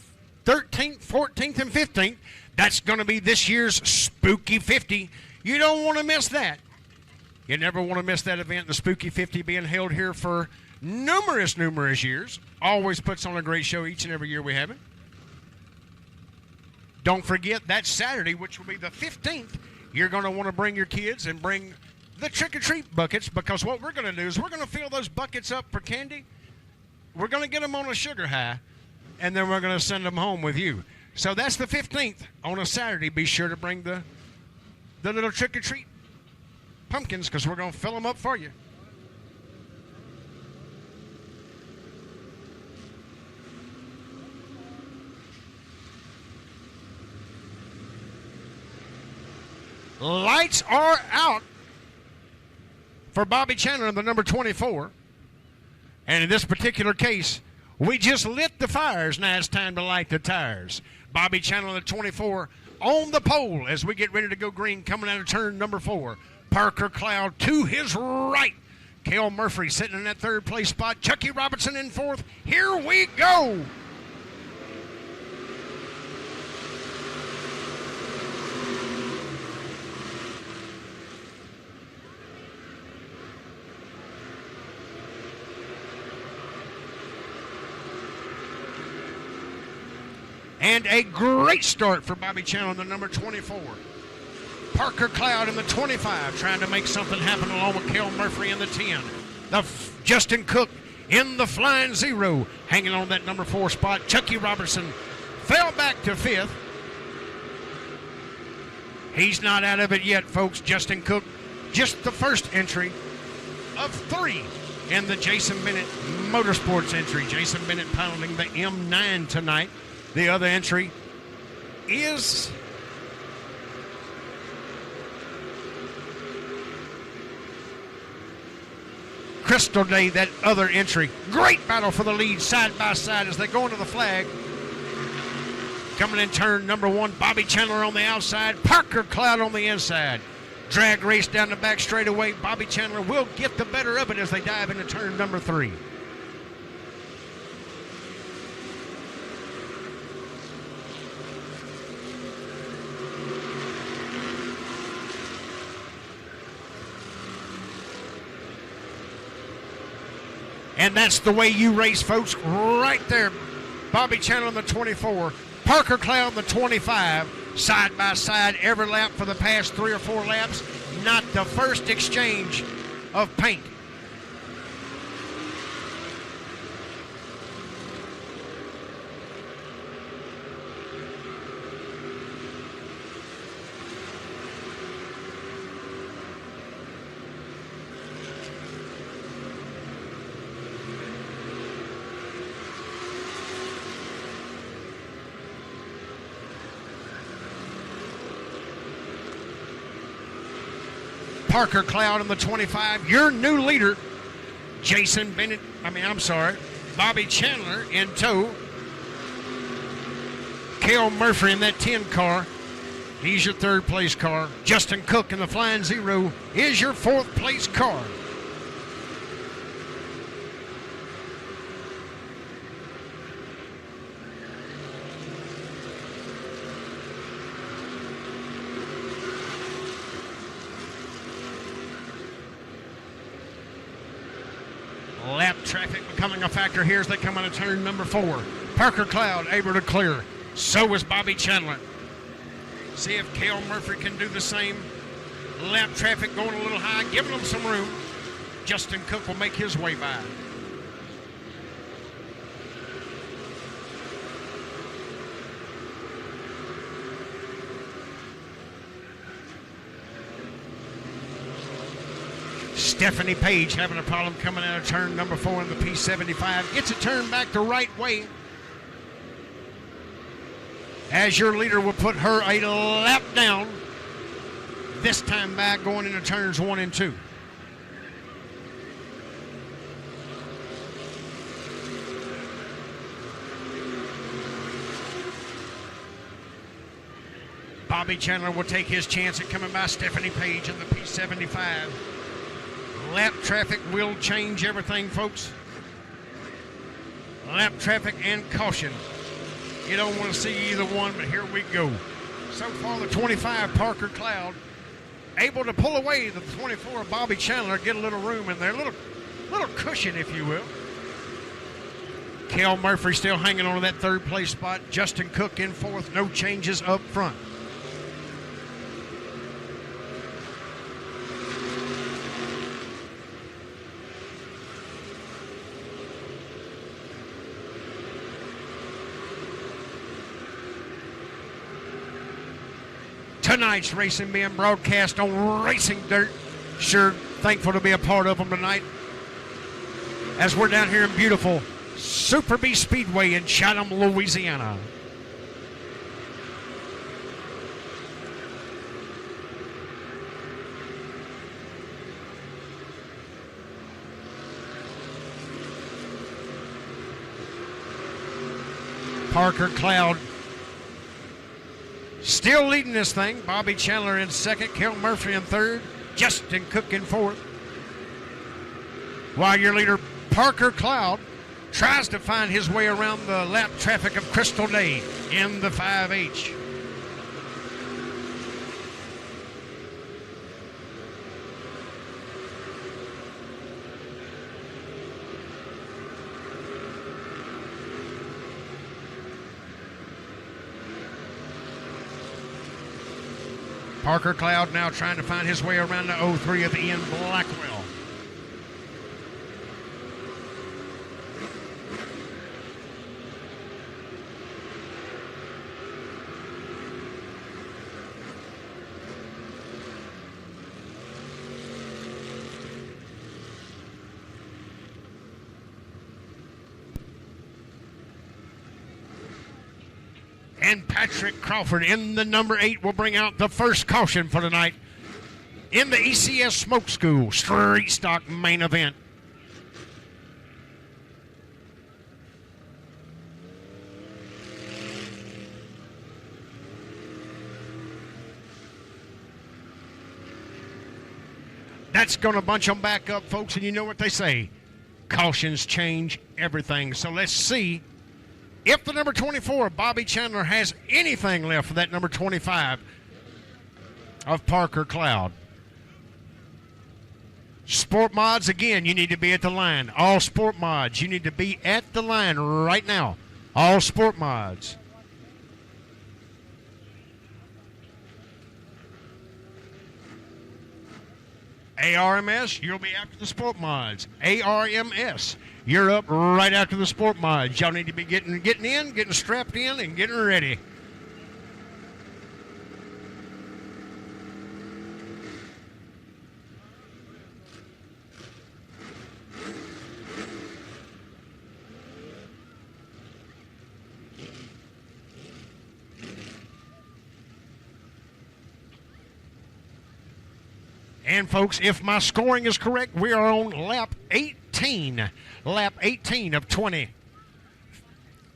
13th, 14th, and 15th. That's going to be this year's Spooky 50. You don't want to miss that. You never want to miss that event, the Spooky 50, being held here for numerous years. Always puts on a great show each and every year we have it. Don't forget that Saturday, which will be the 15th, you're going to want to bring your kids and bring the trick-or-treat buckets, because what we're going to do is we're going to fill those buckets up for candy. We're going to get them on a sugar high, and then we're going to send them home with you. So that's the 15th on a Saturday. Be sure to bring the little trick-or-treat pumpkins, because we're going to fill them up for you. Lights are out for Bobby Chandler in the number 24. And in this particular case, we just lit the fires. Now it's time to light the tires. Bobby Chandler, the 24, on the pole as we get ready to go green, coming out of turn number 4. Parker Cloud to his right. Cale Murphy sitting in that third place spot. Chucky Robertson in fourth. Here we go. And a great start for Bobby Chandler in the number 24. Parker Cloud in the 25, trying to make something happen along with Cale Murphy in the 10. Justin Cook in the Flying Zero, hanging on that number 4 spot. Chucky Robertson fell back to 5th. He's not out of it yet, folks. Justin Cook, just the first entry of 3 in the Jason Bennett Motorsports entry. Jason Bennett pounding the M9 tonight. The other entry is Crystal Day, that other entry. Great battle for the lead side by side as they go into the flag. Coming in turn number 1, Bobby Chandler on the outside, Parker Cloud on the inside. Drag race down the back straightaway. Bobby Chandler will get the better of it as they dive into turn number 3. And that's the way you race, folks. Right there. Bobby Chandler on the 24. Parker Cloud on the 25. Side by side every lap for the past 3 or 4 laps. Not the first exchange of paint. Parker Cloud on the 25. Your new leader, Bobby Chandler in tow. Cale Murphy in that 10 car. He's your 3rd place car. Justin Cook in the Flying Zero is your 4th place car. Lap traffic becoming a factor here as they come into turn number 4. Parker Cloud able to clear. So is Bobby Chandler. See if Cale Murphy can do the same. Lap traffic going a little high, giving them some room. Justin Cook will make his way by. Stephanie Page having a problem coming out of turn number 4 in the P75. Gets a turn back the right way. As your leader will put her a lap down. This time back going into turns 1 and 2. Bobby Chandler will take his chance at coming by Stephanie Page in the P75. Lap traffic will change everything, folks. Lap traffic and caution. You don't want to see either one, but here we go. So far, the 25, Parker Cloud, able to pull away the 24, Bobby Chandler, get a little room in there, a little cushion, if you will. Cale Murphy still hanging on to that 3rd place spot. Justin Cook in 4th, no changes up front. Tonight's racing being broadcast on Racing Dirt. Sure thankful to be a part of them tonight. As we're down here in beautiful Super B Speedway in Chatham, Louisiana. Parker Cloud still leading this thing. Bobby Chandler in 2nd, Cale Murphy in 3rd, Justin Cook in 4th. While your leader, Parker Cloud, tries to find his way around the lap traffic of Crystal Day in the 5H. Parker Cloud now trying to find his way around the 03 of Ian Blackwell. And Patrick Crawford in the number 8 will bring out the first caution for tonight in the ECS Smoke School Street Stock main event. That's going to bunch them back up, folks, and you know what they say. Cautions change everything. So let's see if the number 24, Bobby Chandler, has anything left for that number 25 of Parker Cloud. Sport mods, again, you need to be at the line. All sport mods, you need to be at the line right now. All sport mods. ARMS, you'll be after the sport mods. ARMS, you're up right after the sport mods. Y'all need to be getting in, getting strapped in, and getting ready. And, folks, if my scoring is correct, we are on lap 18. Lap 18 of 20.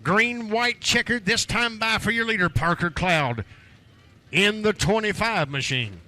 Green, white, checkered, this time by for your leader, Parker Cloud, in the 25 machine.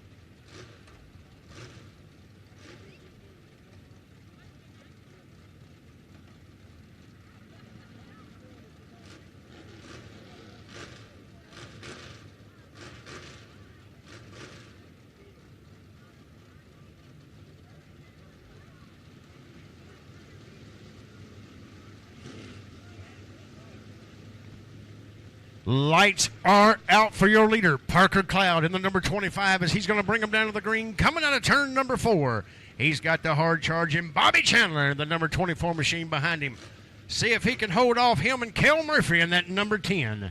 Lights are out for your leader, Parker Cloud, in the number 25, as he's going to bring him down to the green, coming out of turn number 4. He's got the hard charge in Bobby Chandler, the number 24 machine behind him. See if he can hold off him and Kel Murphy in that number 10.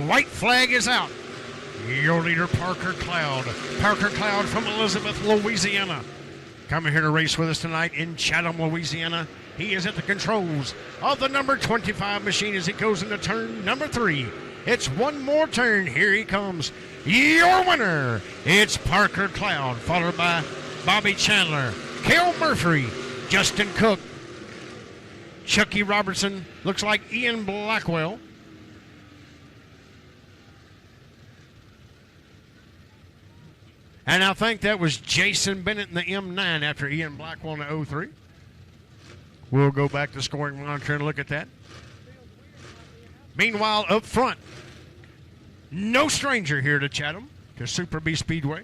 White flag is out. Your leader, Parker Cloud. Parker Cloud from Elizabeth, Louisiana. Coming here to race with us tonight in Chatham, Louisiana. He is at the controls of the number 25 machine as he goes into turn number 3. It's one more turn. Here he comes. Your winner. It's Parker Cloud, followed by Bobby Chandler, Kel Murphy, Justin Cook, Chucky Robertson, looks like Ian Blackwell. And I think that was Jason Bennett in the M9 after Ian Blackwell in the 03. We'll go back to scoring monitor and look at that. Meanwhile, up front, no stranger here to Chatham, to Super B Speedway.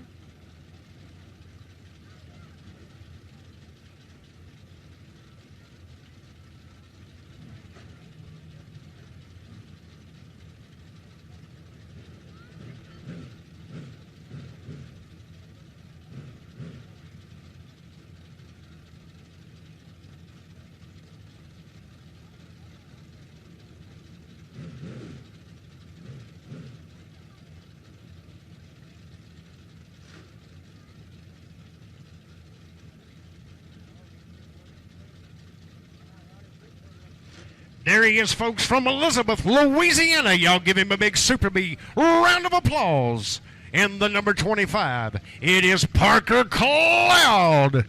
There he is, folks, from Elizabeth, Louisiana. Y'all give him a big Super B round of applause. In the number 25, it is Parker Cloud.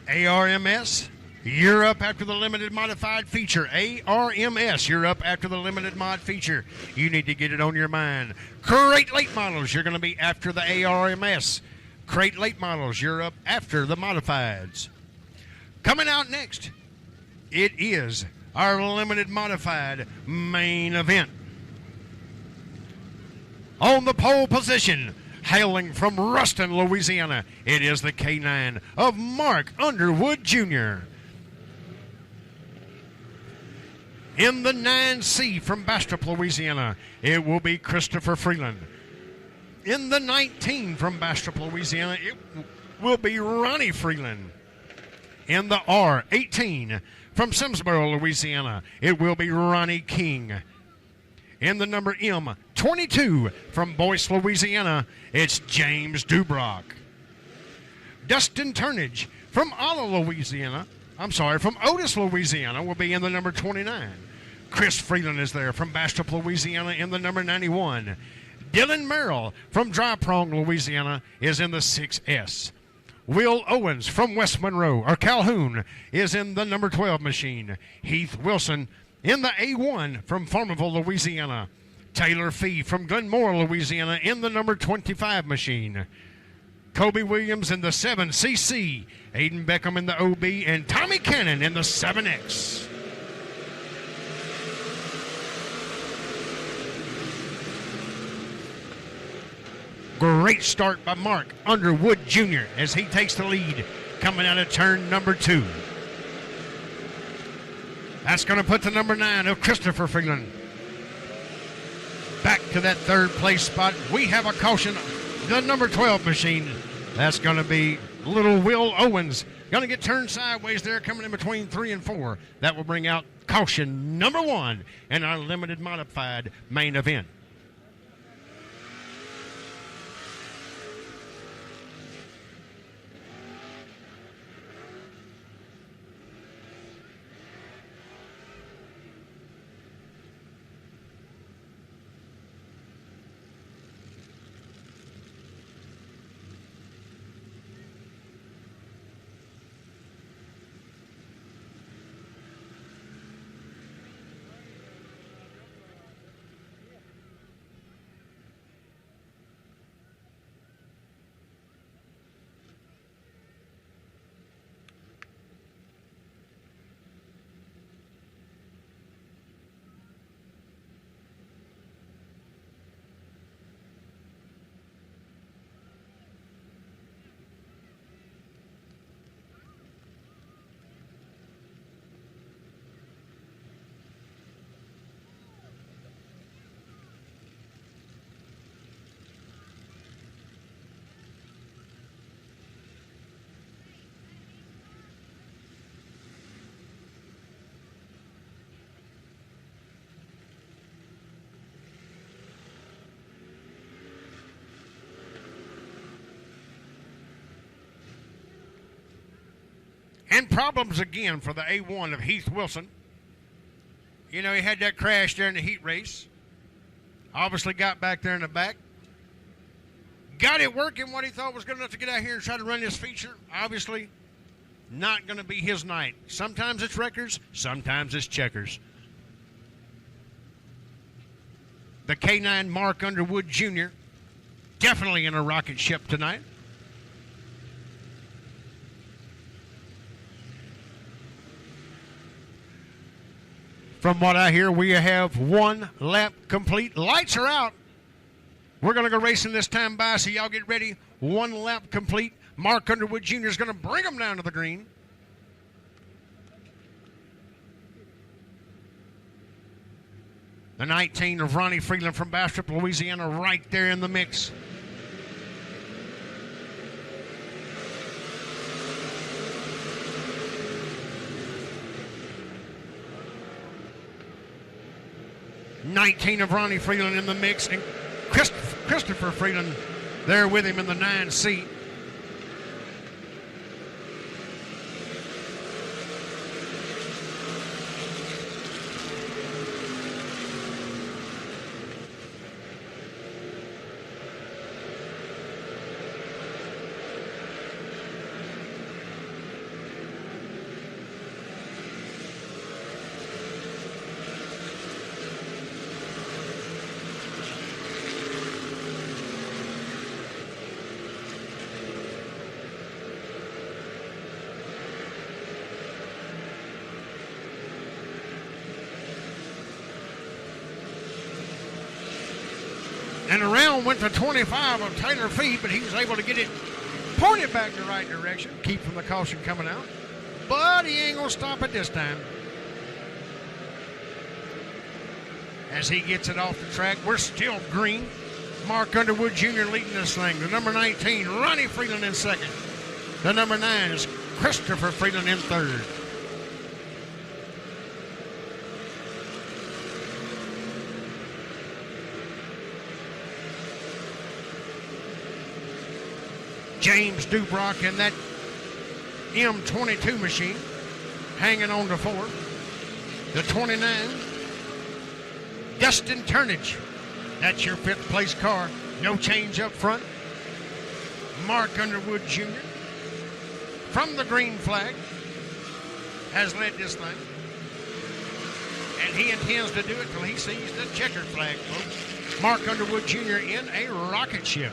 ARMS, You're up after the limited modified feature. ARMS, you're up after the limited mod feature. You need to get it on your mind. Crate late models, you're going to be after the ARMS. Crate late models, you're up after the modifieds. Coming out next, it is our limited modified main event. On the pole position, hailing from Ruston, Louisiana, it is the K9 of Mark Underwood Jr. In the 9C from Bastrop, Louisiana, it will be Christopher Freeland. In the 19 from Bastrop, Louisiana, it will be Ronnie Freeland. In the R18 from Simsboro, Louisiana, it will be Ronnie King. In the number M22 from Boyce, Louisiana, it's James Dubrock. Dustin Turnage from from Otis, Louisiana, will be in the number 29. Chris Freeland is there from Bastrop, Louisiana, in the number 91. Dylan Merrill from Dry Prong, Louisiana, is in the 6S. Will Owens from West Monroe, or Calhoun, is in the number 12 machine. Heath Wilson in the A1 from Farmerville, Louisiana. Taylor Fee from Glenmore, Louisiana, in the number 25 machine. Kobe Williams in the 7cc. Aiden Beckham in the OB, and Tommy Cannon in the 7X. Great start by Mark Underwood Jr. as he takes the lead coming out of turn number 2. That's going to put the number 9 of Christopher Freeland back to that third place spot. We have a caution, the number 12 machine. That's going to be little Will Owens. Going to get turned sideways there, coming in between 3 and 4. That will bring out caution number 1 in our limited modified main event. And problems again for the A1 of Heath Wilson. You know, he had that crash there in the heat race. Obviously got back there in the back. Got it working what he thought was good enough to get out here and try to run this feature. Obviously, not going to be his night. Sometimes it's records, sometimes it's checkers. The K9 Mark Underwood Jr. definitely in a rocket ship tonight. From what I hear, we have 1 lap complete. Lights are out. We're going to go racing this time by, so y'all get ready. 1 lap complete. Mark Underwood Jr. is going to bring them down to the green. The 19 of Ronnie Freeland from Bastrop, Louisiana, right there in the mix. '19 of Ronnie Freeland in the mix, and Christopher Freeland there with him in the 9 seat. And around went to 25 of Taylor Feed, but he was able to get it pointed back the right direction, keep from the caution coming out. But he ain't going to stop it this time. As he gets it off the track, we're still green. Mark Underwood Jr. leading this thing. The number 19, Ronnie Freeland in second. The number 9 is Christopher Freeland in third. James Dubrock in that M22 machine, hanging on to 4. The 29, Dustin Turnage. That's your 5th place car. No change up front. Mark Underwood Jr. from the green flag has led this thing. And he intends to do it till he sees the checkered flag, folks. Mark Underwood Jr. in a rocket ship.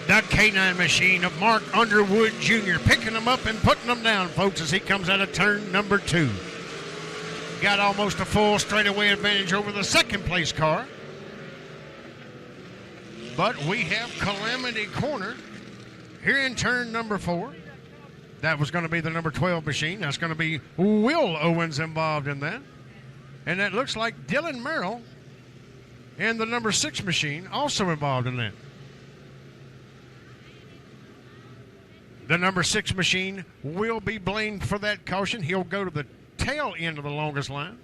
That K9 machine of Mark Underwood Jr. picking them up and putting them down, folks, as he comes out of turn number 2. Got almost a full straightaway advantage over the 2nd place car. But we have Calamity Corner here in turn number 4. That was going to be the number 12 machine. That's going to be Will Owens involved in that. And that looks like Dylan Merrill and the number 6 machine also involved in that. The number 6 machine will be blamed for that caution. He'll go to the tail end of the longest line.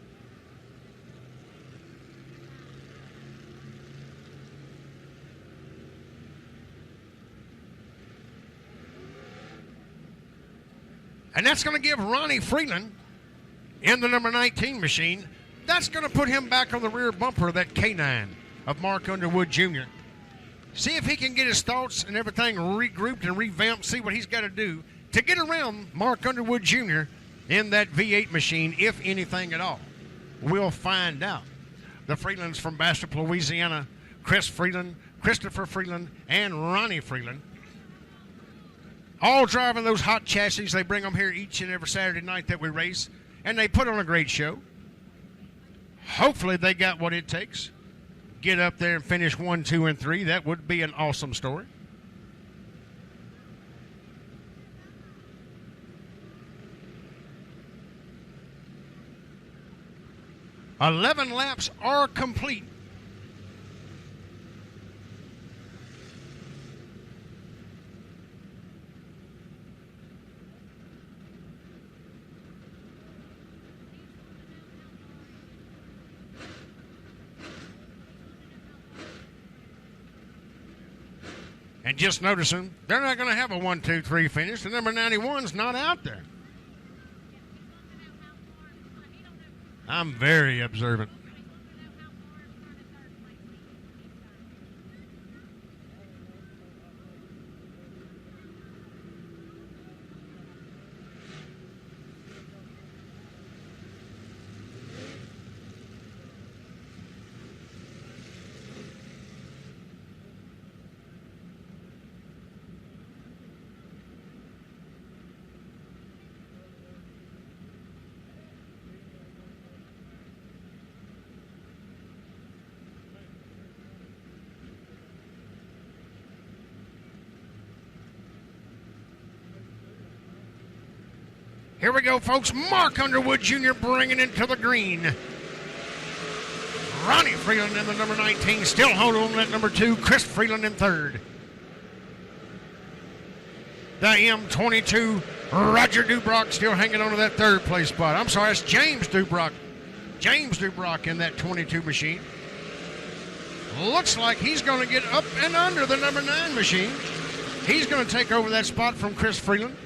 And that's going to give Ronnie Freeland in the number 19 machine. That's going to put him back on the rear bumper of that K9 of Mark Underwood Jr. See if he can get his thoughts and everything regrouped and revamped, see what he's got to do to get around Mark Underwood Jr. in that V8 machine, if anything at all. We'll find out. The Freelands from Bastrop, Louisiana, Chris Freeland, Christopher Freeland, and Ronnie Freeland, all driving those hot chassis. They bring them here each and every Saturday night that we race, and they put on a great show. Hopefully they got what it takes. Get up there and finish 1, 2, and 3. That would be an awesome story. "11 laps are complete. And just noticing, they're not going to have a 1, 2, 3 finish. The number 91's not out there. I'm very observant. Here we go, folks. Mark Underwood Jr. bringing it to the green. Ronnie Freeland in the number 19, still holding on that number 2. Chris Freeland in third. The M22, Roger Dubrock, still hanging on to that third place spot. I'm sorry, it's James Dubrock. James Dubrock in that 22 machine. Looks like he's going to get up and under the number 9 machine. He's going to take over that spot from Chris Freeland.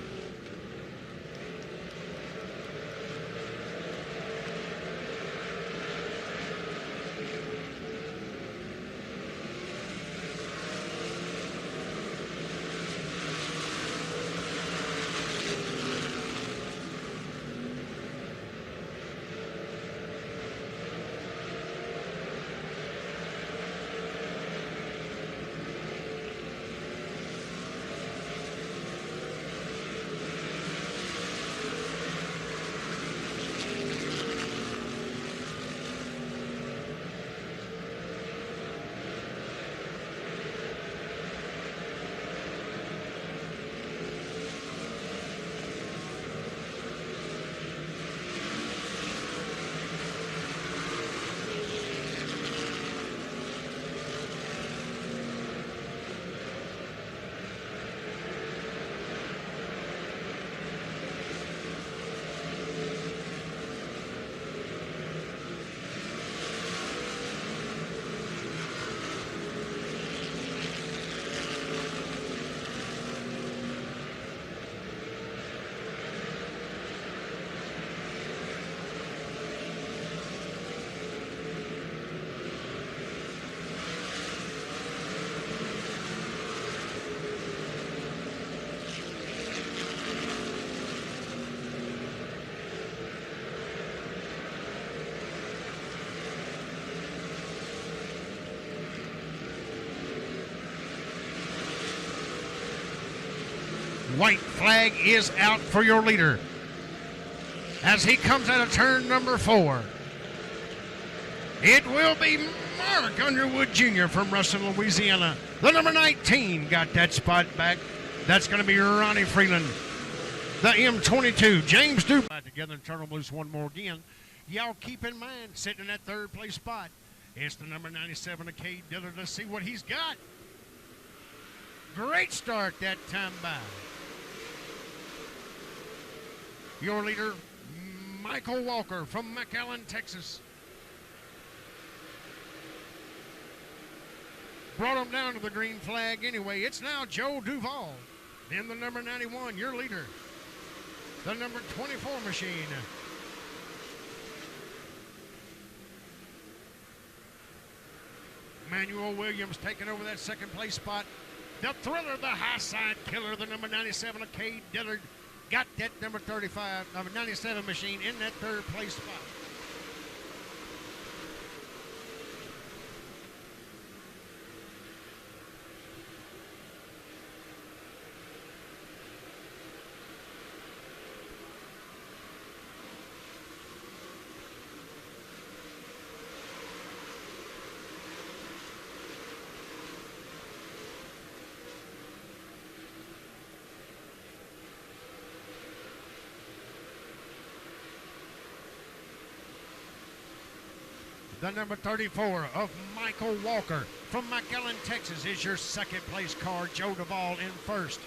White flag is out for your leader as he comes out of turn number 4. It will be Mark Underwood Jr. from Ruston, Louisiana. The number 19 got that spot back. That's going to be Ronnie Freeland. The M22, James Dubrock together and turn them loose one more again. Y'all keep in mind, sitting in that third place spot, it's the number 97 of Cade Dillard. Let's see what he's got. Great start that time by. Your leader, Michael Walker from McAllen, Texas. Brought him down to the green flag anyway. It's now Joe Duval. Then the number 91, your leader. The number 24 machine. Manuel Williams taking over that second place spot. The Thriller, the high side killer, the number 97 of Cade Dillard. Got that number 97 machine in that third place spot. The number 34 of Michael Walker from McAllen, Texas is your second place car. Joe Duvall in first.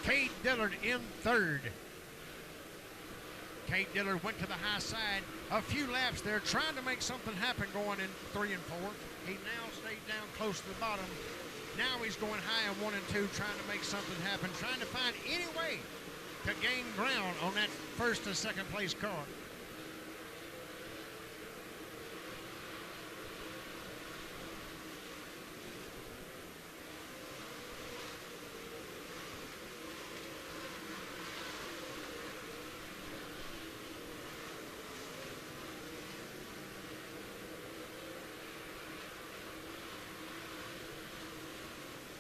Cade Dillard in third. Cade Dillard went to the high side. A few laps there trying to make something happen going in 3 and 4. He now stayed down close to the bottom. Now he's going high in 1 and 2 trying to make something happen. Trying to find any way to gain ground on that first and second place car.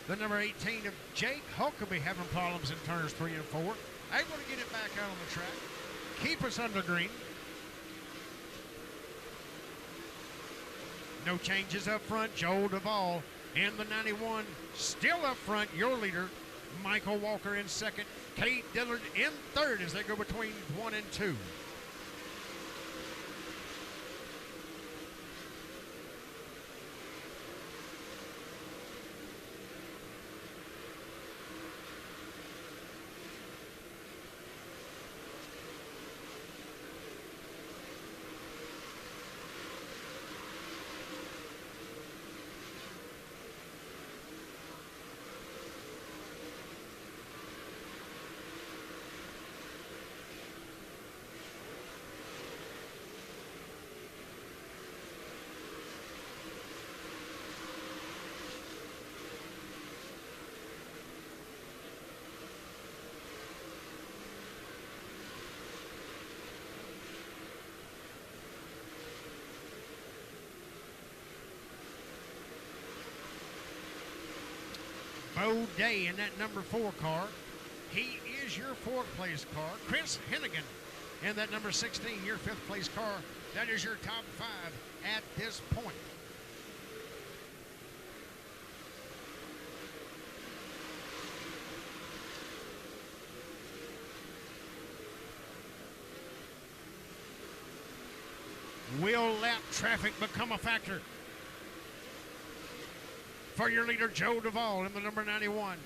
The number 18 of Jake Huckabee having problems in turns 3 and 4. Able to get it back out on the track. Keep us under green. No changes up front. Joel Duvall and the 91 still up front. Your leader, Michael Walker in second. Cade Dillard in third as they go between 1 and 2. Joe Day in that number 4 car. He is your 4th place car. Chris Hennigan in that number 16, your 5th place car. That is your top 5 at this point. Will lap traffic become a factor for your leader, Joe Duvall, in the number 91?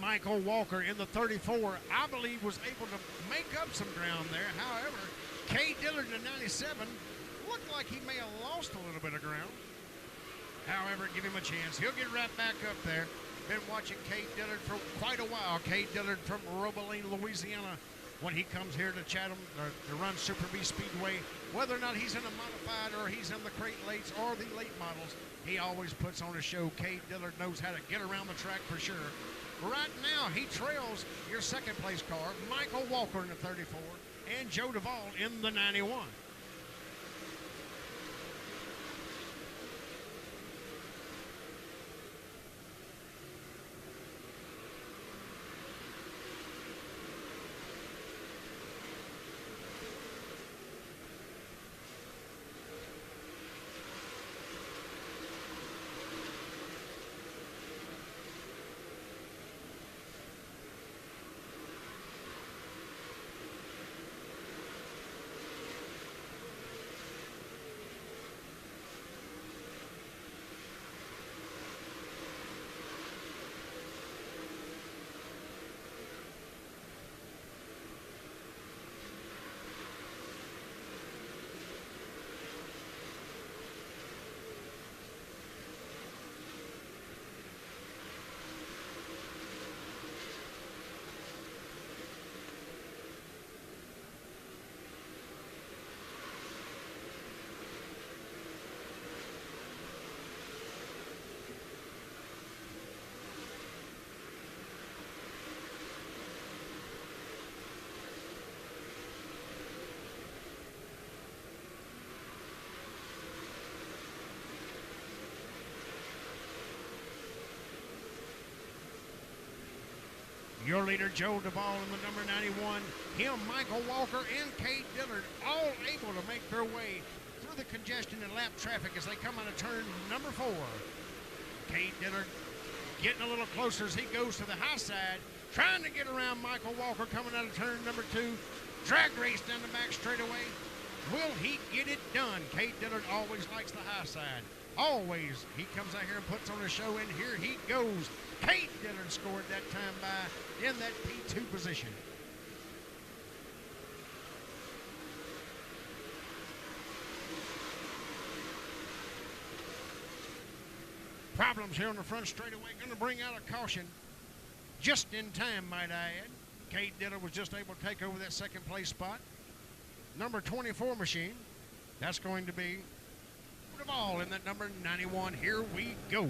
Michael Walker in the 34, I believe, was able to make up some ground there. However, Kay Dillard in the 97 looked like he may have lost a little bit of ground. However, give him a chance. He'll get right back up there. Been watching Kay Dillard for quite a while. Kay Dillard from Robeline, Louisiana. When he comes here to Chatham to run Super B Speedway, whether or not he's in a modified or he's in the crate lates or the late models, he always puts on a show. Kay Dillard knows how to get around the track for sure. Right now, he trails your 2nd place car, Michael Walker in the 34, and Joe Duvall in the 91. Your leader, Joe Duvall, in the number 91. Him, Michael Walker, and Kate Dillard all able to make their way through the congestion and lap traffic as they come out of turn number 4. Kate Dillard getting a little closer as he goes to the high side, trying to get around Michael Walker coming out of turn number 2. Drag race down the back straightaway. Will he get it done? Kate Dillard always likes the high side. Always. He comes out here and puts on a show, and here he goes. Kate Dillard scored that time by in that P2 position. Problems here on the front straightaway. Going to bring out a caution just in time, might I add. Kate Dillard was just able to take over that second place spot. Number 24 machine. That's going to be Duvall in that number 91. Here we go.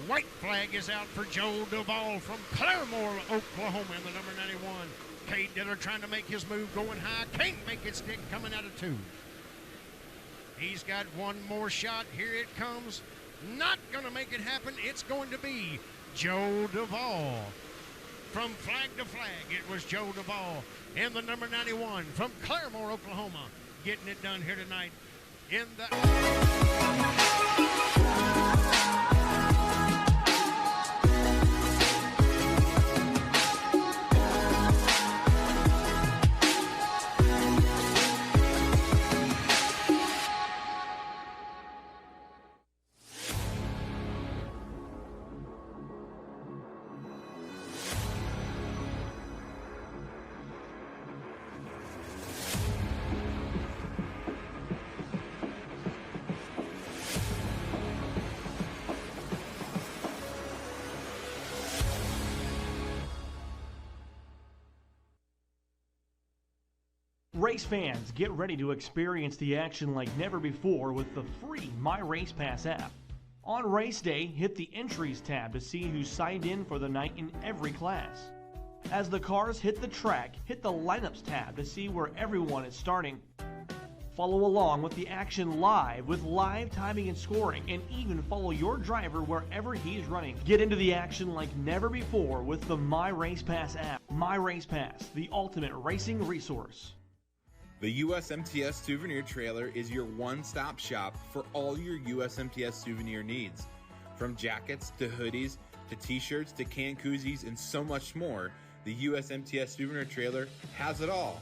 White flag is out for Joe Duvall from Claremore, Oklahoma in the number 91. Kate Dillard trying to make his move going high. Can't make it stick coming out of 2. He's got one more shot. Here it comes. Not going to make it happen. It's going to be Joe Duvall. From flag to flag, it was Joe Duvall in the number 91 from Claremore, Oklahoma. Getting it done here tonight in the... Race fans, get ready to experience the action like never before with the free My Race Pass app. On race day, hit the Entries tab to see who's signed in for the night in every class. As the cars hit the track, hit the Lineups tab to see where everyone is starting. Follow along with the action live with live timing and scoring, and even follow your driver wherever he's running. Get into the action like never before with the My Race Pass app. My Race Pass, the ultimate racing resource. The USMTS Souvenir Trailer is your one-stop shop for all your USMTS souvenir needs. From jackets to hoodies to t-shirts to can koozies and so much more, the USMTS Souvenir Trailer has it all.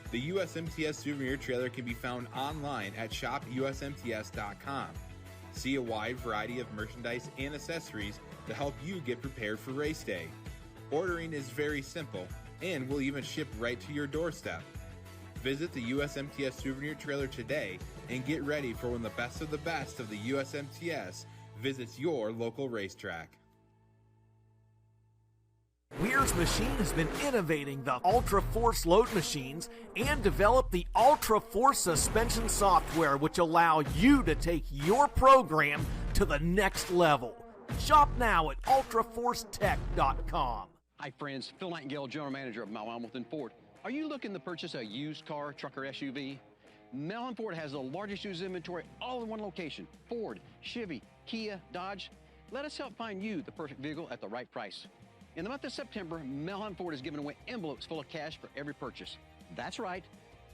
The USMTS Souvenir Trailer can be found online at shopusmts.com. See a wide variety of merchandise and accessories to help you get prepared for race day. Ordering is very simple and will even ship right to your doorstep. Visit the USMTS Souvenir Trailer today and get ready for when the best of the USMTS visits your local racetrack. Weir's Machine has been innovating the Ultra Force load machines and developed the Ultra Force suspension software, which allow you to take your program to the next level. Shop now at ultraforcetech.com. Hi friends, Phil Nightingale, General Manager of Mel Hamilton Ford. Are you looking to purchase a used car, truck, or SUV? Mel Hamilton Ford has the largest used inventory all in one location. Ford, Chevy, Kia, Dodge. Let us help find you the perfect vehicle at the right price. In the month of September, Mel Hamilton Ford is giving away envelopes full of cash for every purchase. That's right.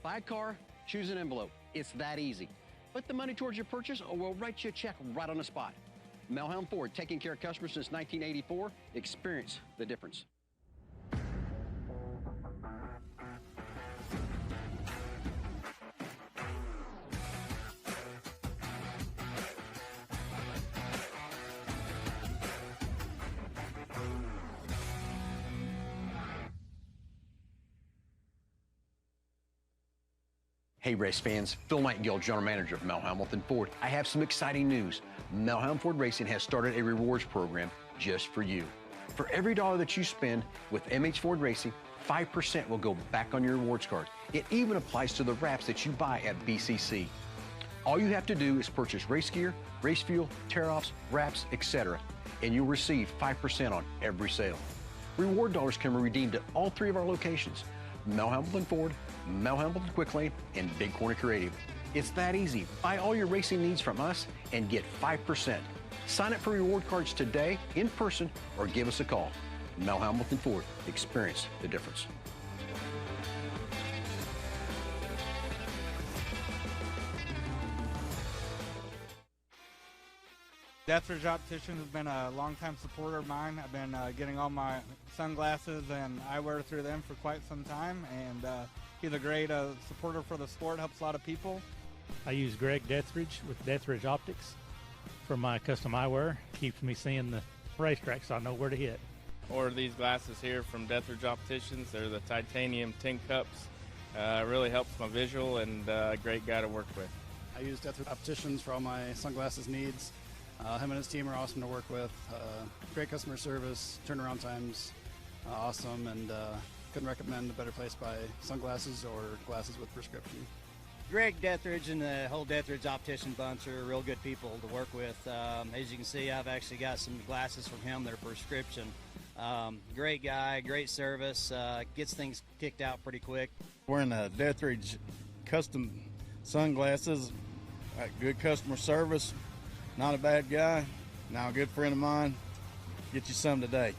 Buy a car, choose an envelope. It's that easy. Put the money towards your purchase or we'll write you a check right on the spot. Mel Hamilton Ford, taking care of customers since 1984. Experience the difference. Hey race fans, Phil Nightingale, General Manager of Mel Hamilton Ford. I have some exciting news. Mel Hamilton Ford Racing has started a rewards program just for you. For every dollar that you spend with MH Ford Racing, 5% will go back on your rewards card. It even applies to the wraps that you buy at BCC. All you have to do is purchase race gear, race fuel, tear-offs, wraps, etc., and you'll receive 5% on every sale. Reward dollars can be redeemed at all three of our locations: Mel Hamilton Ford, Mel Hamilton Quick Lane, and Big Corner Creative. It's that easy. Buy all your racing needs from us and get 5%. Sign up for reward cards today in person or give us a call. Mel Hamilton Ford. Experience the difference. Deathridge Opticians has been a longtime supporter of mine. I've been getting all my sunglasses and eyewear through them for quite some time, and he's a great supporter for the sport, helps a lot of people. I use Greg Deathridge with Deathridge Optics for my custom eyewear. Keeps me seeing the racetrack so I know where to hit. Order these glasses here from Deathridge Opticians. They're the titanium tin cups. Really helps my visual, and a great guy to work with. I use Deathridge Opticians for all my sunglasses needs. Him and his team are awesome to work with. Great customer service, turnaround times, awesome, and couldn't recommend a better place to buy sunglasses or glasses with prescription. Greg Deathridge and the whole Deathridge Optician bunch are real good people to work with. As you can see, I've actually got some glasses from him that are prescription. Great guy, great service, gets things kicked out pretty quick. Wearing a Deathridge custom sunglasses, good customer service, not a bad guy, now a good friend of mine. Get you some today.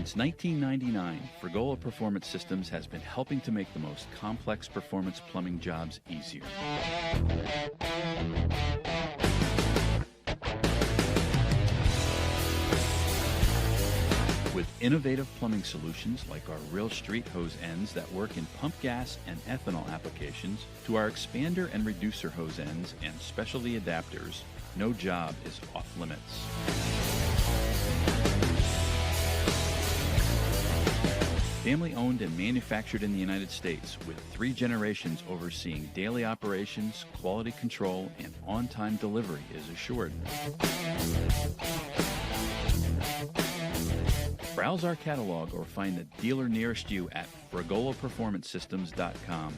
Since 1999, Frigola Performance Systems has been helping to make the most complex performance plumbing jobs easier. With innovative plumbing solutions like our Real Street hose ends that work in pump gas and ethanol applications, to our expander and reducer hose ends and specialty adapters, no job is off limits. Family owned and manufactured in the United States, with 3 generations overseeing daily operations, quality control, and on-time delivery is assured. Browse our catalog or find the dealer nearest you at frigolaperformancesystems.com.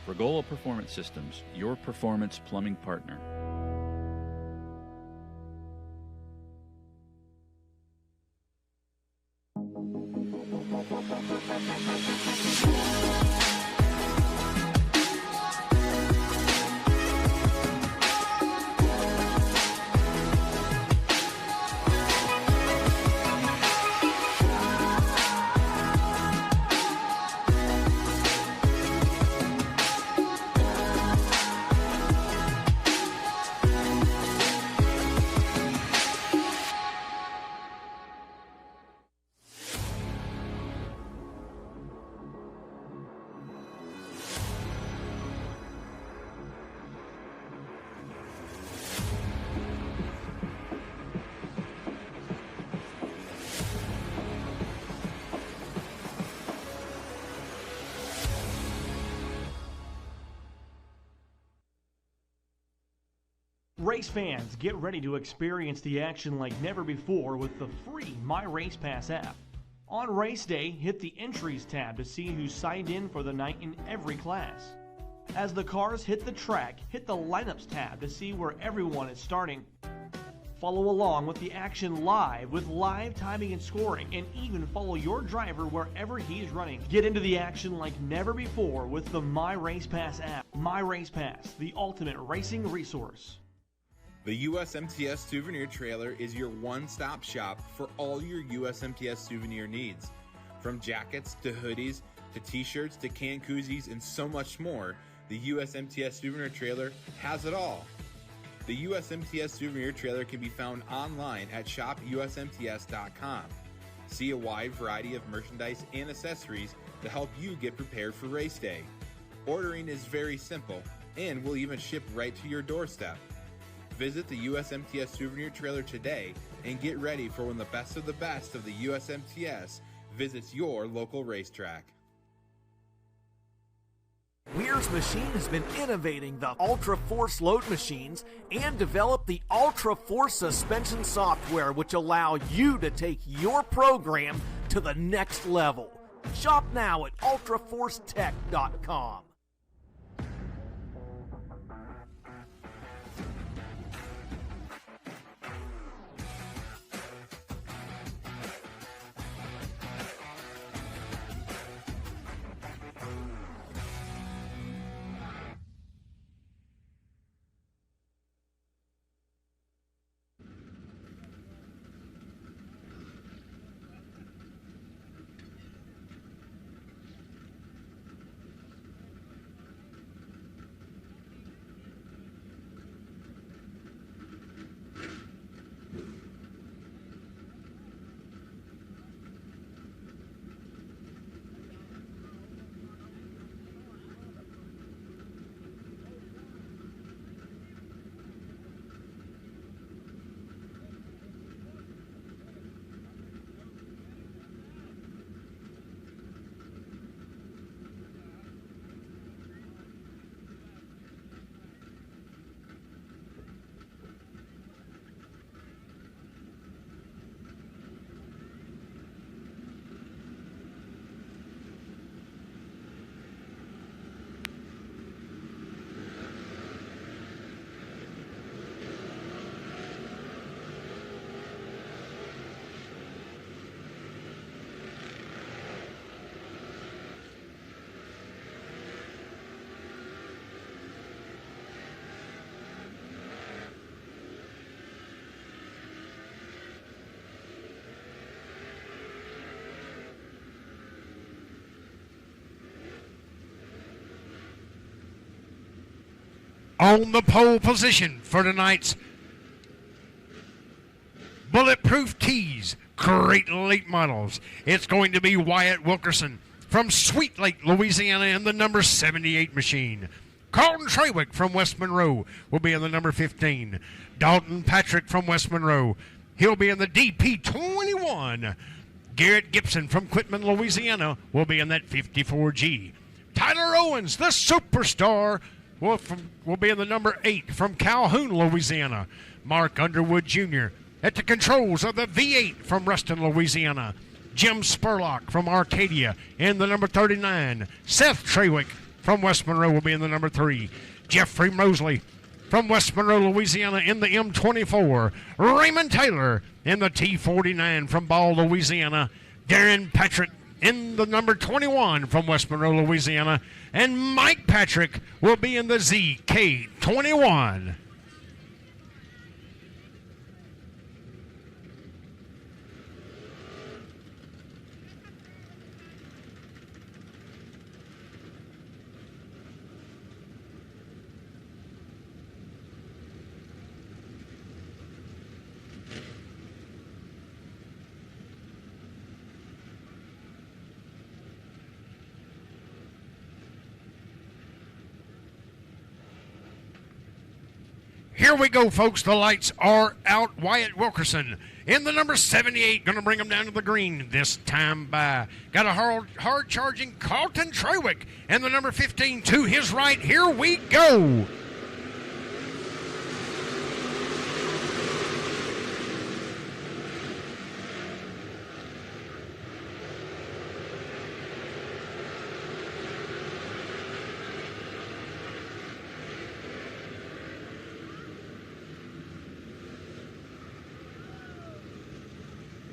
Frigola Performance Systems, your performance plumbing partner. Race fans, get ready to experience the action like never before with the free My Race Pass app. On race day, hit the Entries tab to see who's signed in for the night in every class. As the cars hit the track, hit the Lineups tab to see where everyone is starting. Follow along with the action live with live timing and scoring, and even follow your driver wherever he's running. Get into the action like never before with the My Race Pass app. My Race Pass, the ultimate racing resource. The USMTS Souvenir Trailer is your one-stop shop for all your USMTS souvenir needs. From jackets to hoodies to t-shirts to can koozies and so much more, the USMTS Souvenir Trailer has it all. The USMTS Souvenir Trailer can be found online at shopusmts.com. See a wide variety of merchandise and accessories to help you get prepared for race day. Ordering is very simple and will even ship right to your doorstep. Visit the USMTS Souvenir Trailer today and get ready for when the best of the USMTS visits your local racetrack. Weir's Machine has been innovating the Ultra Force load machines and developed the Ultra Force suspension software, which allow you to take your program to the next level. Shop now at ultraforcetech.com. On the pole position for tonight's Bulletproof Tees Great Late Models, it's going to be Wyatt Wilkerson from Sweet Lake, Louisiana in the number 78 machine. Carlton Trawick from West Monroe will be in the number 15. Dalton Patrick from West Monroe, he'll be in the DP21. Garrett Gibson from Quitman, Louisiana will be in that 54G. Tyler Owens, the superstar, will be in the number 8 from Calhoun, Louisiana. Mark Underwood Jr. at the controls of the V8 from Ruston, Louisiana. Jim Spurlock from Arcadia in the number 39. Seth Trawick from West Monroe will be in the number 3. Jeffrey Mosley from West Monroe, Louisiana in the M24. Raymond Taylor in the T49 from Ball, Louisiana. Darren Patrick in the number 21 from West Monroe, Louisiana. And Mike Patrick will be in the ZK21. Here we go, folks. The lights are out. Wyatt Wilkerson in the number 78. Going to bring him down to the green this time by. Got a hard-charging Carlton Trawick and the number 15 to his right. Here we go.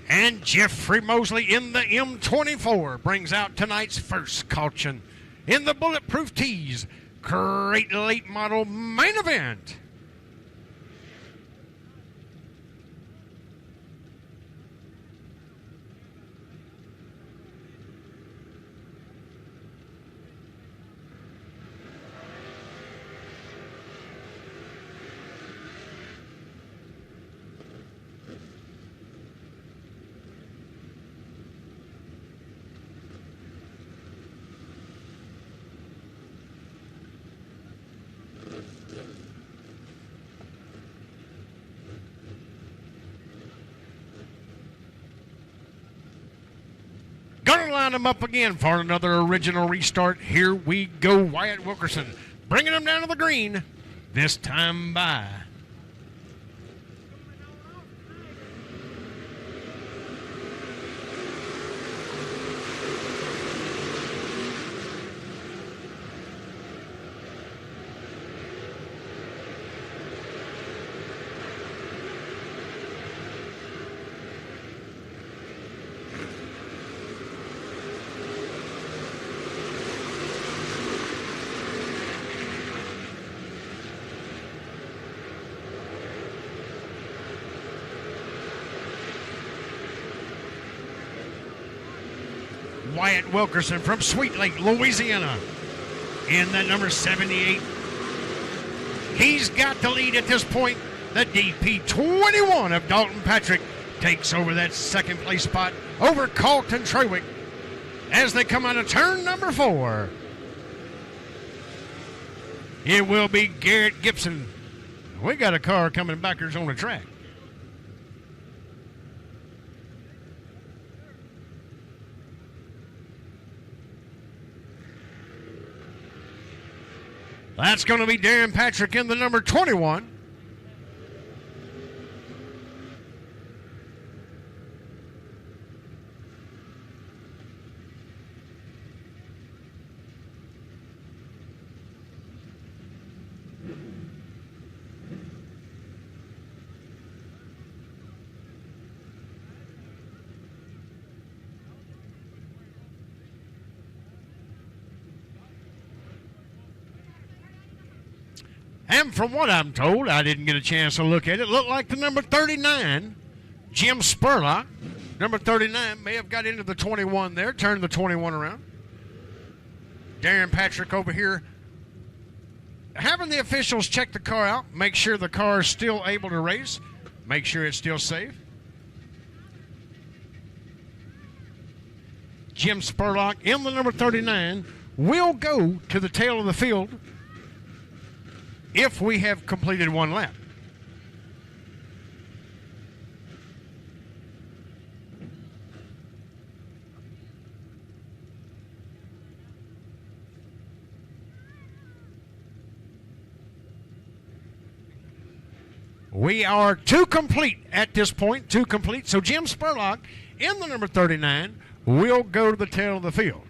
And Jeffrey Mosley in the M24 brings out tonight's first caution in the Bulletproof Tees Great Late Model main event. Gonna line him up again for another original restart. Here we go. Wyatt Wilkerson bringing him down to the green, this time by. Wyatt Wilkerson from Sweet Lake, Louisiana in that number 78. He's got the lead at this point. The DP21 of Dalton Patrick takes over that second place spot over Carlton Trawick as they come out of turn number 4. It will be Garrett Gibson. We got a car coming backwards on the track. That's going to be Darren Patrick in the number 21. And from what I'm told, I didn't get a chance to look at it, looked like the number 39, Jim Spurlock. Number 39 may have got into the 21 there, turned the 21 around. Darren Patrick over here having the officials check the car out, make sure the car is still able to race, make sure it's still safe. Jim Spurlock in the number 39 will go to the tail of the field if we have completed one lap. We are two complete at this point, two complete. So Jim Spurlock in the number 39 will go to the tail of the field.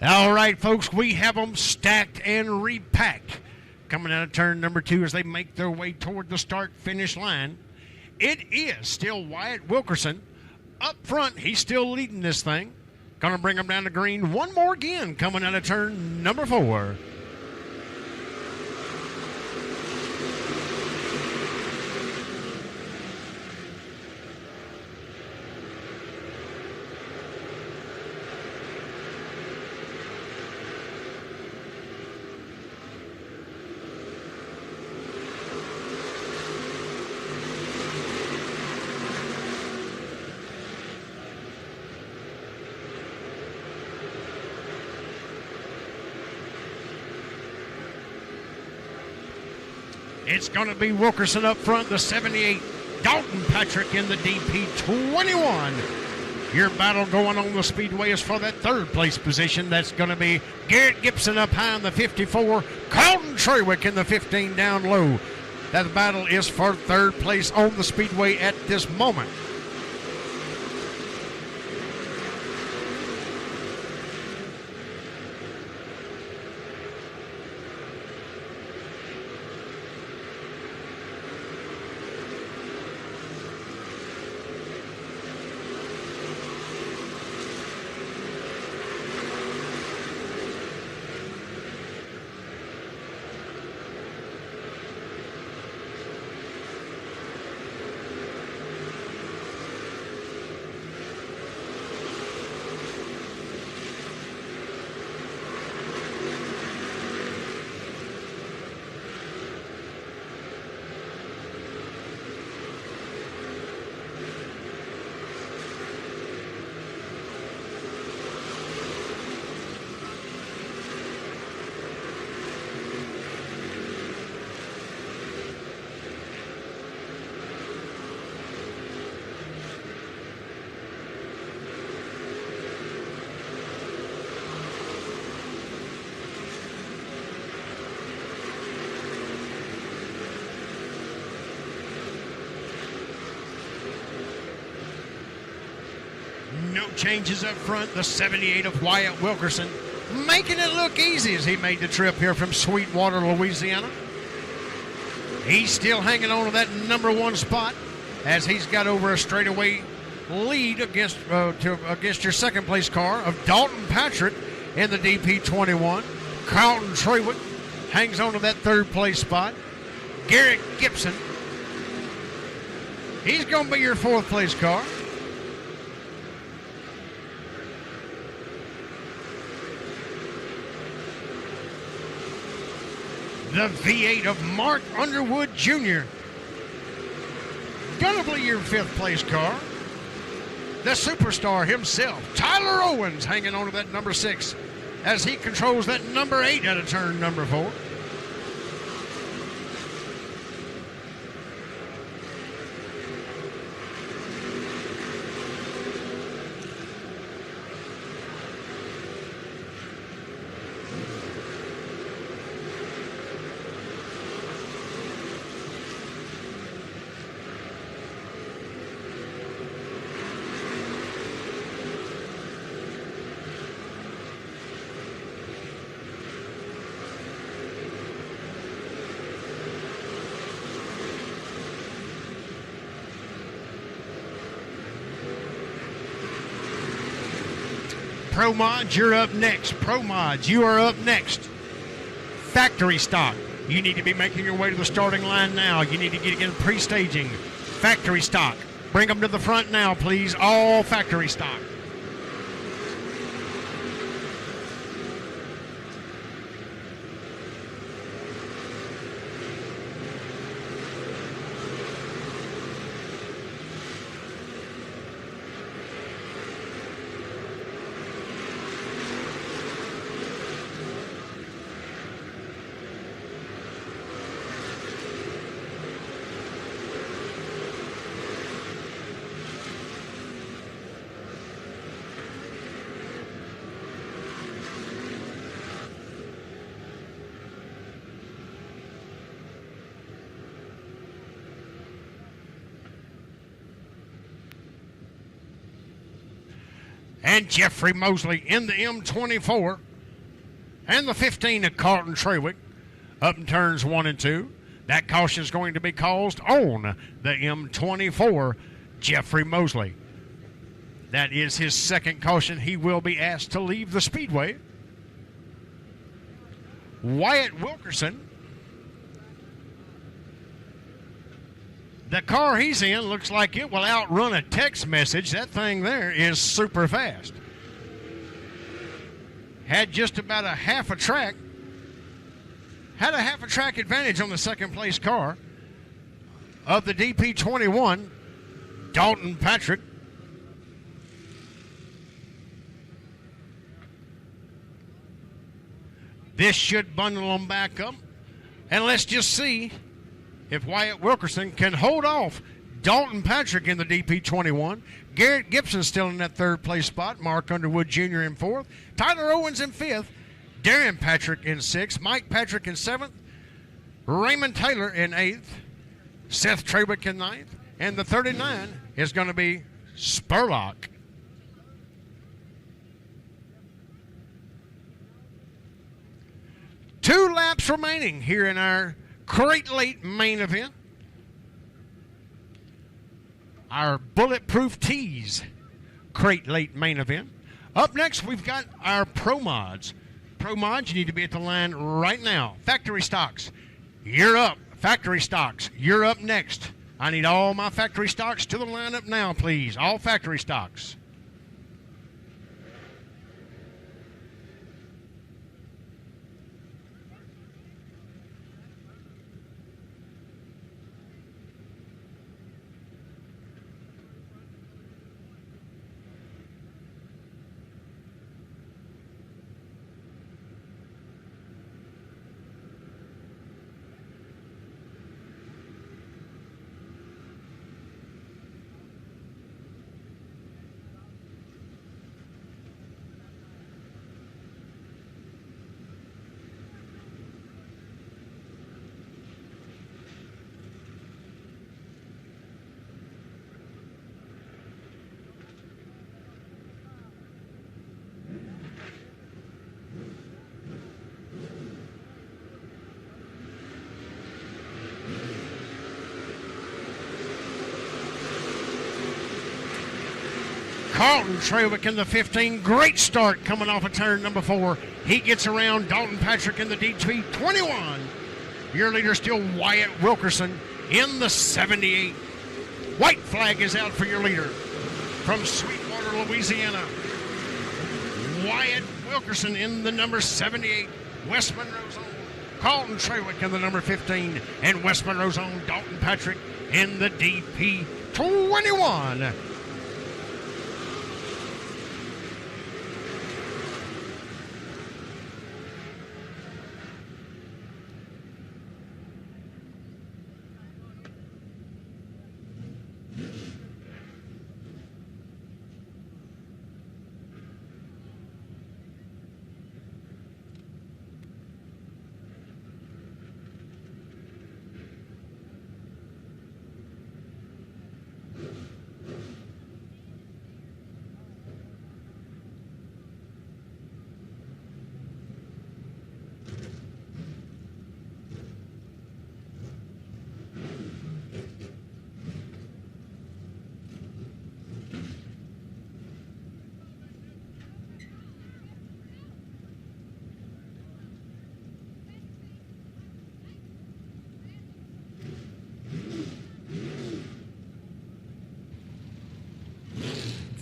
All right, folks, we have them stacked and repacked. Coming out of turn number 2 as they make their way toward the start-finish line. It is still Wyatt Wilkerson. Up front, he's still leading this thing. Going to bring him down to green one more again coming out of turn number 4. It's going to be Wilkerson up front, the 78. Dalton Patrick in the DP21. Your battle going on the Speedway is for that third place position. That's going to be Garrett Gibson up high in the 54. Carlton Trewick in the 15 down low. That battle is for third place on the Speedway at this moment. No changes up front. The 78 of Wyatt Wilkerson making it look easy as he made the trip here from Sweetwater, Louisiana. He's still hanging on to that number 1 spot as he's got over a straightaway lead against your second place car of Dalton Patrick in the DP21. Carlton Trewick hangs on to that third place spot. Garrett Gibson, he's going to be your fourth place car. The V8 of Mark Underwood Jr. Gonna be your fifth place car. The superstar himself, Tyler Owens, hanging on to that number 6 as he controls that number 8 out of turn number 4. Pro Mods, you're up next. Pro Mods, you are up next. Factory stock. You need to be making your way to the starting line now. You need to get in pre-staging. Factory stock. Bring them to the front now, please. All factory stock. And Jeffrey Mosley in the M24 and the 15 of Carlton Trawick up in turns 1 and 2. That caution is going to be caused on the M24, Jeffrey Mosley. That is his second caution. He will be asked to leave the speedway. Wyatt Wilkerson, the car he's in looks like it will outrun a text message. That thing there is super fast. Had just about a half a track. Had a half a track advantage on the second place car of the DP21, Dalton Patrick. This should bundle them back up. And let's just see if Wyatt Wilkerson can hold off Dalton Patrick in the DP21. Garrett Gibson still in that third place spot. Mark Underwood Jr. in fourth. Tyler Owens in fifth. Darren Patrick in sixth. Mike Patrick in seventh. Raymond Taylor in eighth. Seth Trawick in ninth. And the 39 is going to be Spurlock. Two laps remaining here in our Crate Late main event. Our Bulletproof Tees Crate Late main event. Up next, we've got our Pro Mods. Pro Mods, you need to be at the line right now. Factory Stocks, you're up. Factory Stocks, you're up next. I need all my factory stocks to the lineup now, please. All factory stocks. Carlton Trawick in the 15. Great start coming off of turn number 4. He gets around Dalton Patrick in the DP21. Your leader still Wyatt Wilkerson in the 78. White flag is out for your leader from Sweetwater, Louisiana. Wyatt Wilkerson in the number 78. West Monroe's own Carlton Trawick in the number 15. And West Monroe's own Dalton Patrick in the DP21.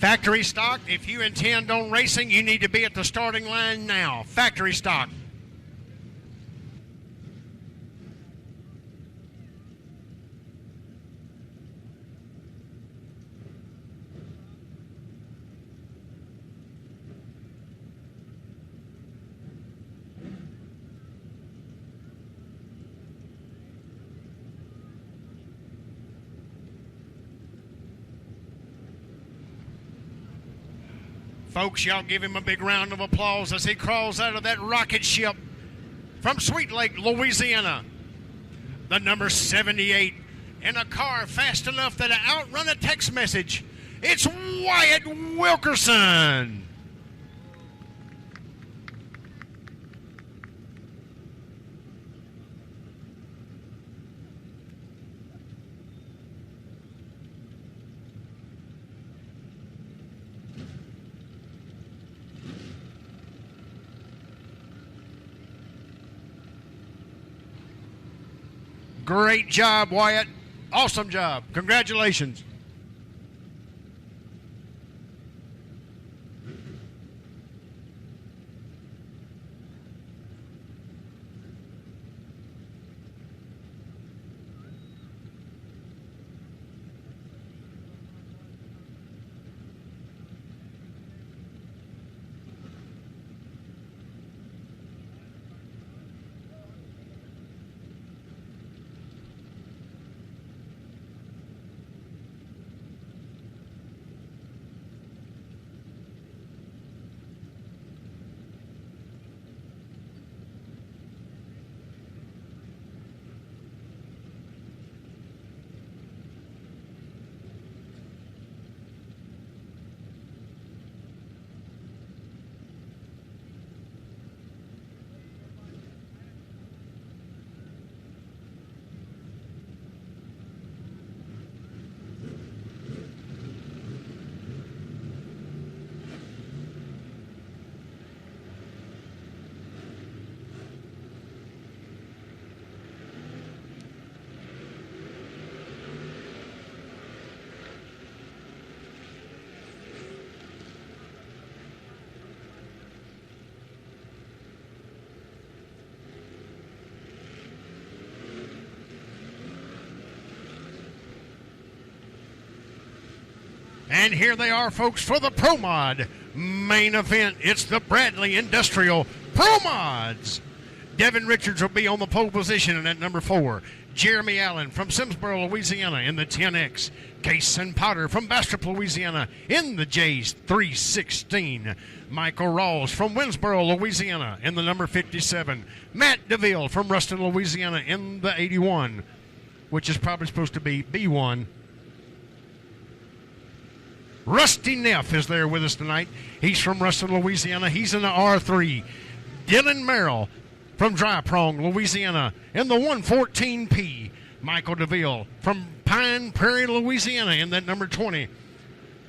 Factory stock, if you intend on racing, you need to be at the starting line now. Factory stock. Folks, y'all give him a big round of applause as he crawls out of that rocket ship from Sweet Lake, Louisiana. The number 78 in a car fast enough that it outrun a text message. It's Wyatt Wilkerson. Great job, Wyatt. Awesome job. Congratulations. And here they are, folks, for the Pro Mod main event. It's the Bradley Industrial Pro Mods. Devin Richards will be on the pole position at number 4. Jeremy Allen from Simsboro, Louisiana in the 10X. Kason Potter from Bastrop, Louisiana in the J316. Michael Rawls from Winsboro, Louisiana in the number 57. Matt DeVille from Ruston, Louisiana in the 81, which is probably supposed to be B1. Rusty Neff is there with us tonight. He's from Ruston, Louisiana. He's in the R3. Dylan Merrill from Dry Prong, Louisiana in the 114P. Michael DeVille from Pine Prairie, Louisiana in that number 20.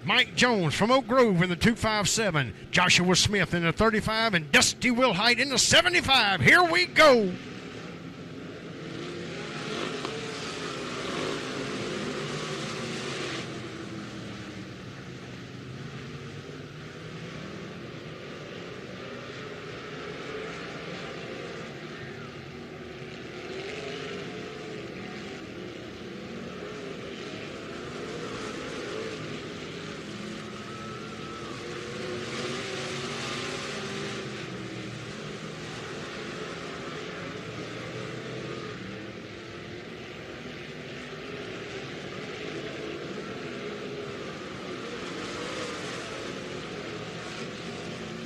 Mike Jones from Oak Grove in the 257. Joshua Smith in the 35 and Dusty Wilhite in the 75. Here we go.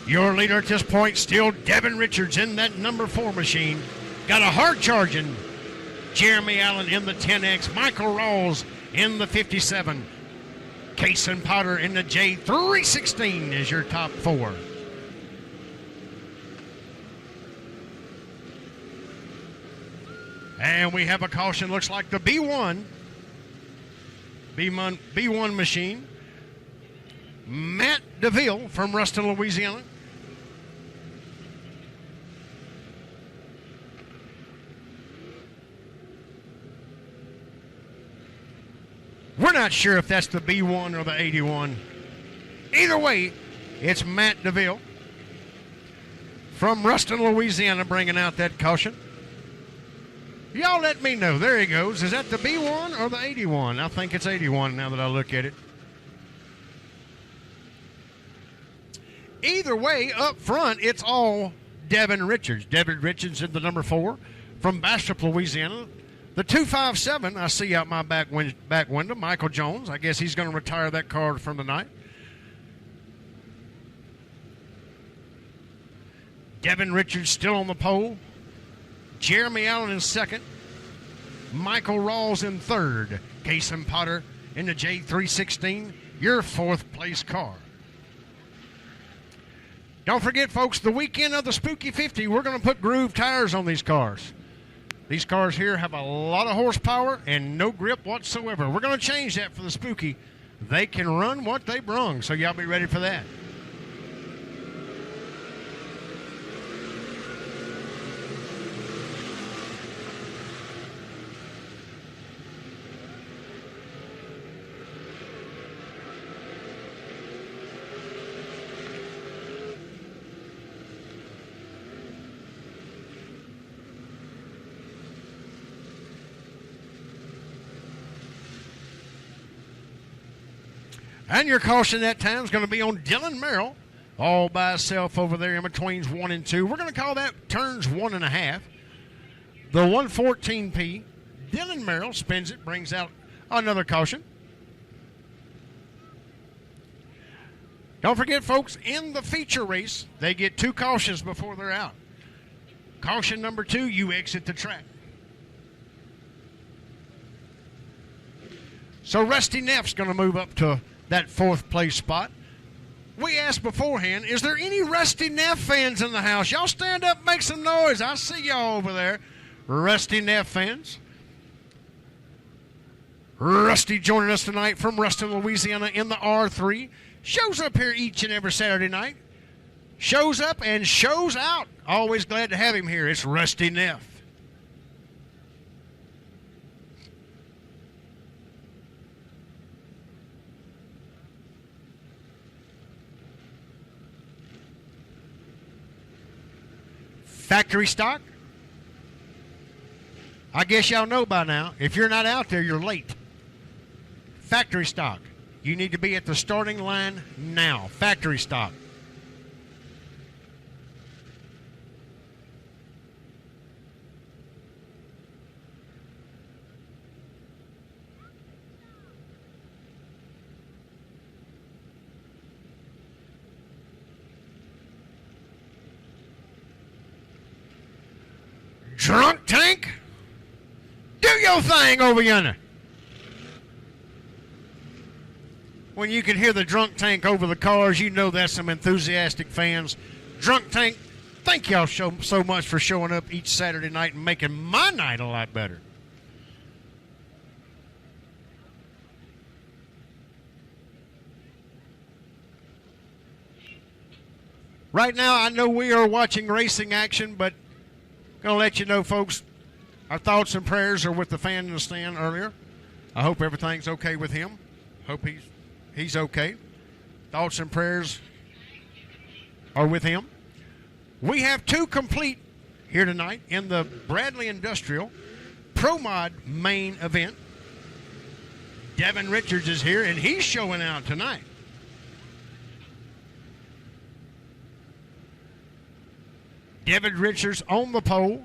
Your leader at this point, still Devin Richards in that number 4 machine. Got a hard charging Jeremy Allen in the 10X. Michael Rawls in the 57. Kason Potter in the J316 is your top 4. And we have a caution, looks like the B1 machine. Matt DeVille from Ruston, Louisiana. We're not sure if that's the B1 or the 81. Either way, it's Matt DeVille from Ruston, Louisiana, bringing out that caution. Y'all let me know. There he goes. Is that the B1 or the 81? I think it's 81 now that I look at it. Either way, up front, it's all Devin Richards. Devin Richards in the number 4 from Bastrop, Louisiana. The 257 I see out my back window, Michael Jones. I guess he's going to retire that car from the night. Devin Richards still on the pole. Jeremy Allen in second. Michael Rawls in third. Kason Potter in the J316, your 4th place car. Don't forget, folks, the weekend of the Spooky 50, we're going to put groove tires on these cars. These cars here have a lot of horsepower and no grip whatsoever. We're going to change that for the Spooky. They can run what they brung, so y'all be ready for that. And your caution that time is going to be on Dylan Merrill, all by himself over there in betweens 1 and 2. We're going to call that turns 1.5. The 114P, Dylan Merrill spins it, brings out another caution. Don't forget, folks, in the feature race, they get 2 cautions before they're out. Caution number 2, you exit the track. So Rusty Neff's going to move up to that 4th place spot. We asked beforehand, is there any Rusty Neff fans in the house? Y'all stand up, make some noise. I see y'all over there. Rusty Neff fans. Rusty joining us tonight from Ruston, Louisiana in the R3. Shows up here each and every Saturday night. Shows up and shows out. Always glad to have him here. It's Rusty Neff. Factory stock? I guess y'all know by now. If you're not out there, you're late. Factory stock. You need to be at the starting line now. Factory stock. Drunk tank, do your thing over yonder. When you can hear the drunk tank over the cars, you know that's some enthusiastic fans. Drunk tank, thank y'all so much for showing up each Saturday night and making my night a lot better. Right now, I know we are watching racing action, but going to let you know, folks, our thoughts and prayers are with the fan in the stand earlier. I hope everything's okay with him. Hope he's okay. Thoughts and prayers are with him. We have 2 complete here tonight in the Bradley Industrial Pro Mod main event. Devin Richards is here, and he's showing out tonight. Devin Richards on the pole.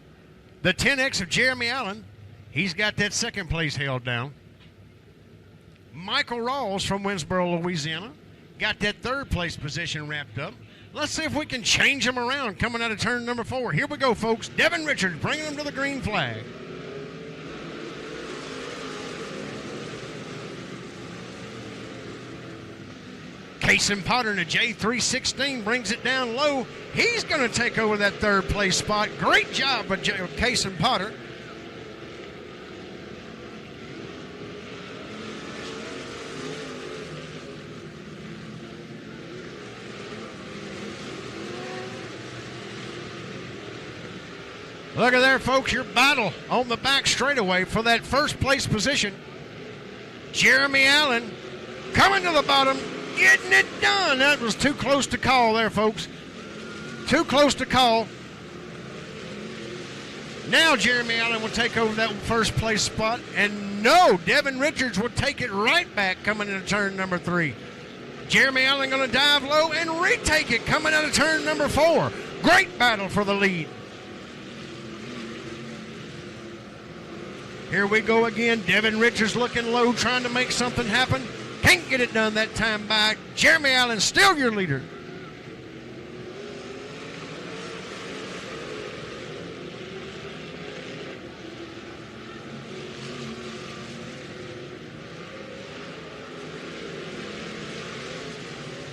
The 10X of Jeremy Allen, he's got that 2nd place held down. Michael Rawls from Winsboro, Louisiana, got that 3rd place position wrapped up. Let's see if we can change them around coming out of turn number 4. Here we go, folks. Devin Richards bringing them to the green flag. Kason Potter in a J316 brings it down low. He's going to take over that 3rd place spot. Great job by Kason Potter. Look at there, folks, your battle on the back straightaway for that 1st place position. Jeremy Allen coming to the bottom. getting it done. That was too close to call there, folks. Too close to call. Now Jeremy Allen will take over that first place spot. And no, Devin Richards will take it right back coming into turn number 3. Jeremy Allen going to dive low and retake it coming out of turn number 4. Great battle for the lead. Here we go again. Devin Richards looking low, trying to make something happen. Can't get it done that time by Jeremy Allen, still your leader.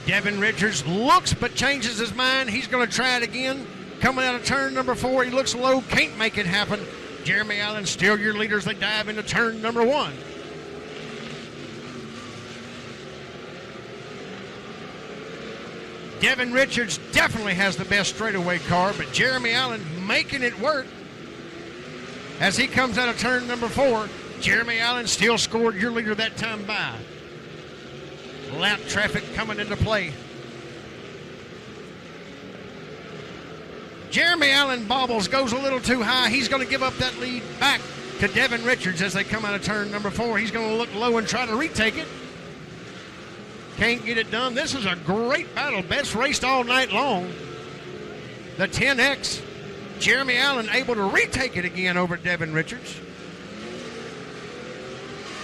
Devin Richards looks but changes his mind. He's going to try it again. Coming out of turn number 4, he looks low, can't make it happen. Jeremy Allen still your leader as they dive into turn number 1. Devin Richards definitely has the best straightaway car, but Jeremy Allen making it work. As he comes out of turn number 4, Jeremy Allen still scored your leader that time by. Lap traffic coming into play. Jeremy Allen bobbles, goes a little too high. He's going to give up that lead back to Devin Richards as they come out of turn number 4. He's going to look low and try to retake it. Can't get it done. This is a great battle. Best raced all night long. The 10X. Jeremy Allen able to retake it again over Devin Richards.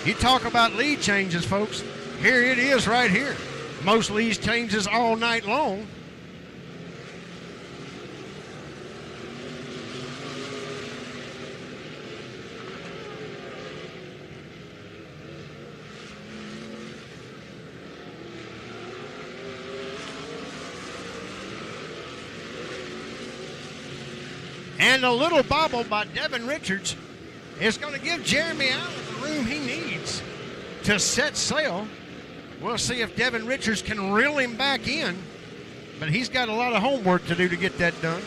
You talk about lead changes, folks. Here it is right here. Most lead changes all night long. And a little bobble by Devin Richards is going to give Jeremy Allen the room he needs to set sail. We'll see if Devin Richards can reel him back in, but he's got a lot of homework to do to get that done.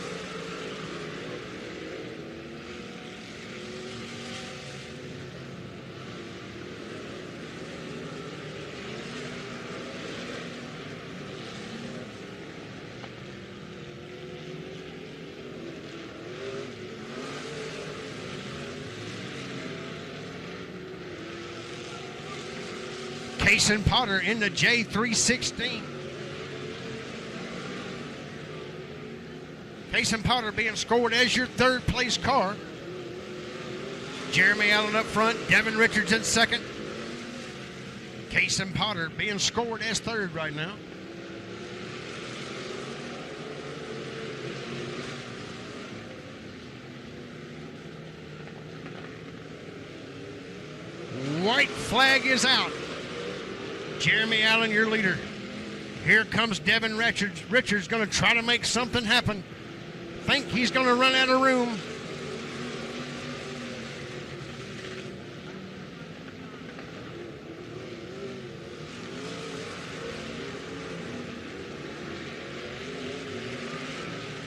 Kason Potter in the J316. Kason Potter being scored as your third place car. Jeremy Allen up front, Devin Richards in second. Kason Potter being scored as third right now. White flag is out. Jeremy Allen, your leader. Here comes Devin Richards. Richards going to try to make something happen. Think he's going to run out of room.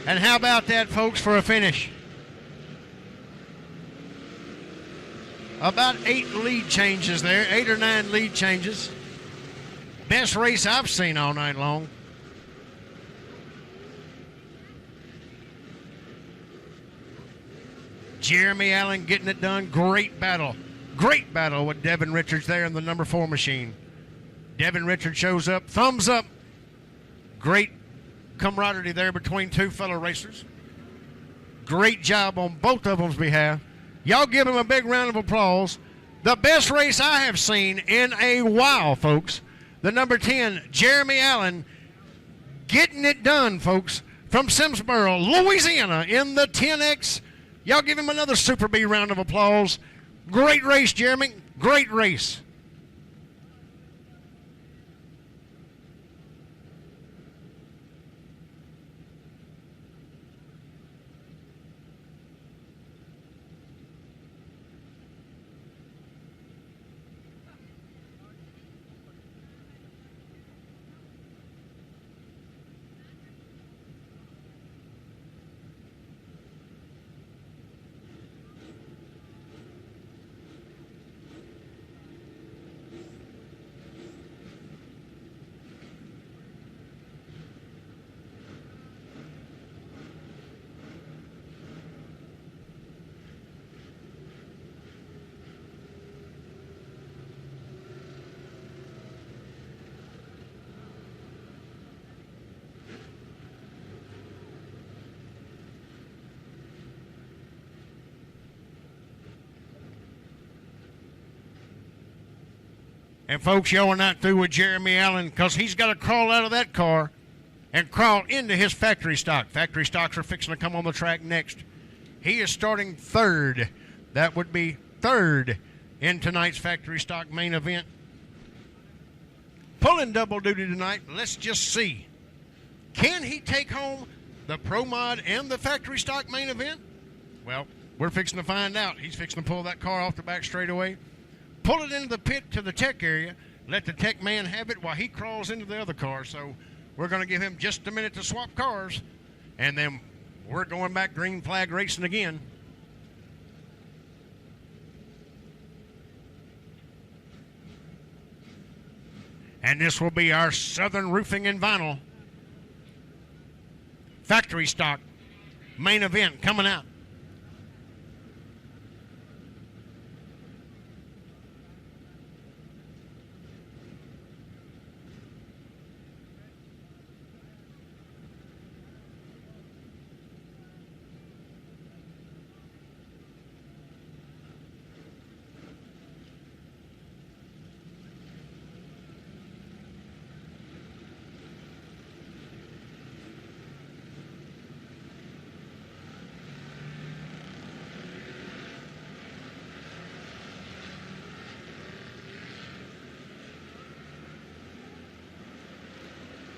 And how about that, folks, for a finish? About 8 lead changes there, 8 or 9 lead changes. Best race I've seen all night long. Jeremy Allen getting it done. Great battle. Great battle with Devin Richards there in the number 4 machine. Devin Richards shows up. Thumbs up. Great camaraderie there between two fellow racers. Great job on both of them's behalf. Y'all give them a big round of applause. The best race I have seen in a while, folks. The number 10, Jeremy Allen, getting it done, folks, from Simsboro, Louisiana, in the 10X. Y'all give him another Super B round of applause. Great race, Jeremy. Great race. And, folks, y'all are not through with Jeremy Allen because he's got to crawl out of that car and crawl into his factory stock. Factory stocks are fixing to come on the track next. He is starting third. That would be third in tonight's factory stock main event. Pulling double duty tonight. Let's just see. Can he take home the Pro Mod and the factory stock main event? Well, we're fixing to find out. He's fixing to pull that car off the back straightaway, pull it into the pit to the tech area, let the tech man have it while he crawls into the other car. So we're going to give him just a minute to swap cars, and then we're going back green flag racing again. And this will be our Southern Roofing and Vinyl factory stock main event coming out.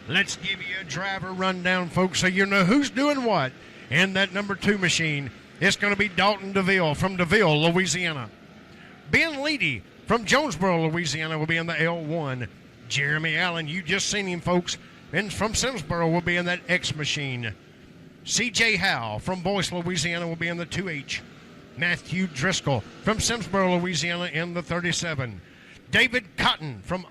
Let's give you a driver rundown, folks, so you know who's doing what in that number 2 machine. It's going to be Dalton DeVille from DeVille, Louisiana. Ben Leedy from Jonesboro, Louisiana will be in the L1. Jeremy Allen, you just seen him, folks, and from Simsboro will be in that X machine. C.J. Howe from Boyce, Louisiana will be in the 2H. Matthew Driscoll from Simsboro, Louisiana in the 37. David Cotton from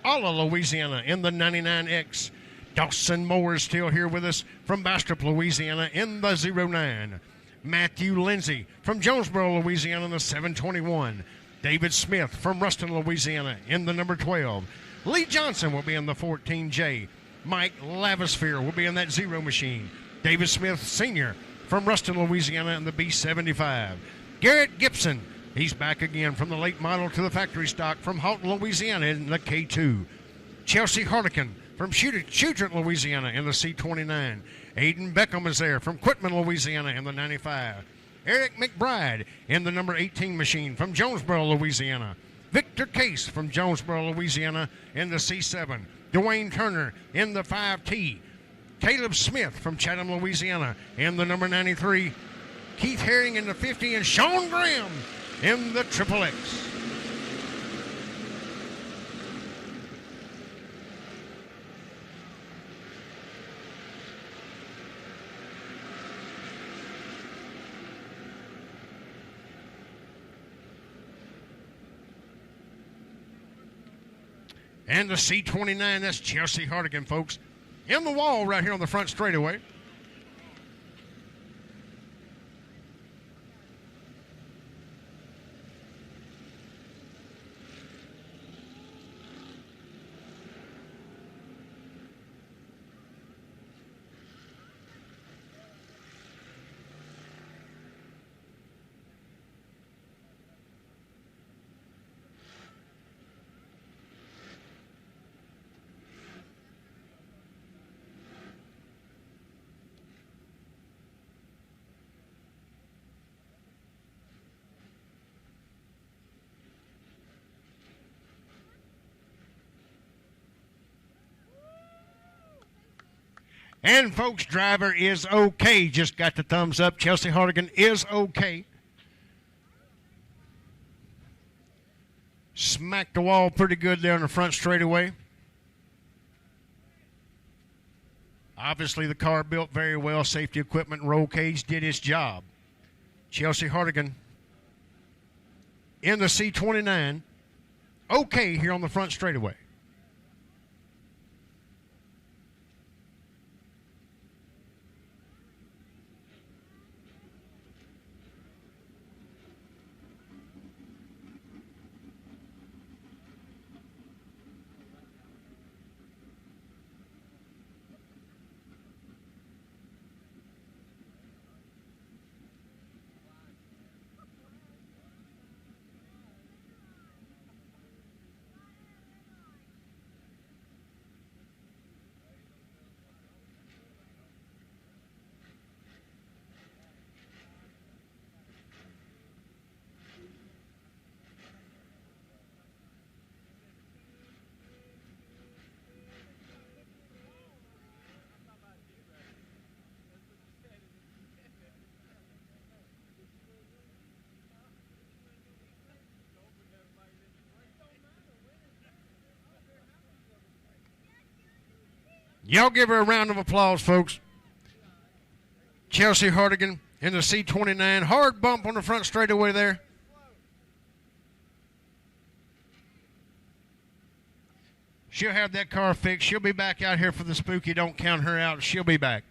Alla, Louisiana in the 99X. Dawson Moore is still here with us from Bastrop, Louisiana in the 09. Matthew Lindsay from Jonesboro, Louisiana in the 721. David Smith from Ruston, Louisiana in the number 12. Lee Johnson will be in the 14J. Mike Lavisphere will be in that 0 machine. David Smith Sr. from Ruston, Louisiana in the B75. Garrett Gibson, he's back again from the late model to the factory stock from Halton, Louisiana in the K2. Chelsea Hardican from Shudrint, Louisiana in the C29. Aiden Beckham is there from Quitman, Louisiana in the 95. Eric McBride in the number 18 machine from Jonesboro, Louisiana. Victor Case from Jonesboro, Louisiana in the C7. Dwayne Turner in the 5T. Caleb Smith from Chatham, Louisiana in the number 93. Keith Herring in the 50 and Sean Graham in the Triple X. And the C29, that's Chelsea Hardigan, folks, in the wall right here on the front straightaway. And, folks, driver is okay. Just got the thumbs up. Chelsea Hardigan is okay. Smacked the wall pretty good there on the front straightaway. Obviously, the car built very well. Safety equipment and roll cage did its job. Chelsea Hardigan in the C29. Okay here on the front straightaway. Y'all give her a round of applause, folks. Chelsea Hardigan in the C29. Hard bump on the front straightaway there. She'll have that car fixed. She'll be back out here for the Spooky. Don't count her out. She'll be back.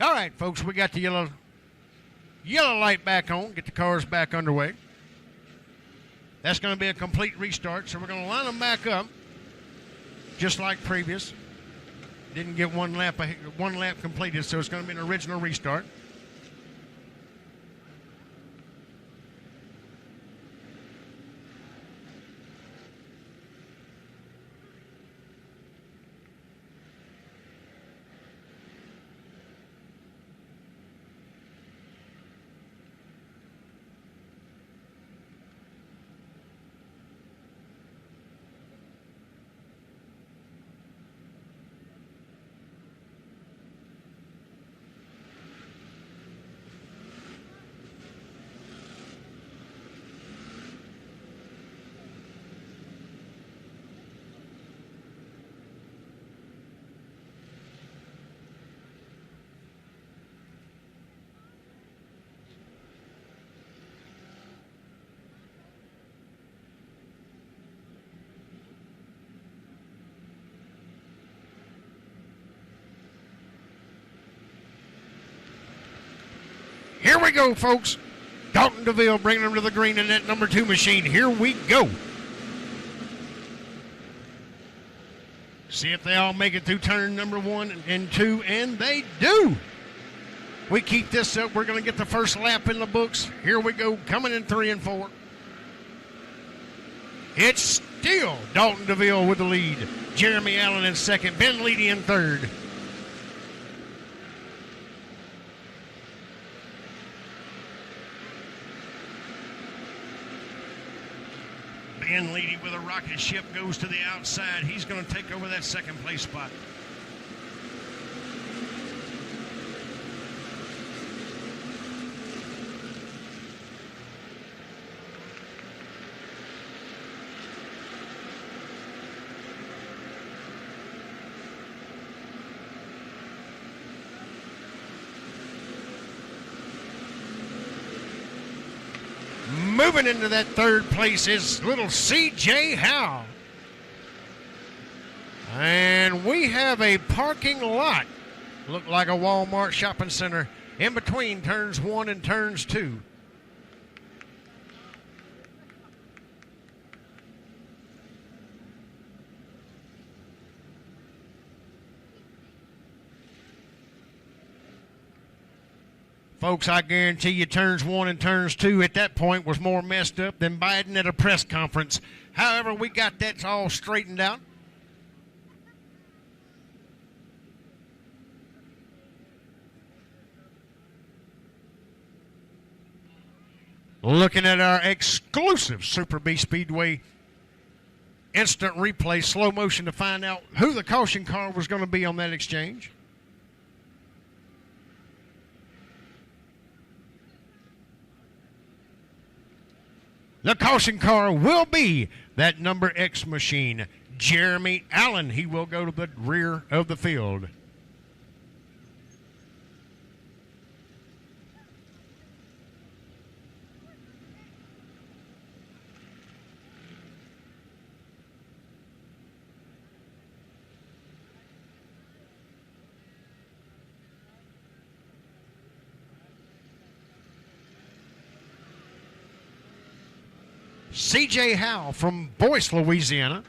All right, folks, we got the yellow light back on. Get the cars back underway. That's going to be a complete restart, so we're going to line them back up just like previous. Didn't get one lap completed, so it's going to be an original restart. Here we go, folks. Dalton DeVille bringing them to the green in that number 2 machine. Here we go. See if they all make it through turn number 1 and 2, and they do. We keep this up. We're going to get the first lap in the books. Here we go, coming in 3 and 4. It's still Dalton DeVille with the lead. Jeremy Allen in second. Ben Leedy in third. Ben Leedy with a rocket ship goes to the outside. He's going to take over that second place spot. Moving into that third place is little C.J. Howe. And we have a parking lot. Look like a Walmart shopping center in between turns 1 and turns 2. Folks, I guarantee you turns 1 and turns 2 at that point was more messed up than Biden at a press conference. However, we got that all straightened out. Looking at our exclusive Super B Speedway instant replay, slow motion to find out who the caution car was going to be on that exchange. The caution car will be that number X machine, Jeremy Allen. He will go to the rear of the field. C.J. Howell from Boyce, Louisiana,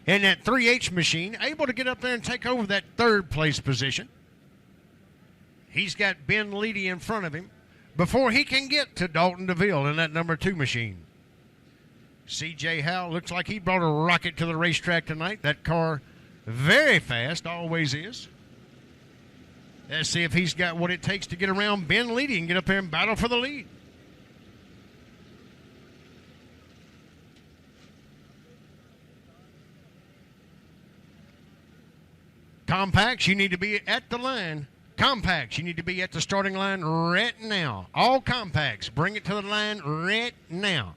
in that 3H machine, able to get up there and take over that third place position. He's got Ben Leedy in front of him before he can get to Dalton DeVille in that number 2 machine. C.J. Howell looks like he brought a rocket to the racetrack tonight. That car very fast, always is. Let's see if he's got what it takes to get around Ben Leedy and get up there and battle for the lead. Compacts, you need to be at the line. Compacts, you need to be at the starting line right now. All compacts, bring it to the line right now.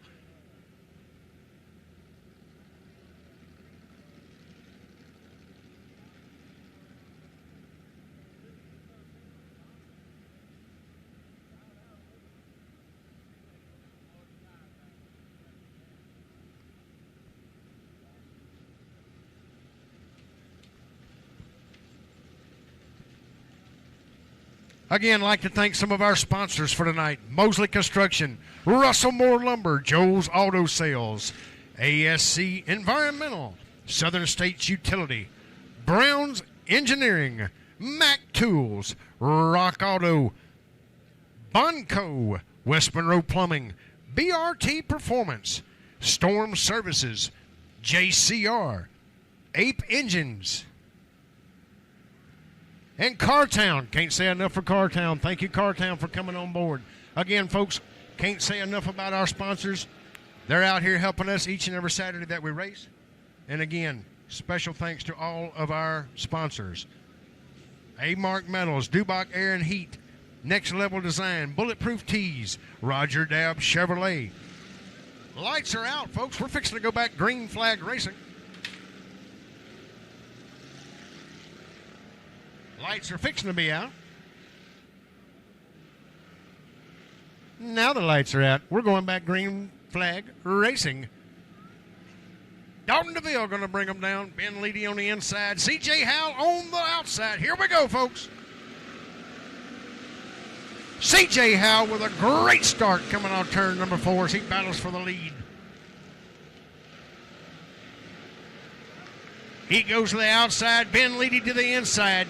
Again, I'd like to thank some of our sponsors for tonight. Mosley Construction, Russell Moore Lumber, Joe's Auto Sales, ASC Environmental, Southern States Utility, Brown's Engineering, Mac Tools, Rock Auto, Bonco, West Monroe Plumbing, BRT Performance, Storm Services, JCR, Ape Engines, and Cartown. Can't say enough for Cartown. Thank you, Cartown, for coming on board. Again, folks, can't say enough about our sponsors. They're out here helping us each and every Saturday that we race. And again, special thanks to all of our sponsors. A-Mark Metals, Dubach Air and Heat, Next Level Design, Bulletproof Tees, Roger Dabb Chevrolet. Lights are out, folks. We're fixing to go back green flag racing. Lights are fixing to be out. Now the lights are out. We're going back green flag racing. Dalton DeVille going to bring them down. Ben Leedy on the inside. C.J. Howell on the outside. Here we go, folks. C.J. Howell with a great start coming on turn number 4 as he battles for the lead. He goes to the outside. Ben Leedy to the inside.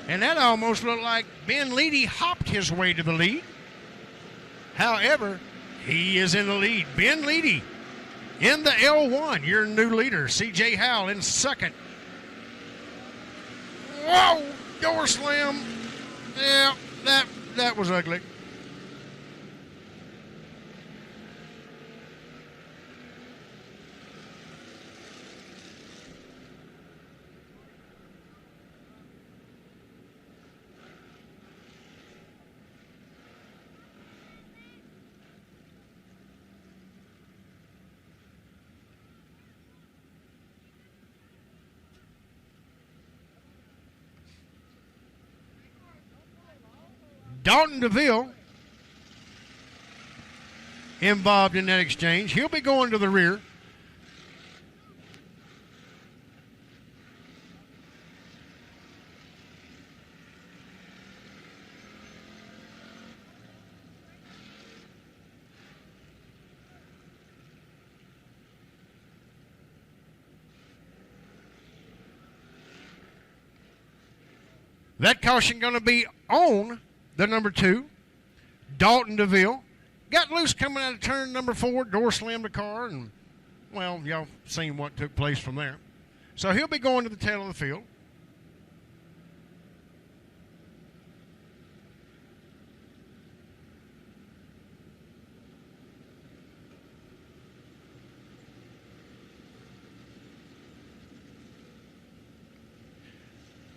And that almost looked like Ben Leedy hopped his way to the lead. However, he is in the lead. Ben Leedy in the L1, your new leader. C.J. Howell in second. Whoa, door slam. Yeah, that was ugly. Dalton DeVille involved in that exchange. He'll be going to the rear. That caution going to be on the number 2, Dalton DeVille. Got loose coming out of turn number 4, door slammed the car, and, well, y'all seen what took place from there. So he'll be going to the tail of the field.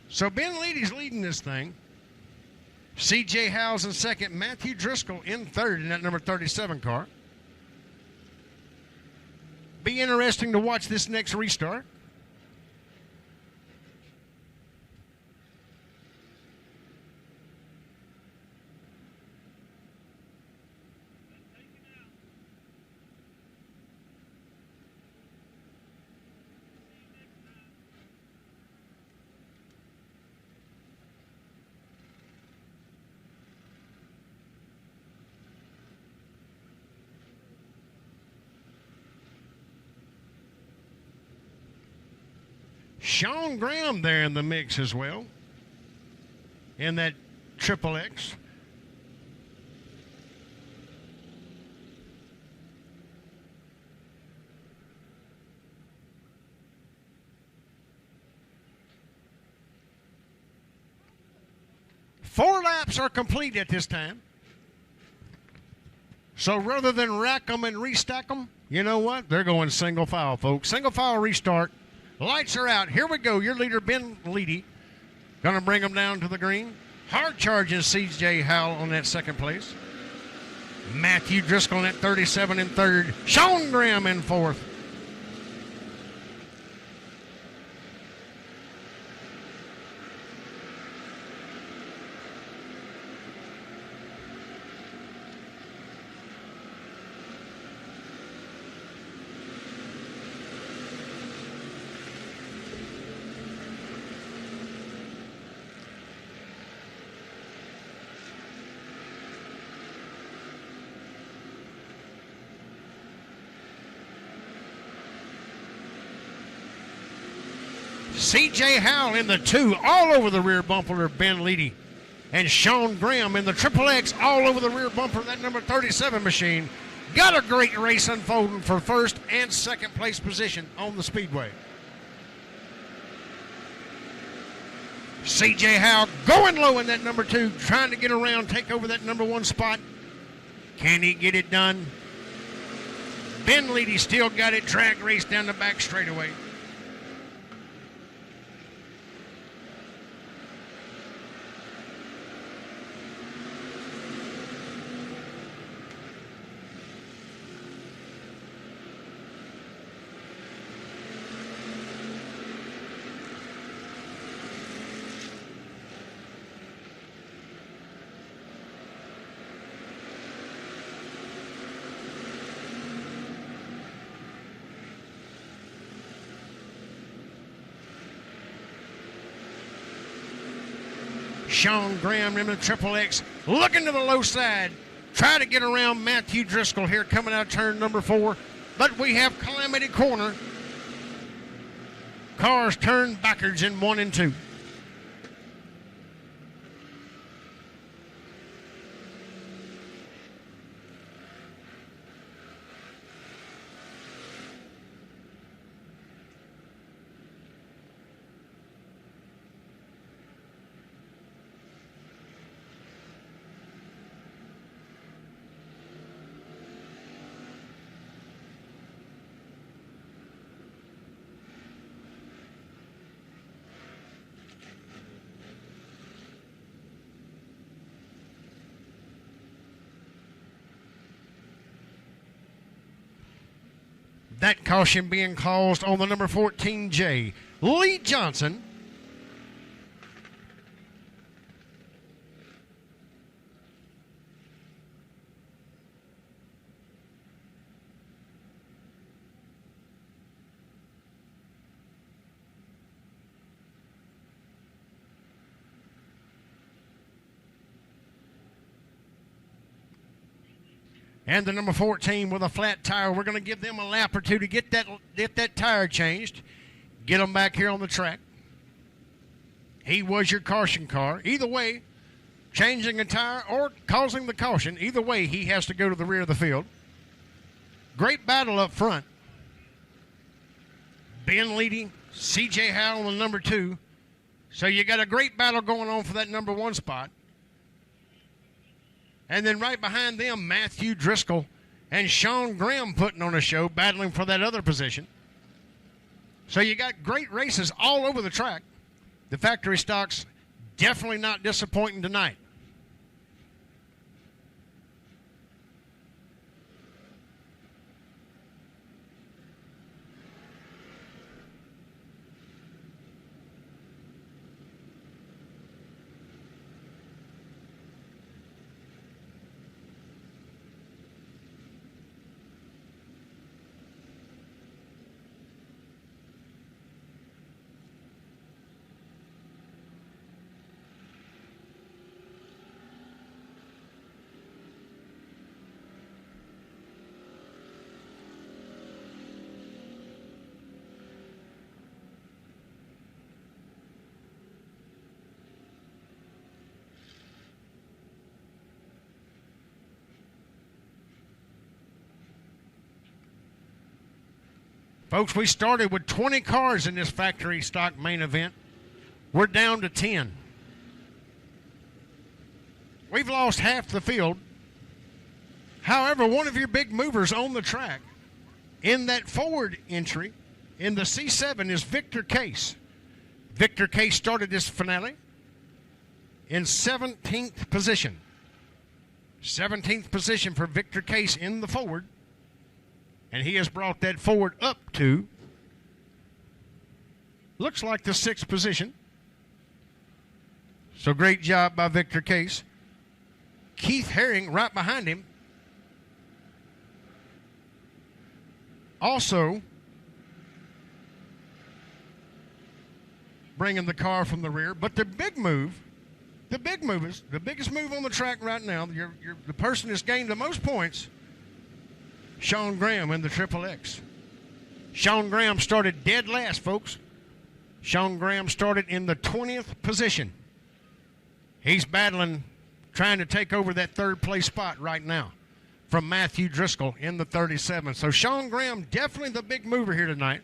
So Ben Leedy's leading this thing. C.J. Howell's in second. Matthew Driscoll in third in that number 37 car. Be interesting to watch this next restart. Sean Graham there in the mix as well in that Triple X. Four laps are complete at this time. So rather than rack them and restack them, you know what? They're going single file, folks. Single file restart. Lights are out. Here we go. Your leader, Ben Leedy, going to bring them down to the green. Hard charging C.J. Howell on that second place. Matthew Driscoll at 37 in third. Sean Graham in fourth. C.J. Howell in the 2, all over the rear bumper of Ben Leedy. And Sean Graham in the Triple X, all over the rear bumper of that number 37 machine. Got a great race unfolding for first and second place position on the Speedway. C.J. Howell going low in that number 2, trying to get around, take over that number 1 spot. Can he get it done? Ben Leedy still got it, drag race down the back straightaway. Sean Graham in the Triple X, looking to the low side. Try to get around Matthew Driscoll here coming out of turn number 4. But we have Calamity Corner. Cars turn backwards in 1 and 2. That caution being caused on the number 14J, Lee Johnson. And the number 14 with a flat tire. We're going to give them a lap or two to get that tire changed. Get them back here on the track. He was your caution car. Either way, changing a tire or causing the caution, either way, he has to go to the rear of the field. Great battle up front. Ben leading, C.J. Howell on number 2. So you got a great battle going on for that number 1 spot. And then right behind them, Matthew Driscoll and Sean Graham putting on a show, battling for that other position. So you got great races all over the track. The factory stocks definitely not disappointing tonight. Folks, we started with 20 cars in this factory stock main event. We're down to 10. We've lost half the field. However, one of your big movers on the track in that forward entry in the C7 is Victor Case. Victor Case started this finale in 17th position. 17th position for Victor Case in the forward. And he has brought that forward up to, looks like the 6th position. So great job by Victor Case. Keith Herring right behind him. Also bringing the car from the rear. But the big move, the biggest move on the track right now, the person that's gained the most points, Sean Graham in the Triple X. Sean Graham started dead last, folks. Sean Graham started in the 20th position. He's battling, trying to take over that third place spot right now from Matthew Driscoll in the 37. So Sean Graham, definitely the big mover here tonight.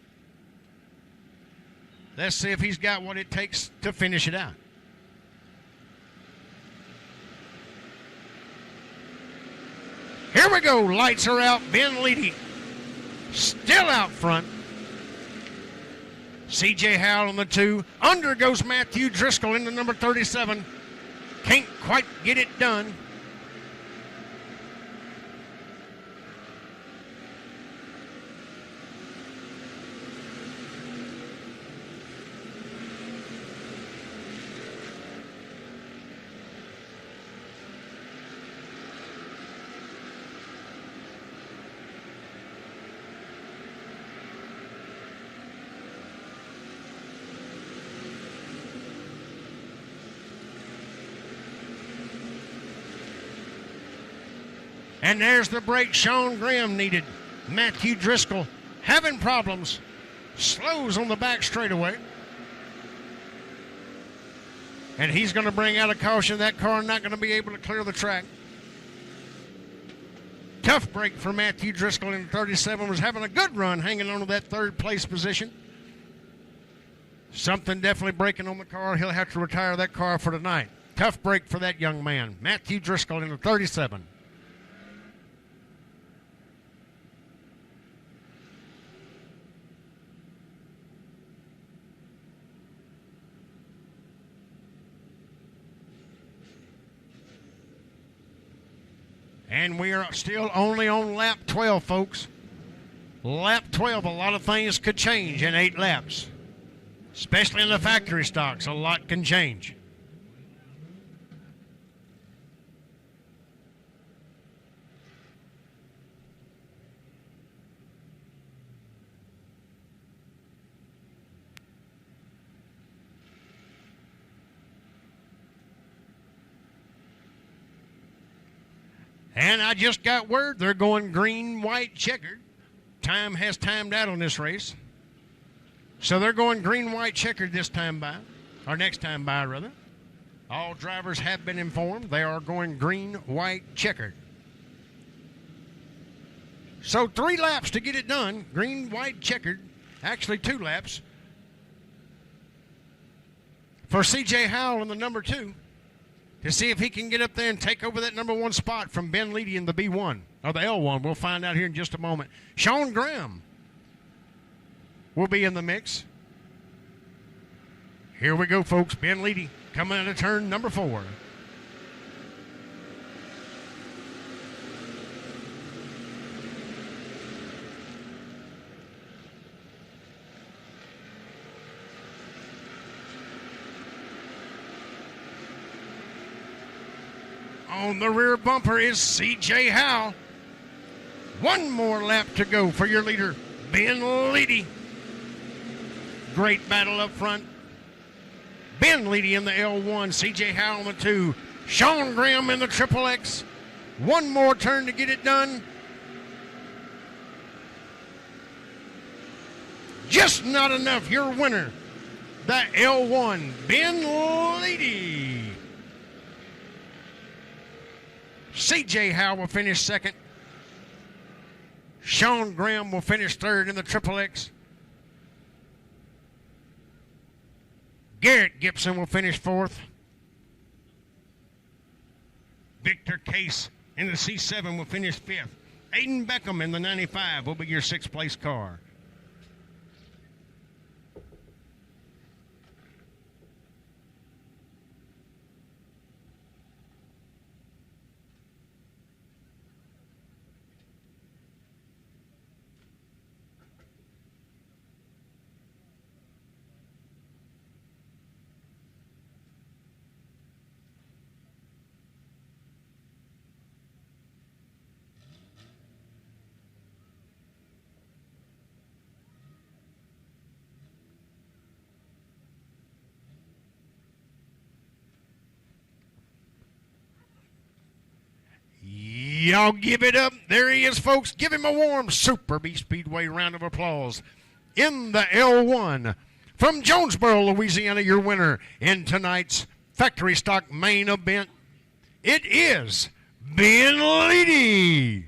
Let's see if he's got what it takes to finish it out. Here we go. Lights are out. Ben Leedy still out front. C.J. Howell on the 2. Under goes Matthew Driscoll in the number 37. Can't quite get it done. And there's the break Sean Graham needed. Matthew Driscoll having problems. Slows on the back straightaway. And he's going to bring out a caution. That car not going to be able to clear the track. Tough break for Matthew Driscoll in 37. Was having a good run hanging on to that third place position. Something definitely breaking on the car. He'll have to retire that car for tonight. Tough break for that young man. Matthew Driscoll in the 37. And we are still only on lap 12, folks. Lap 12, a lot of things could change in 8 laps. Especially in the factory stocks, a lot can change. And I just got word they're going green, white, checkered. Time has timed out on this race. So they're going green, white, checkered this time by, or next time by, rather. All drivers have been informed they are going green, white, checkered. So 3 laps to get it done. Green, white, checkered. Actually 2 laps. For C.J. Howell in the number 2. To see if he can get up there and take over that number 1 spot from Ben Leedy in the B1, or the L1. We'll find out here in just a moment. Sean Graham will be in the mix. Here we go, folks. Ben Leedy coming out of turn number 4. On the rear bumper is C.J. Howell. 1 more lap to go for your leader, Ben Leedy. Great battle up front. Ben Leedy in the L1, C.J. Howell in the 2. Sean Graham in the Triple X. 1 more turn to get it done. Just not enough. Your winner, the L1, Ben Leedy. C.J. Howell will finish second. Sean Graham will finish third in the Triple X. Garrett Gibson will finish 4th. Victor Case in the C7 will finish 5th. Aiden Beckham in the 95 will be your 6th place car. Y'all give it up. There he is, folks. Give him a warm Super B Speedway round of applause. In the L1, from Jonesboro, Louisiana, your winner in tonight's factory stock main event, it is Ben Leedy.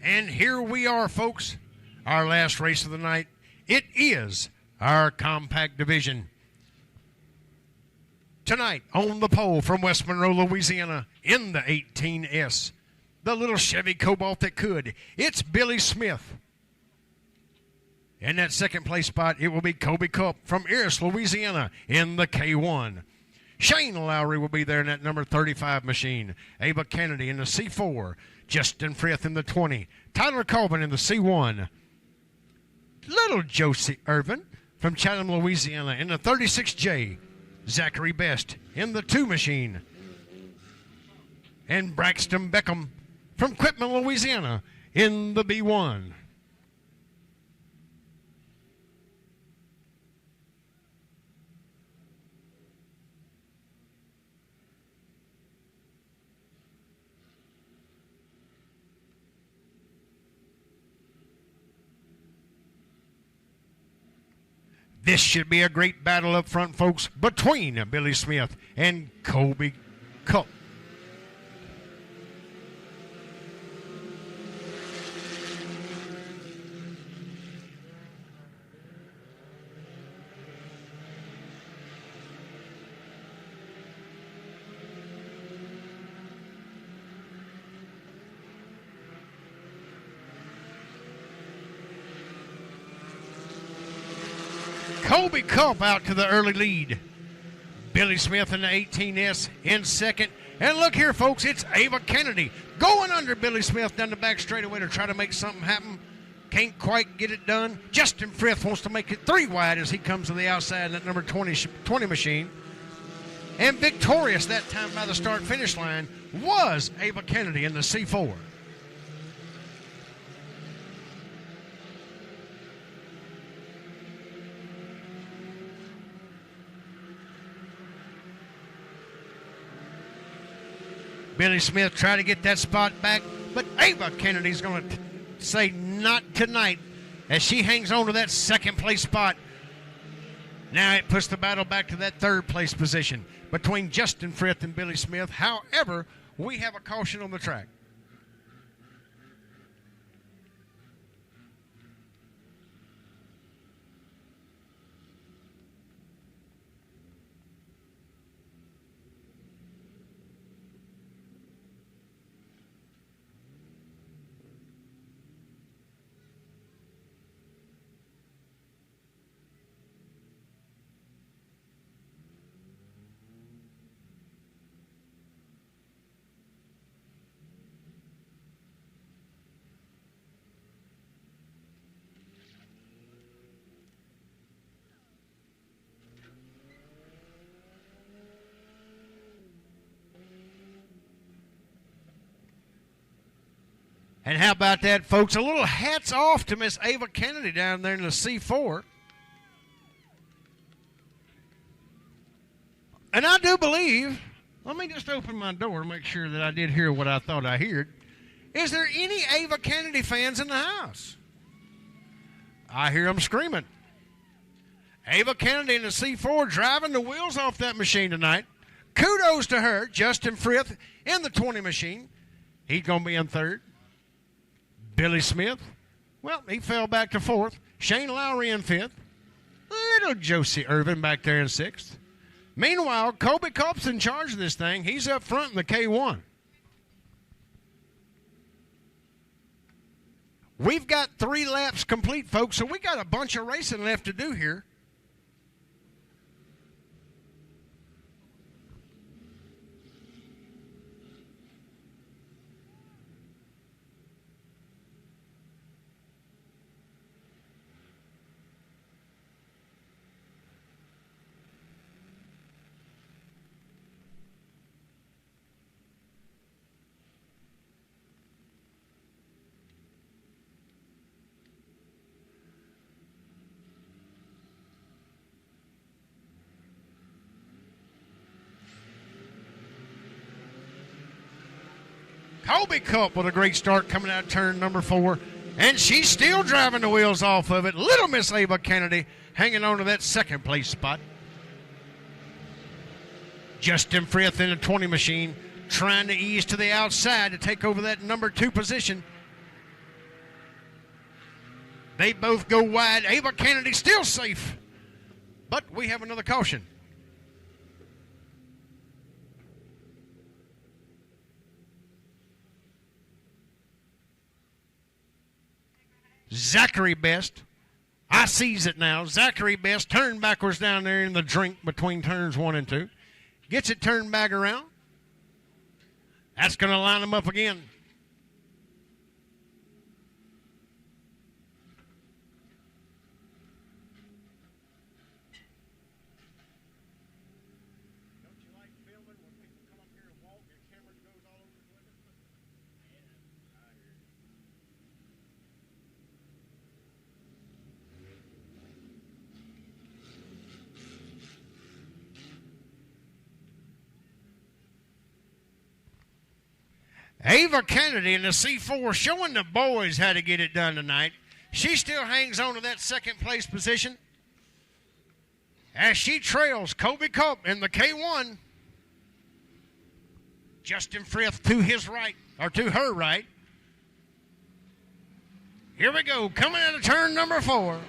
And here we are, folks, our last race of the night. It is our compact division. Tonight, on the pole from West Monroe, Louisiana, in the 18S, the little Chevy Cobalt that could, it's Billy Smith. In that second place spot, it will be Kobe Cup from Eris, Louisiana, in the K1. Shane Lowry will be there in that number 35 machine. Ava Kennedy in the C4. Justin Frith in the 20. Tyler Colvin in the C1. Little Josie Irvin from Chatham, Louisiana in the 36J. Zachary Best in the 2 machine. And Braxton Beckham from Quitman, Louisiana in the B1. This should be a great battle up front, folks, between Billy Smith and Kobe Cup. Colby Culp out to the early lead. Billy Smith in the 18S in second. And look here, folks, it's Ava Kennedy going under Billy Smith down the back straightaway to try to make something happen. Can't quite get it done. Justin Frith wants to make it 3 wide as he comes to the outside in that number 20 machine. And victorious that time by the start-finish line was Ava Kennedy in the C4. Billy Smith tried to get that spot back, but Ava Kennedy's going to say not tonight as she hangs on to that second place spot. Now it puts the battle back to that third place position between Justin Frith and Billy Smith. However, we have a caution on the track. And how about that, folks? A little hats off to Miss Ava Kennedy down there in the C4. And I do believe, let me just open my door to make sure that I did hear what I thought I heard. Is there any Ava Kennedy fans in the house? I hear them screaming. Ava Kennedy in the C4 driving the wheels off that machine tonight. Kudos to her. Justin Frith in the 20 machine. He's going to be in third. Billy Smith, well, he fell back to fourth. Shane Lowry in fifth. Little Josie Irvin back there in sixth. Meanwhile, Colby Culp's in charge of this thing. He's up front in the K1. We've got 3 laps complete, folks, so we got a bunch of racing left to do here. Colby Culp with a great start coming out of turn number 4. And she's still driving the wheels off of it. Little Miss Ava Kennedy hanging on to that second place spot. Justin Frith in the 20 machine trying to ease to the outside to take over that number 2 position. They both go wide. Ava Kennedy still safe. But we have another caution. Zachary Best. I sees it now. Zachary Best turned backwards down there in the drink between turns 1 and 2. Gets it turned back around. That's going to line him up again. Ava Kennedy in the C4 showing the boys how to get it done tonight. She still hangs on to that second place position as she trails Colby Culp in the K1. Justin Frith to his right, or to her right. Here we go, coming out of turn number 4.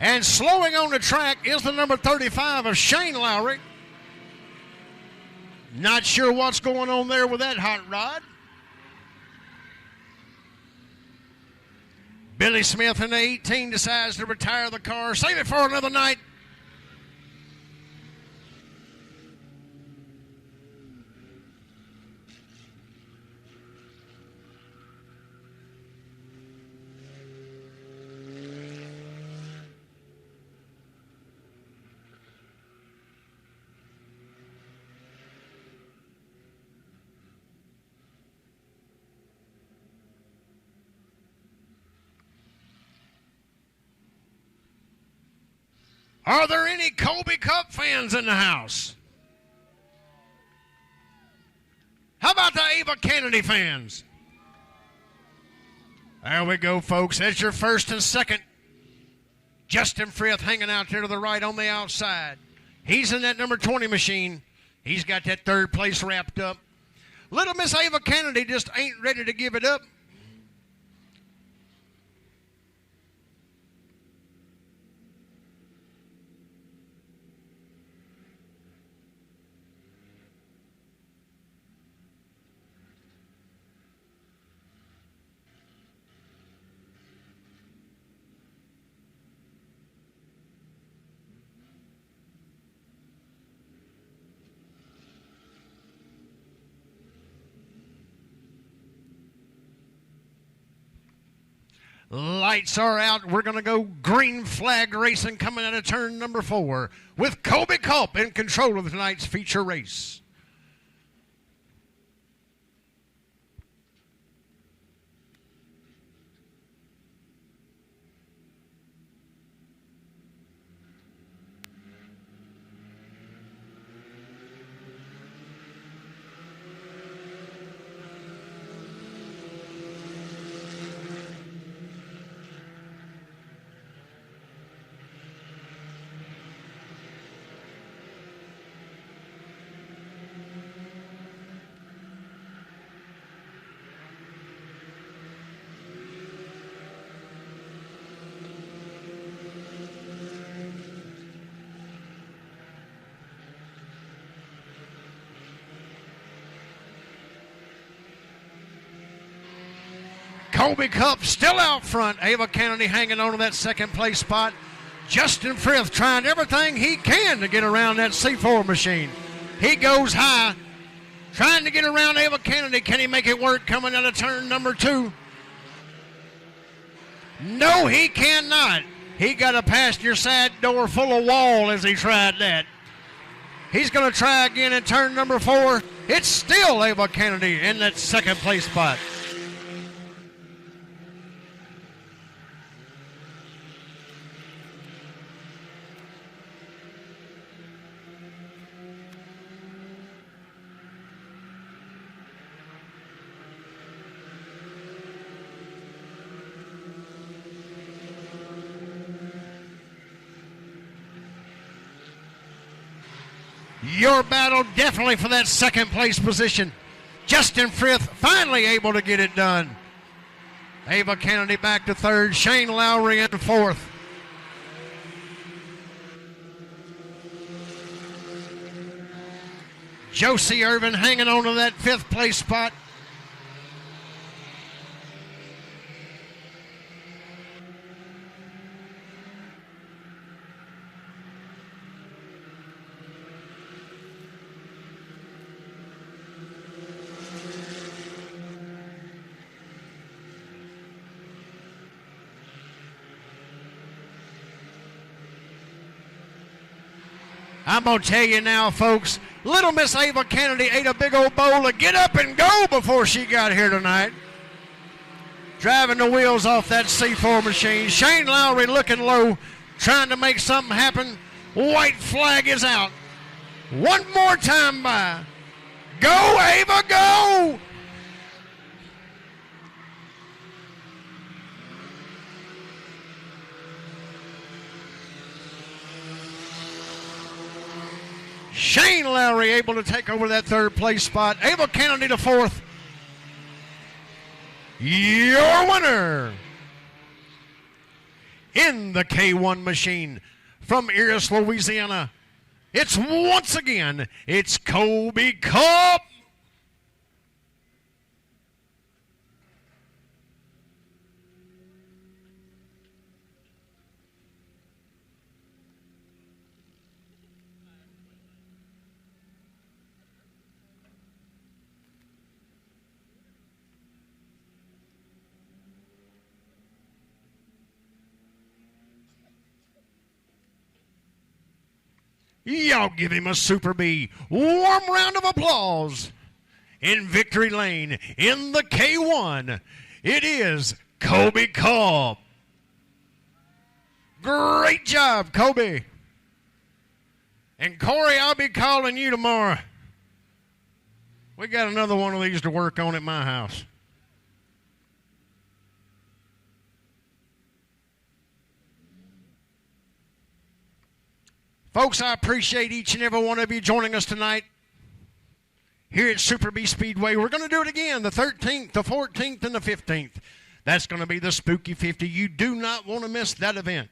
And slowing on the track is the number 35 of Shane Lowry. Not sure what's going on there with that hot rod. Billy Smith in the 18 decides to retire the car. Save it for another night. Are there any Colby Cup fans in the house? How about the Ava Kennedy fans? There we go, folks. That's your first and second. Justin Frith hanging out there to the right on the outside. He's in that number 20 machine. He's got that third place wrapped up. Little Miss Ava Kennedy just ain't ready to give it up. Lights are out. We're going to go green flag racing coming out of turn number 4 with Colby Culp in control of tonight's feature race. Colby Cup still out front. Ava Kennedy hanging on to that second place spot. Justin Frith trying everything he can to get around that C4 machine. He goes high, trying to get around Ava Kennedy. Can he make it work coming out of turn number 2? No, he cannot. He got a passenger side door full of wall as he tried that. He's going to try again in turn number 4. It's still Ava Kennedy in that second place spot. Your battle definitely for that second place position. Justin Frith finally able to get it done. Ava Kennedy back to 3rd. Shane Lowry in 4th. Josie Irvin hanging on to that 5th place spot. I'm going to tell you now, folks, little Miss Ava Kennedy ate a big old bowl of get up and go before she got here tonight. Driving the wheels off that C4 machine. Shane Lowry looking low, trying to make something happen. White flag is out. One more time by. Go, Ava, go! Shane Lowry able to take over that 3rd place spot. Ava Kennedy to 4th. Your winner in the K1 machine from Eris, Louisiana. It's once again, it's Kobe Cup. Y'all give him a Super B. Warm round of applause. In victory lane, in the K1, it is Kobe Cobb. Great job, Kobe. And Corey, I'll be calling you tomorrow. We got another one of these to work on at my house. Folks, I appreciate each and every one of you joining us tonight here at Super B Speedway. We're going to do it again the 13th, the 14th, and the 15th. That's going to be the Spooky 50. You do not want to miss that event.